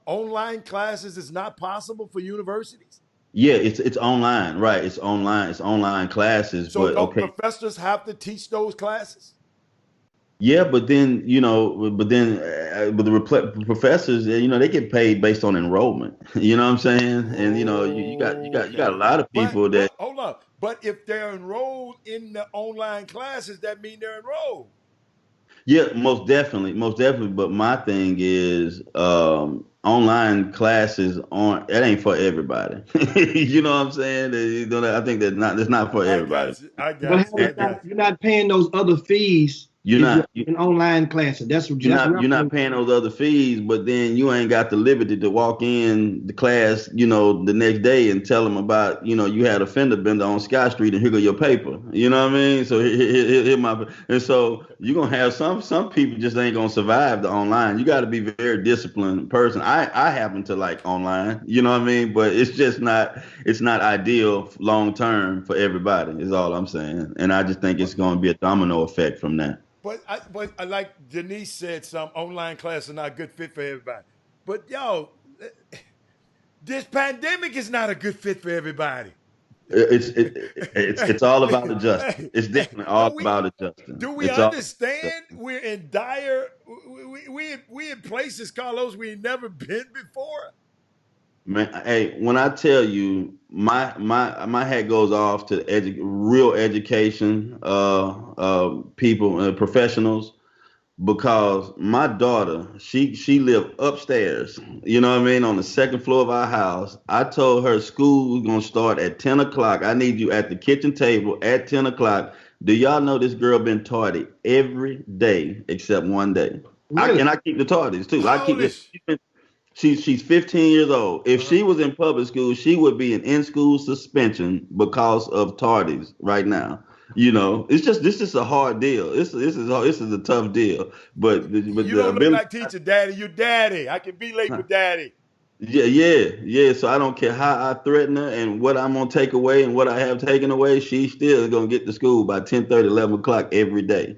online classes is not possible for universities? Yeah, it's online, right? It's online classes. So but don't okay. professors have to teach those classes? Yeah, but then, you know, but the professors, you know, they get paid based on enrollment. You know what I'm saying? And you know, you got a lot of people that. Hold on. But if they're enrolled in the online classes, that mean they're enrolled. Yeah, most definitely. But my thing is, online classes it ain't for everybody. You know what I'm saying? You know, I think it's not for everybody. I got you. You're not paying those other fees. You're not in online classes. You're not paying those other fees, but then you ain't got the liberty to walk in the class, you know, the next day and tell them about, you know, you had a fender bender on Sky Street and here go your paper. You know what I mean? So and so you're gonna have some people just ain't gonna survive the online. You got to be a very disciplined person. I happen to like online, you know what I mean? But it's not ideal long term for everybody. Is all I'm saying. And I just think it's gonna be a domino effect from that. But I like Denise said, some online classes are not a good fit for everybody. But yo, this pandemic is not a good fit for everybody. It's all about adjusting. It's definitely all about adjusting. Do we understand we're in dire? We in places, Carlos, we ain't never been before. Man, hey, when I tell you, my hat goes off to real education people, professionals, because my daughter, she lived upstairs, you know what I mean, on the second floor of our house. I told her school was gonna start at 10 o'clock. I need you at the kitchen table at 10 o'clock. Do y'all know this girl been tardy every day except one day? Really? I keep the tardies too. I keep this. She's 15 years old. If she was in public school, she would be in school suspension because of tardies right now. You know, this is a hard deal. This is a tough deal. But you don't look like teacher, daddy. You're daddy. I can be late with daddy. Yeah. So I don't care how I threaten her and what I'm gonna take away and what I have taken away. She's still gonna get to school by 10:30, 11 o'clock every day.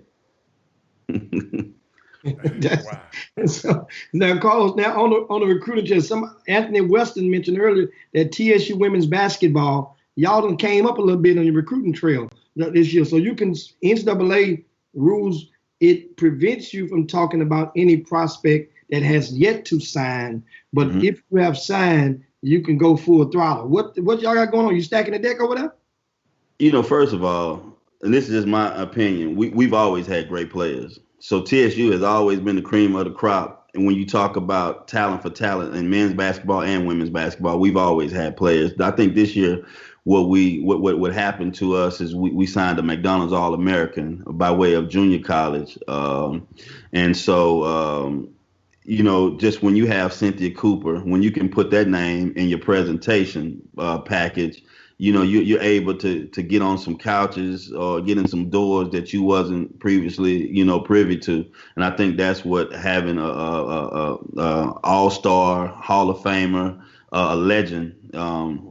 Wow. So now, Carlos, now on the recruiting chest, Anthony Weston mentioned earlier that TSU women's basketball, y'all done came up a little bit on your recruiting trail this year. So you can, NCAA rules, it prevents you from talking about any prospect that has yet to sign. But if you have signed, you can go full throttle. What y'all got going on? You stacking the deck over there? You know, first of all, and this is just my opinion, we've always had great players. So TSU has always been the cream of the crop. And when you talk about talent for talent in men's basketball and women's basketball, we've always had players. I think this year what happened to us is we signed a McDonald's All-American by way of junior college. And so, you know, just when you have Cynthia Cooper, when you can put that name in your presentation package, you know, you're able to get on some couches or get in some doors that you wasn't previously, you know, privy to. And I think that's what having a all-star Hall of Famer, a legend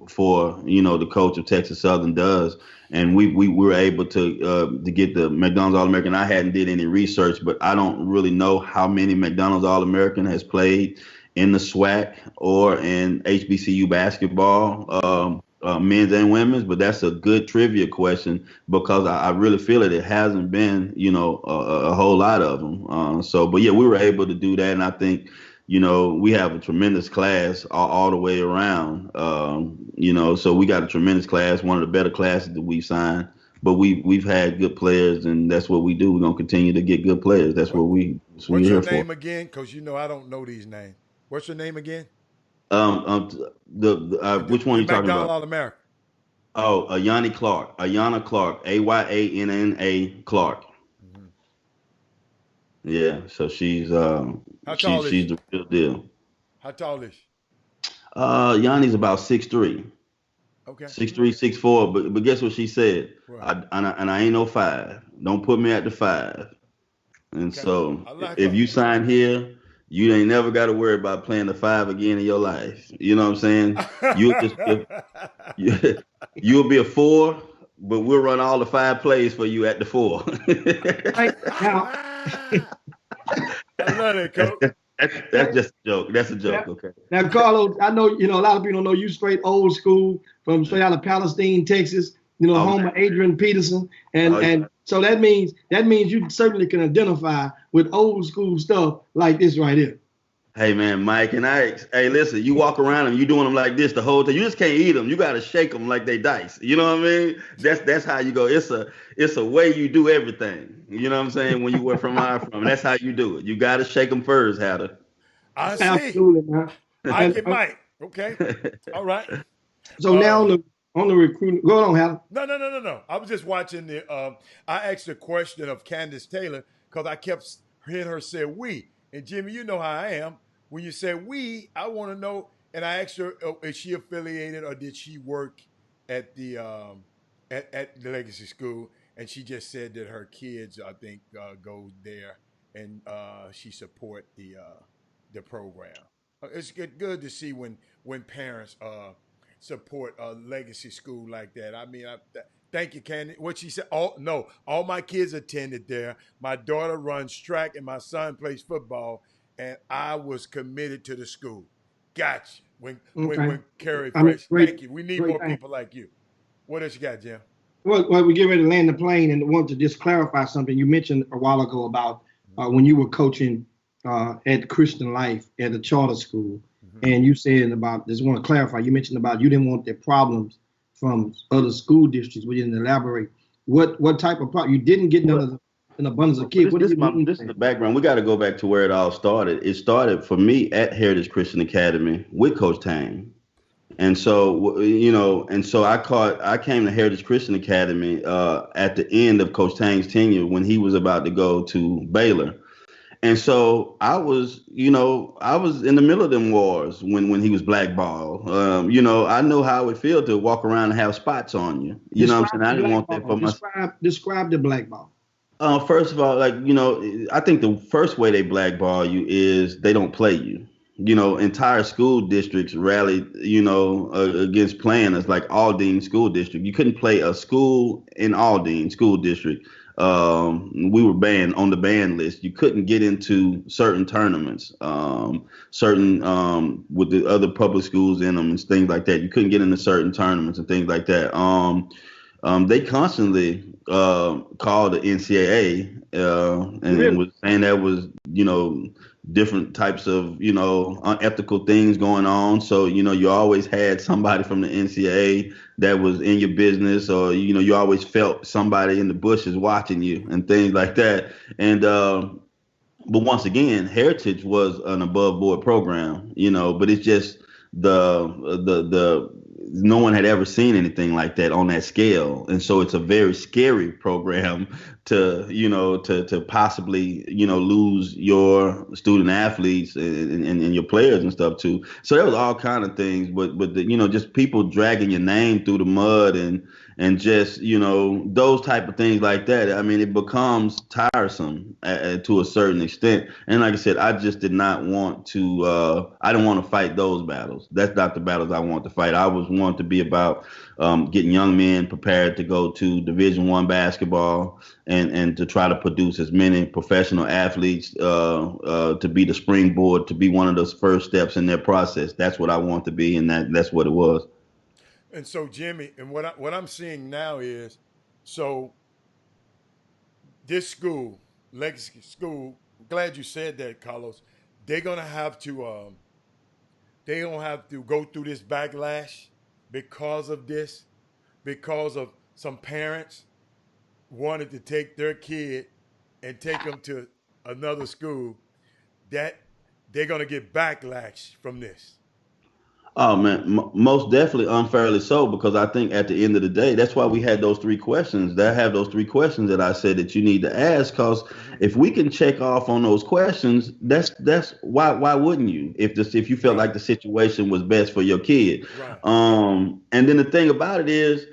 for the coach of Texas Southern does. And we were able to get the McDonald's All-American. I hadn't did any research, but I don't really know how many McDonald's All-American has played in the SWAC or in HBCU basketball, men's and women's. But that's a good trivia question because I really feel it hasn't been, a whole lot of them. But yeah, we were able to do that. And I think, we have a tremendous class all the way around, so we got a tremendous class, one of the better classes that we've signed. But we've had good players, and that's what we do. We're going to continue to get good players. That's what What's your name again? Because I don't know these names. What's your name again? Which one are you talking about? All-American. Oh, Ayana Clark. Ayana Clark. Ayanna Clark. Mm-hmm. Yeah, so she's she's the real deal. How tall is she? Yanni's about 6'3". Okay. 6'3", 6'4". But guess what she said? Right. I ain't no 5. Don't put me at the 5. And okay. So if you sign here, you ain't never got to worry about playing the 5 again in your life. You know what I'm saying? You'll be a 4, but we'll run all the 5 plays for you at the 4. I love it, Coach. That's just a joke. That's a joke. Okay. Now, Carlos, I know a lot of people don't know you straight old school from straight out of Palestine, Texas. Home of Adrian Peterson, and so that means you certainly can identify with old school stuff like this right here. Hey man, Mike and hey, listen, you walk around them, you doing them like this the whole time. You just can't eat them. You got to shake them like they dice. You know what I mean? That's how you go. It's a way you do everything. You know what I'm saying? When you were from that's how you do it. You got to shake them first, Hatter. I see. Absolutely, man. I get Mike. Okay. All right. So now on the recruiting, go on, Hatter. No. I was just watching I asked a question of Candace Taylor because I kept hearing her say we. And Jimmy, you know how I am. When you say we, I want to know. And I asked her, is she affiliated or did she work at the at the Legacy School? And she just said that her kids, I think, go there and she support the program. It's good to see when parents support a Legacy School like that. I mean, thank you, Candy. What she said, all my kids attended there. My daughter runs track and my son plays football, and I was committed to the school. Gotcha. When Carrie Fresh. Thank you. We need more people like you. What else you got, Jim? Well, we get ready to land the plane and want to just clarify something you mentioned a while ago about when you were coaching at Christian Life at a charter school. Mm-hmm. And you said just want to clarify, you mentioned about you didn't want the problems from other school districts. We didn't elaborate. What type of problem? You didn't get none of an abundance of kids. This is the background. We got to go back to where it all started. It started for me at Heritage Christian Academy with Coach Tang. And so, I came to Heritage Christian Academy at the end of Coach Tang's tenure when he was about to go to Baylor. And so I was in the middle of them wars when he was blackballed. I know how it would feel to walk around and have spots on you. You know what I'm saying? I didn't want that for myself. Describe the blackball. First of all, I think the first way they blackball you is they don't play you. Entire school districts rallied, against playing us, like Aldine School District. You couldn't play a school in Aldine School District. We were banned on the ban list. You couldn't get into certain tournaments, with the other public schools in them and things like that. You couldn't get into certain tournaments and things like that. They constantly called the NCAA and was saying that was, different types of, unethical things going on. So, you always had somebody from the NCAA that was in your business, or, you always felt somebody in the bushes watching you and things like that. And but once again, Heritage was an above board program, but it's just the no one had ever seen anything like that on that scale. And so it's a very scary program to possibly, lose your student athletes and your players and stuff too. So there was all kind of things, but just people dragging your name through the mud and and just, those type of things like that. I mean, it becomes tiresome to a certain extent. And like I said, I just did not want to, I didn't want to fight those battles. That's not the battles I want to fight. I was want to be about getting young men prepared to go to Division I basketball and to try to produce as many professional athletes to be the springboard, to be one of those first steps in their process. That's what I want to be, and that's what it was. And so, Jimmy, and what I'm seeing now is, so this school, Legacy School, glad you said that, Carlos. They're gonna have to go through this backlash because of this, because of some parents wanted to take their kid and take them to another school, that they're gonna get backlash from this. Oh man, most definitely unfairly so, because I think at the end of the day, that's why we had those 3 questions. That have those 3 questions that I said that you need to ask, because if we can check off on those questions, that's why wouldn't you? If you felt like the situation was best for your kid. Right. And then the thing about it is,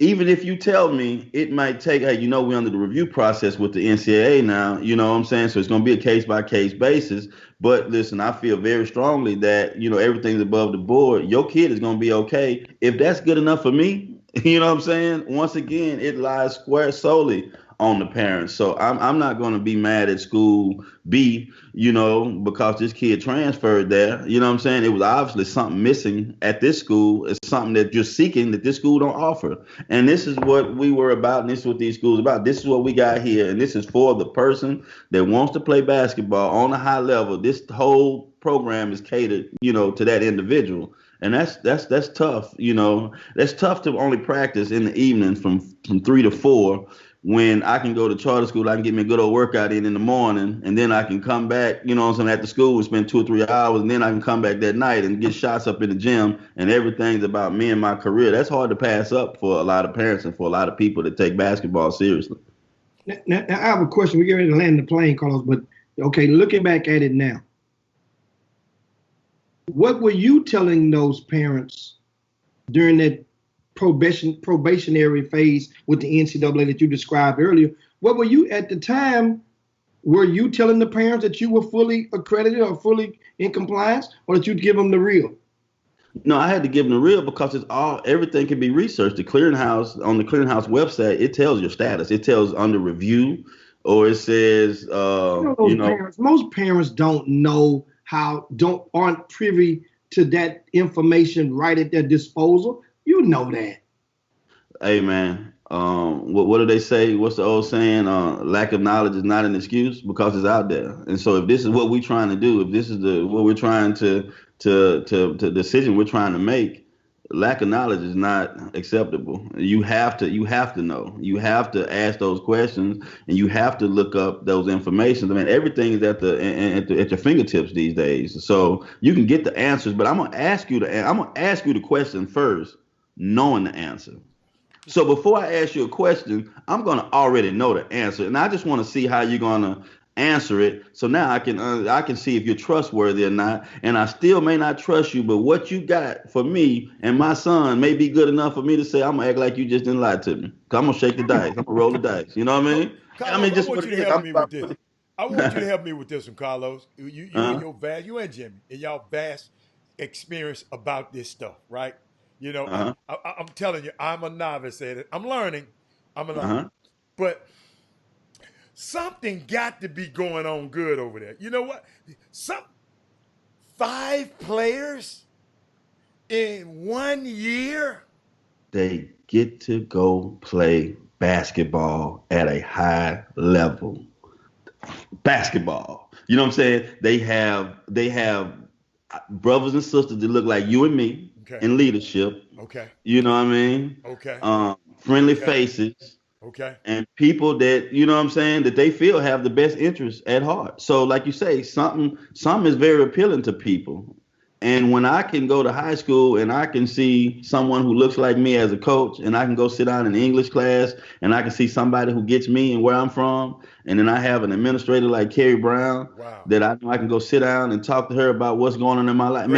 even if you tell me it might take, hey, we're under the review process with the NCAA now, you know what I'm saying? So it's going to be a case by case basis. But listen, I feel very strongly that, everything's above the board. Your kid is going to be okay. If that's good enough for me, you know what I'm saying? Once again, it lies square solely on the parents. So I'm not going to be mad at school B, because this kid transferred there. You know what I'm saying? It was obviously something missing at this school. It's something that you're seeking that this school don't offer. And this is what we were about, and this is what these schools are about. This is what we got here, and this is for the person that wants to play basketball on a high level. This whole program is catered, to that individual. And that's tough. That's tough to only practice in the evenings from 3 to 4. When I can go to charter school, I can get me a good old workout in the morning, and then I can come back, at the school and spend 2 or 3 hours, and then I can come back that night and get shots up in the gym, and everything's about me and my career. That's hard to pass up for a lot of parents and for a lot of people that take basketball seriously. Now I have a question. We're getting ready to land the plane, Carlos, but okay, looking back at it now, what were you telling those parents during that probationary phase with the NCAA that you described earlier? What were you at the time? Were you telling the parents that you were fully accredited or fully in compliance, or that you'd give them the real? No, I had to give them the real, because everything can be researched. The clearinghouse, on the clearinghouse website, it tells your status. It tells under review, or it says, most parents don't know aren't privy to that information right at their disposal. You know that. Hey man, what do they say? What's the old saying? Lack of knowledge is not an excuse, because it's out there. And so if this is what we're trying to do, if this is what we're trying to decision we're trying to make, lack of knowledge is not acceptable. You have to know. You have to ask those questions, and you have to look up those information. I mean, everything is at your fingertips these days. So you can get the answers, but I'm gonna ask you the question first, knowing the answer. So before I ask you a question, I'm going to already know the answer. And I just want to see how you're going to answer it. So now I can see if you're trustworthy or not. And I still may not trust you, but what you got for me and my son may be good enough for me to say, I'm going to act like you just didn't lie to me. I'm going to shake the dice. I'm going to roll the dice. You know what I mean? Carlos, I want you to help me with this. I want you to help me with this one, Carlos. You and your vast, you and Jimmy, and y'all vast experience about this stuff, right? I'm telling you, I'm a novice at it. I'm learning. I'm a novice. But something got to be going on good over there. You know what? 5 players in 1 year? They get to go play basketball at a high level. Basketball. You know what I'm saying? They have brothers and sisters that look like you and me. Okay. In leadership. Okay. You know what I mean? Okay. Friendly faces. Okay. And people that, you know what I'm saying, that they feel have the best interests at heart. So like you say, something is very appealing to people. And when I can go to high school and I can see someone who looks like me as a coach, and I can go sit down in English class and I can see somebody who gets me and where I'm from, and then I have an administrator like Carrie Brown, that I know I can go sit down and talk to her about what's going on in my life.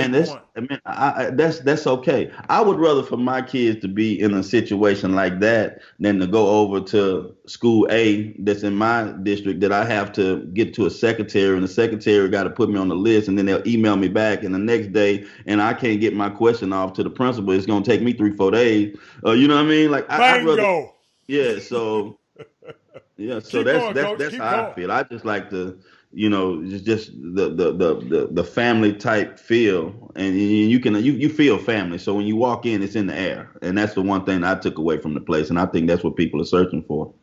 I mean, that's okay. I would rather for my kids to be in a situation like that than to go over to school A that's in my district that I have to get to a secretary, and the secretary got to put me on the list, and then they'll email me back, and the next day, and I can't get my question off to the principal. It's gonna take me 3-4 days. You know what I mean? Like I'd rather. Bingo. Yeah. So yeah. So Keep going, Coach. that's Keep how going. I feel. I just like to. Just the family type feel, and you feel family. So when you walk in, it's in the air, and that's the one thing I took away from the place, and I think that's what people are searching for.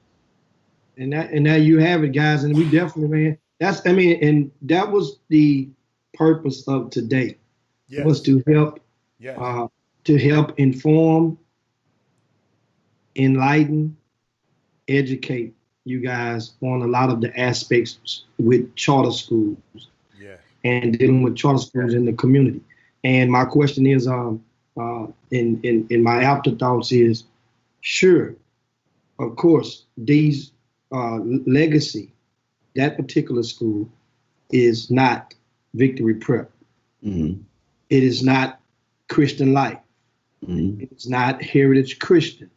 And now you have it, guys, and we definitely, man. And that was the purpose of today, was to help, inform, enlighten, educate you guys on a lot of the aspects with charter schools and dealing with charter schools in the community. And my question is, in my afterthoughts is, sure, of course, these legacy, that particular school is not Victory Prep. Mm-hmm. It is not Christian Life. Mm-hmm. It's not Heritage Christian.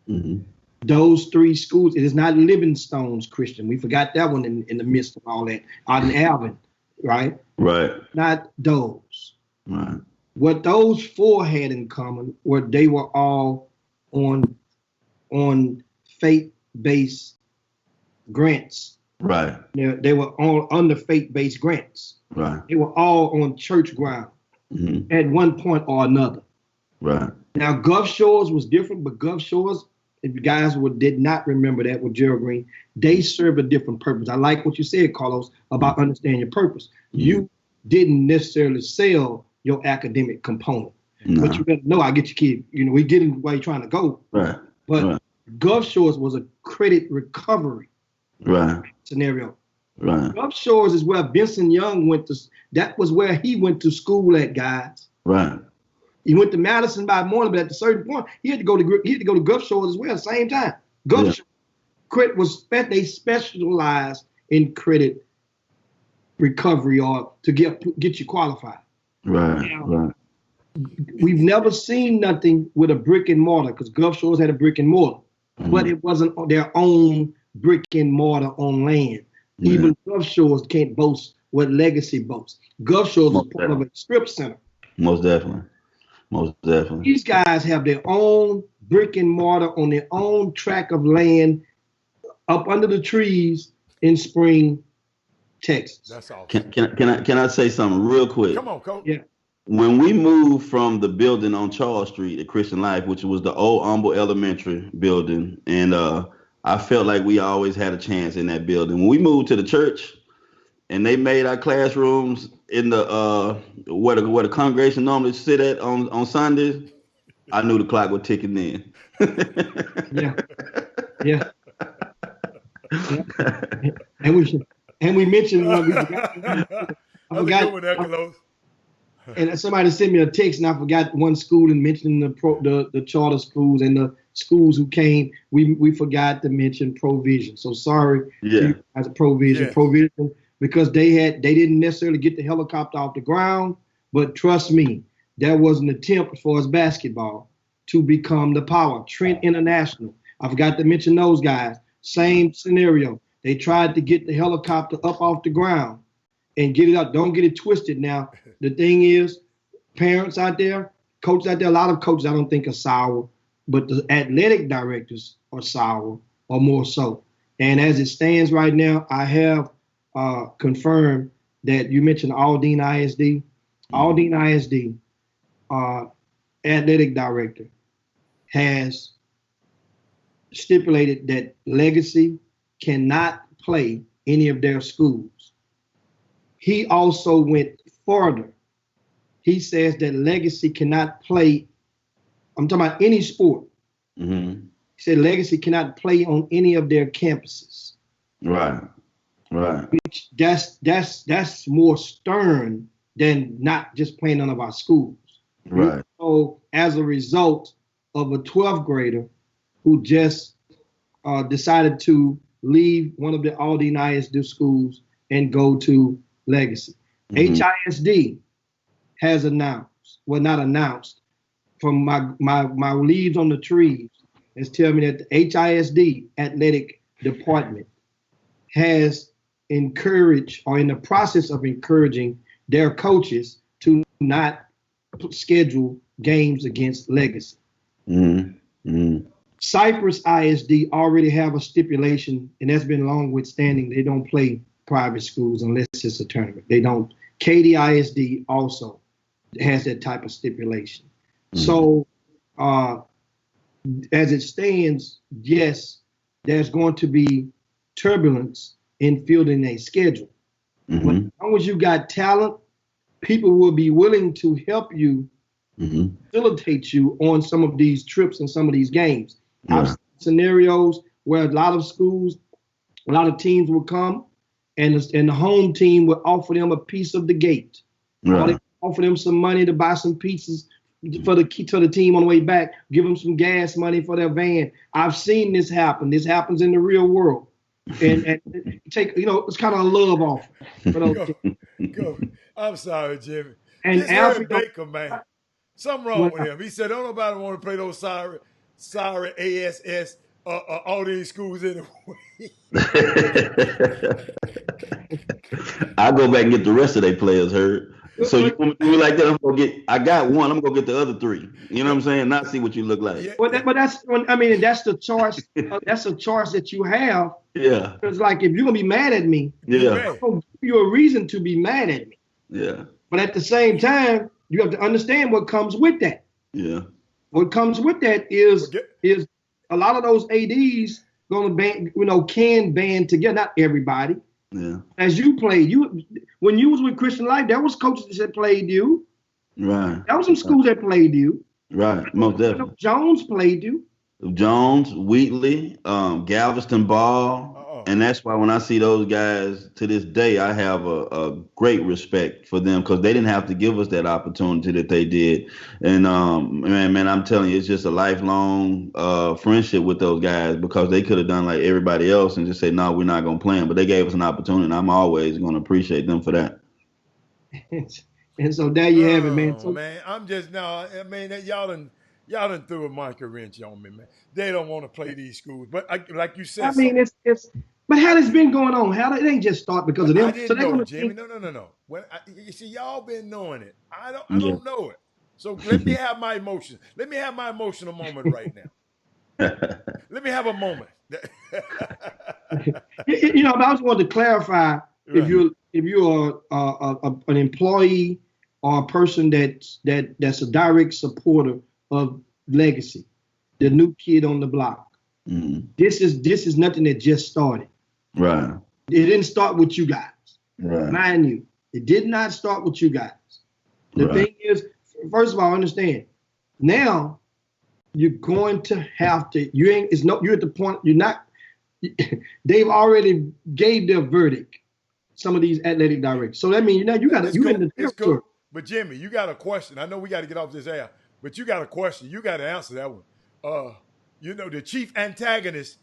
Mm-hmm. Those three schools, it is not Livingstone's Christian. We forgot that one in the midst of all that. Out in Alvin, right? Right. Not those. Right. What those four had in common were they were all on faith-based grants. Right. They were all under faith-based grants. Right. They were all on church ground at one point or another. Right. Now, Gulf Shores was different, but Gulf Shores, if you guys did not remember that with Gerald Green, they serve a different purpose. I like what you said, Carlos, about understanding your purpose. You didn't necessarily sell your academic component, but you better know I get your kid. We get him where you're trying to go. Right. But Gulf Shores was a credit recovery scenario. Right. Gulf Shores is where Benson Young went to. That was where he went to school at, guys. Right. He went to Madison by morning, but at a certain point, he had to go to Gulf Shores as well at the same time. Gulf Shores credit they specialized in credit recovery or to get you qualified. Right. Now, right. We've never seen nothing with a brick and mortar because Gulf Shores had a brick and mortar, but it wasn't their own brick and mortar on land. Yeah. Even Gulf Shores can't boast what Legacy boasts. Gulf Shores is part of a strip center. Most definitely. Most definitely. These guys have their own brick and mortar on their own tract of land up under the trees in Spring, Texas. That's awesome. Can I say something real quick? Come on, Coach. Yeah. When we moved from the building on Charles Street at Christian Life, which was the old Humble Elementary building, and I felt like we always had a chance in that building. When we moved to the church, and they made our classrooms in the where the congregation normally sit at on Sundays, I knew the clock was ticking in. Yeah. And we mentioned one. I forgot. And somebody sent me a text, and I forgot one school and mentioning the charter schools and the schools who came. We forgot to mention Provision. So sorry, as a Provision, because they didn't necessarily get the helicopter off the ground, but trust me, there was an attempt for us basketball to become the power. Trent International. I forgot to mention those guys. Same scenario. They tried to get the helicopter up off the ground and get it up. Don't get it twisted now. The thing is, parents out there, coaches out there, a lot of coaches I don't think are sour, but the athletic directors are sour or more so. And as it stands right now, I have confirmed that you mentioned Aldine ISD. Aldine ISD athletic director has stipulated that Legacy cannot play any of their schools. He also went further. He says that Legacy cannot play, I'm talking about any sport. Mm-hmm. He said Legacy cannot play on any of their campuses. Right. Which that's more stern than not just playing none of our schools. Right. So as a result of a 12th grader who just decided to leave one of the Aldine ISD schools and go to Legacy. HISD has announced not announced, from my leaves on the trees, is telling me that the HISD athletic department has encouraged, or in the process of encouraging, their coaches to not schedule games against Legacy. Cypress ISD already have a stipulation, and that's been long withstanding. They don't play private schools unless it's a tournament. They don't. Katy ISD also has that type of stipulation. So as it stands, yes, there's going to be turbulence in fielding a schedule. But as long as you got talent, people will be willing to help you, facilitate you on some of these trips and some of these games. I've seen scenarios where a lot of schools, a lot of teams will come, and the home team will offer them a piece of the gate. Or they offer them some money to buy some pizzas for the team on the way back, give them some gas money for their van. I've seen this happen. This happens in the real world. And take, it's kind of a love offer. Go. I'm sorry, Jimmy. And this Harry Baker, man, something wrong with him. He said, don't nobody want to play those sorry ASS all these schools anyway. I'll go back and get the rest of their players hurt. So you want me like that? I got one. I'm gonna get the other three. You know what I'm saying? Not see what you look like. Yeah. But that's the choice. That's a choice that you have. Yeah. It's like, if you're gonna be mad at me, I'm gonna give you a reason to be mad at me. Yeah. But at the same time, you have to understand what comes with that. Yeah. What comes with that is a lot of those ADs gonna can band together. Not everybody. Yeah. As you played, when you was with Christian Life, there was coaches that played you. Right. There was some schools that played you. Right. Most definitely. Jones played you. Jones, Wheatley, Galveston Ball. And that's why when I see those guys to this day, I have a great respect for them, because they didn't have to give us that opportunity that they did. And man, I'm telling you, it's just a lifelong friendship with those guys, because they could have done like everybody else and just say, no, we're not going to play them. But they gave us an opportunity, and I'm always going to appreciate them for that. And so there you have it, man. So, man, y'all done threw a monkey wrench on me, man. They don't want to play these schools, but like you said, it's. But how this been going on? How it ain't just start because of them? I didn't know, Jimmy. No. You see, y'all been knowing it. I don't know it. So let me have my emotions. Let me have my emotional moment right now. Let me have a moment. I just wanted to clarify, if you're an employee or a person that's a direct supporter of Legacy, the new kid on the block. This is nothing that just started. Right. It didn't start with you guys. Right. Mind you, it did not start with you guys. The thing is, first of all, understand. Now you're going to have to. You're at the point. You're not. They've already gave their verdict. Some of these athletic directors. So that means you got to. You in the territory. But Jimmy, you got a question. I know we got to get off this air, but you got a question. You got to answer that one. The chief antagonist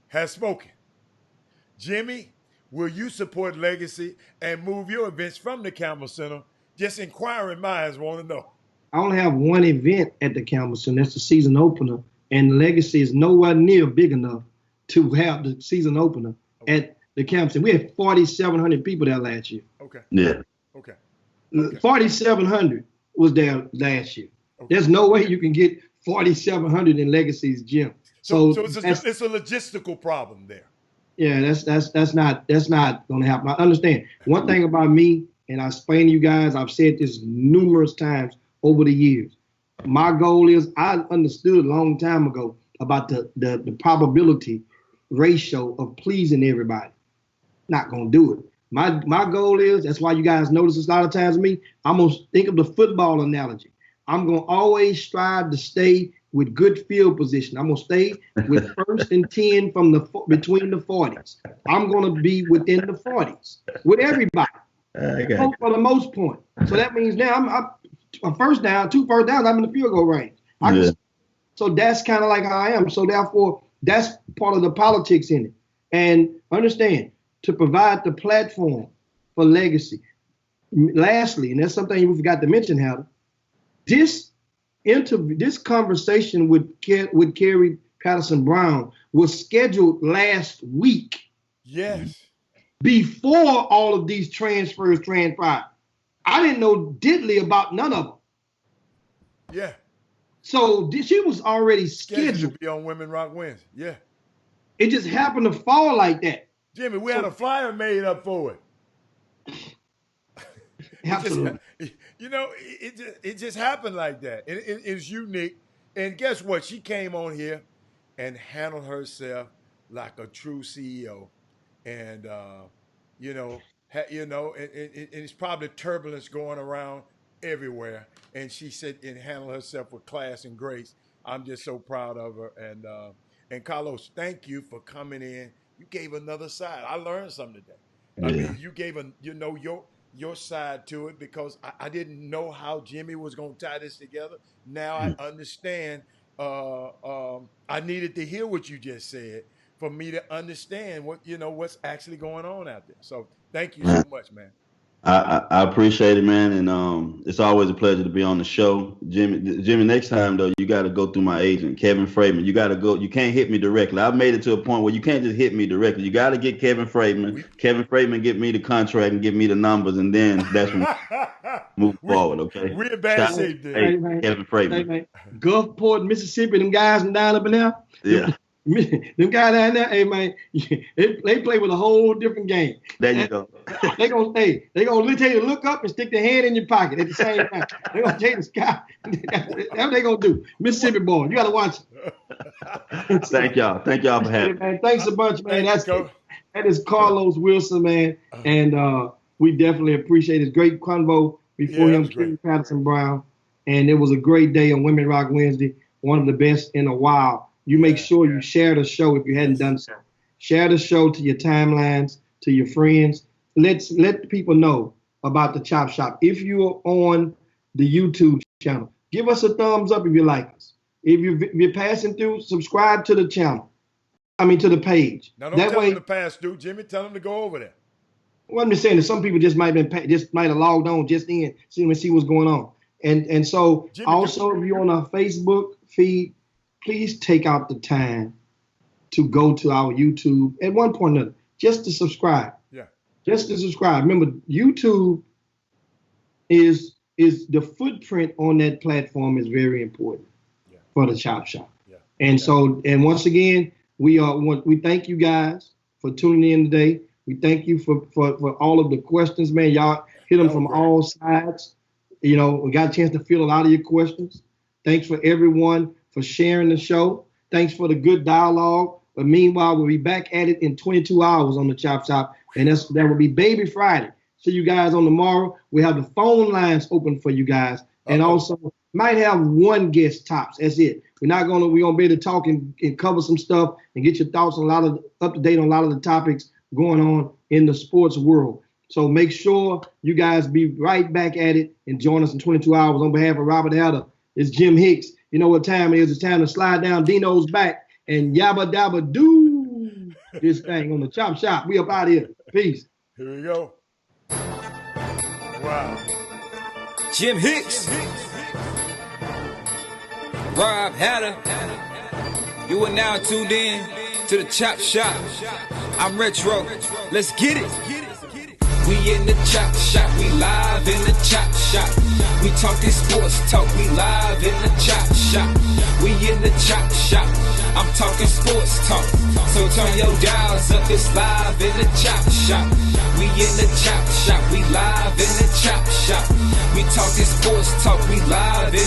has spoken. Jimmy, will you support Legacy and move your events from the Campbell Center? Just inquiring minds want to know. I only have one event at the Campbell Center. That's the season opener. And Legacy is nowhere near big enough to have the season opener at the Campbell Center. We had 4,700 people there last year. Okay. Yeah. Okay. 4,700 was there last year. Okay. There's no way you can get 4,700 in Legacy's gym. So it's a logistical problem there. Yeah, that's not going to happen. I understand. One thing about me, and I explain to you guys, I've said this numerous times over the years. My goal is, I understood a long time ago about the probability ratio of pleasing everybody. Not going to do it. My goal is, that's why you guys notice this a lot of times with me, I'm going to think of the football analogy. I'm going to always strive to stay with good field position. I'm going to stay with 1st and 10 from between the 40s. I'm going to be within the 40s with everybody for the most point. So that means now I'm a first down, 2 first downs, I'm in the field goal range. So that's kind of like how I am. So therefore, that's part of the politics in it. And understand, to provide the platform for Legacy. Lastly, and that's something you forgot to mention, Heather, This interview, this conversation with Kerry Patterson Brown was scheduled last week. Yes. Before all of these transfers transpired. I didn't know diddly about none of them. Yeah. So she was already scheduled to be on Women Rock Wednesday. Yeah. It just happened to fall like that. Jimmy, we had a flyer made up for it. Absolutely. It just happened like that. It's unique. And guess what? She came on here and handled herself like a true CEO. And it's probably turbulence going around everywhere. And she said and handled herself with class and grace. I'm just so proud of her. And Carlos, thank you for coming in. You gave another side. I learned something today. Yeah. I mean, you gave your side to it, because I didn't know how Jimmy was going to tie this together. Now I understand. I needed to hear what you just said for me to understand what's actually going on out there. So thank you so much, man. I appreciate it, man, and it's always a pleasure to be on the show, Jimmy. Next time though, you got to go through my agent, Kevin Freeman. You got to go. You can't hit me directly. I've made it to a point where you can't just hit me directly. You got to get Kevin Freeman. Kevin Freeman get me the contract and give me the numbers, and then that's when move forward. Okay. We're in bad shape, dude. Kevin Freeman. Gulfport, Mississippi. Them guys down up in there. Yeah. Them guys down there, hey man, they play with a whole different game. There you go. they gonna tell you to look up and stick their hand in your pocket at the same time. They gonna take the sky. That's what they gonna do. Mississippi boy, you gotta watch it. Thank y'all for having me. Man, thanks a bunch, man. That is Carlos Wilson, man, and we definitely appreciate his great convo before him, Kerry Patterson Brown, and it was a great day on Women Rock Wednesday, one of the best in a while. You make sure you share the show if you hadn't done so. Share the show to your timelines, to your friends. Let people know about the Chop Shop. If you're on the YouTube channel, give us a thumbs up if you like us. If you're passing through, subscribe to the channel. To the page. Now don't tell them to pass through, Jimmy. Tell them to go over there. Well, I'm just saying that some people just might have logged on just in, see what's going on. And so Jimmy, also if you're on our Facebook feed, please take out the time to go to our YouTube at one point or another, just to subscribe. Yeah. Just to subscribe. Remember, YouTube is the footprint on that platform is very important for the Chop Shop. Yeah. And once again, we thank you guys for tuning in today. We thank you for all of the questions, man. Y'all hit them from all sides. We got a chance to field a lot of your questions. Thanks for everyone for sharing the show. Thanks for the good dialogue. But meanwhile, we'll be back at it in 22 hours on the Chop Shop. And that will be Baby Friday. See you guys on tomorrow. We have the phone lines open for you guys. And also might have one guest tops. That's it. We're gonna be able to talk and cover some stuff and get your thoughts on up to date on a lot of the topics going on in the sports world. So make sure you guys be right back at it and join us in 22 hours. On behalf of Robert Hatter, it's Jim Hicks. You know what time it is. It's time to slide down Dino's back and yabba dabba do this thing on the Chop Shop. We up out of here. Peace. Here we go. Wow. Jim Hicks. Rob Hatter. You are now tuned in to the Chop Shop. I'm Retro. Let's get it. We in the Chop Shop, we live in the Chop Shop. We talking sports talk, we live in the Chop Shop. We in the Chop Shop, I'm talking sports talk. So turn your dials up, it's live in the Chop Shop. We in the Chop Shop, we live in the Chop Shop. We talking sports talk, we live in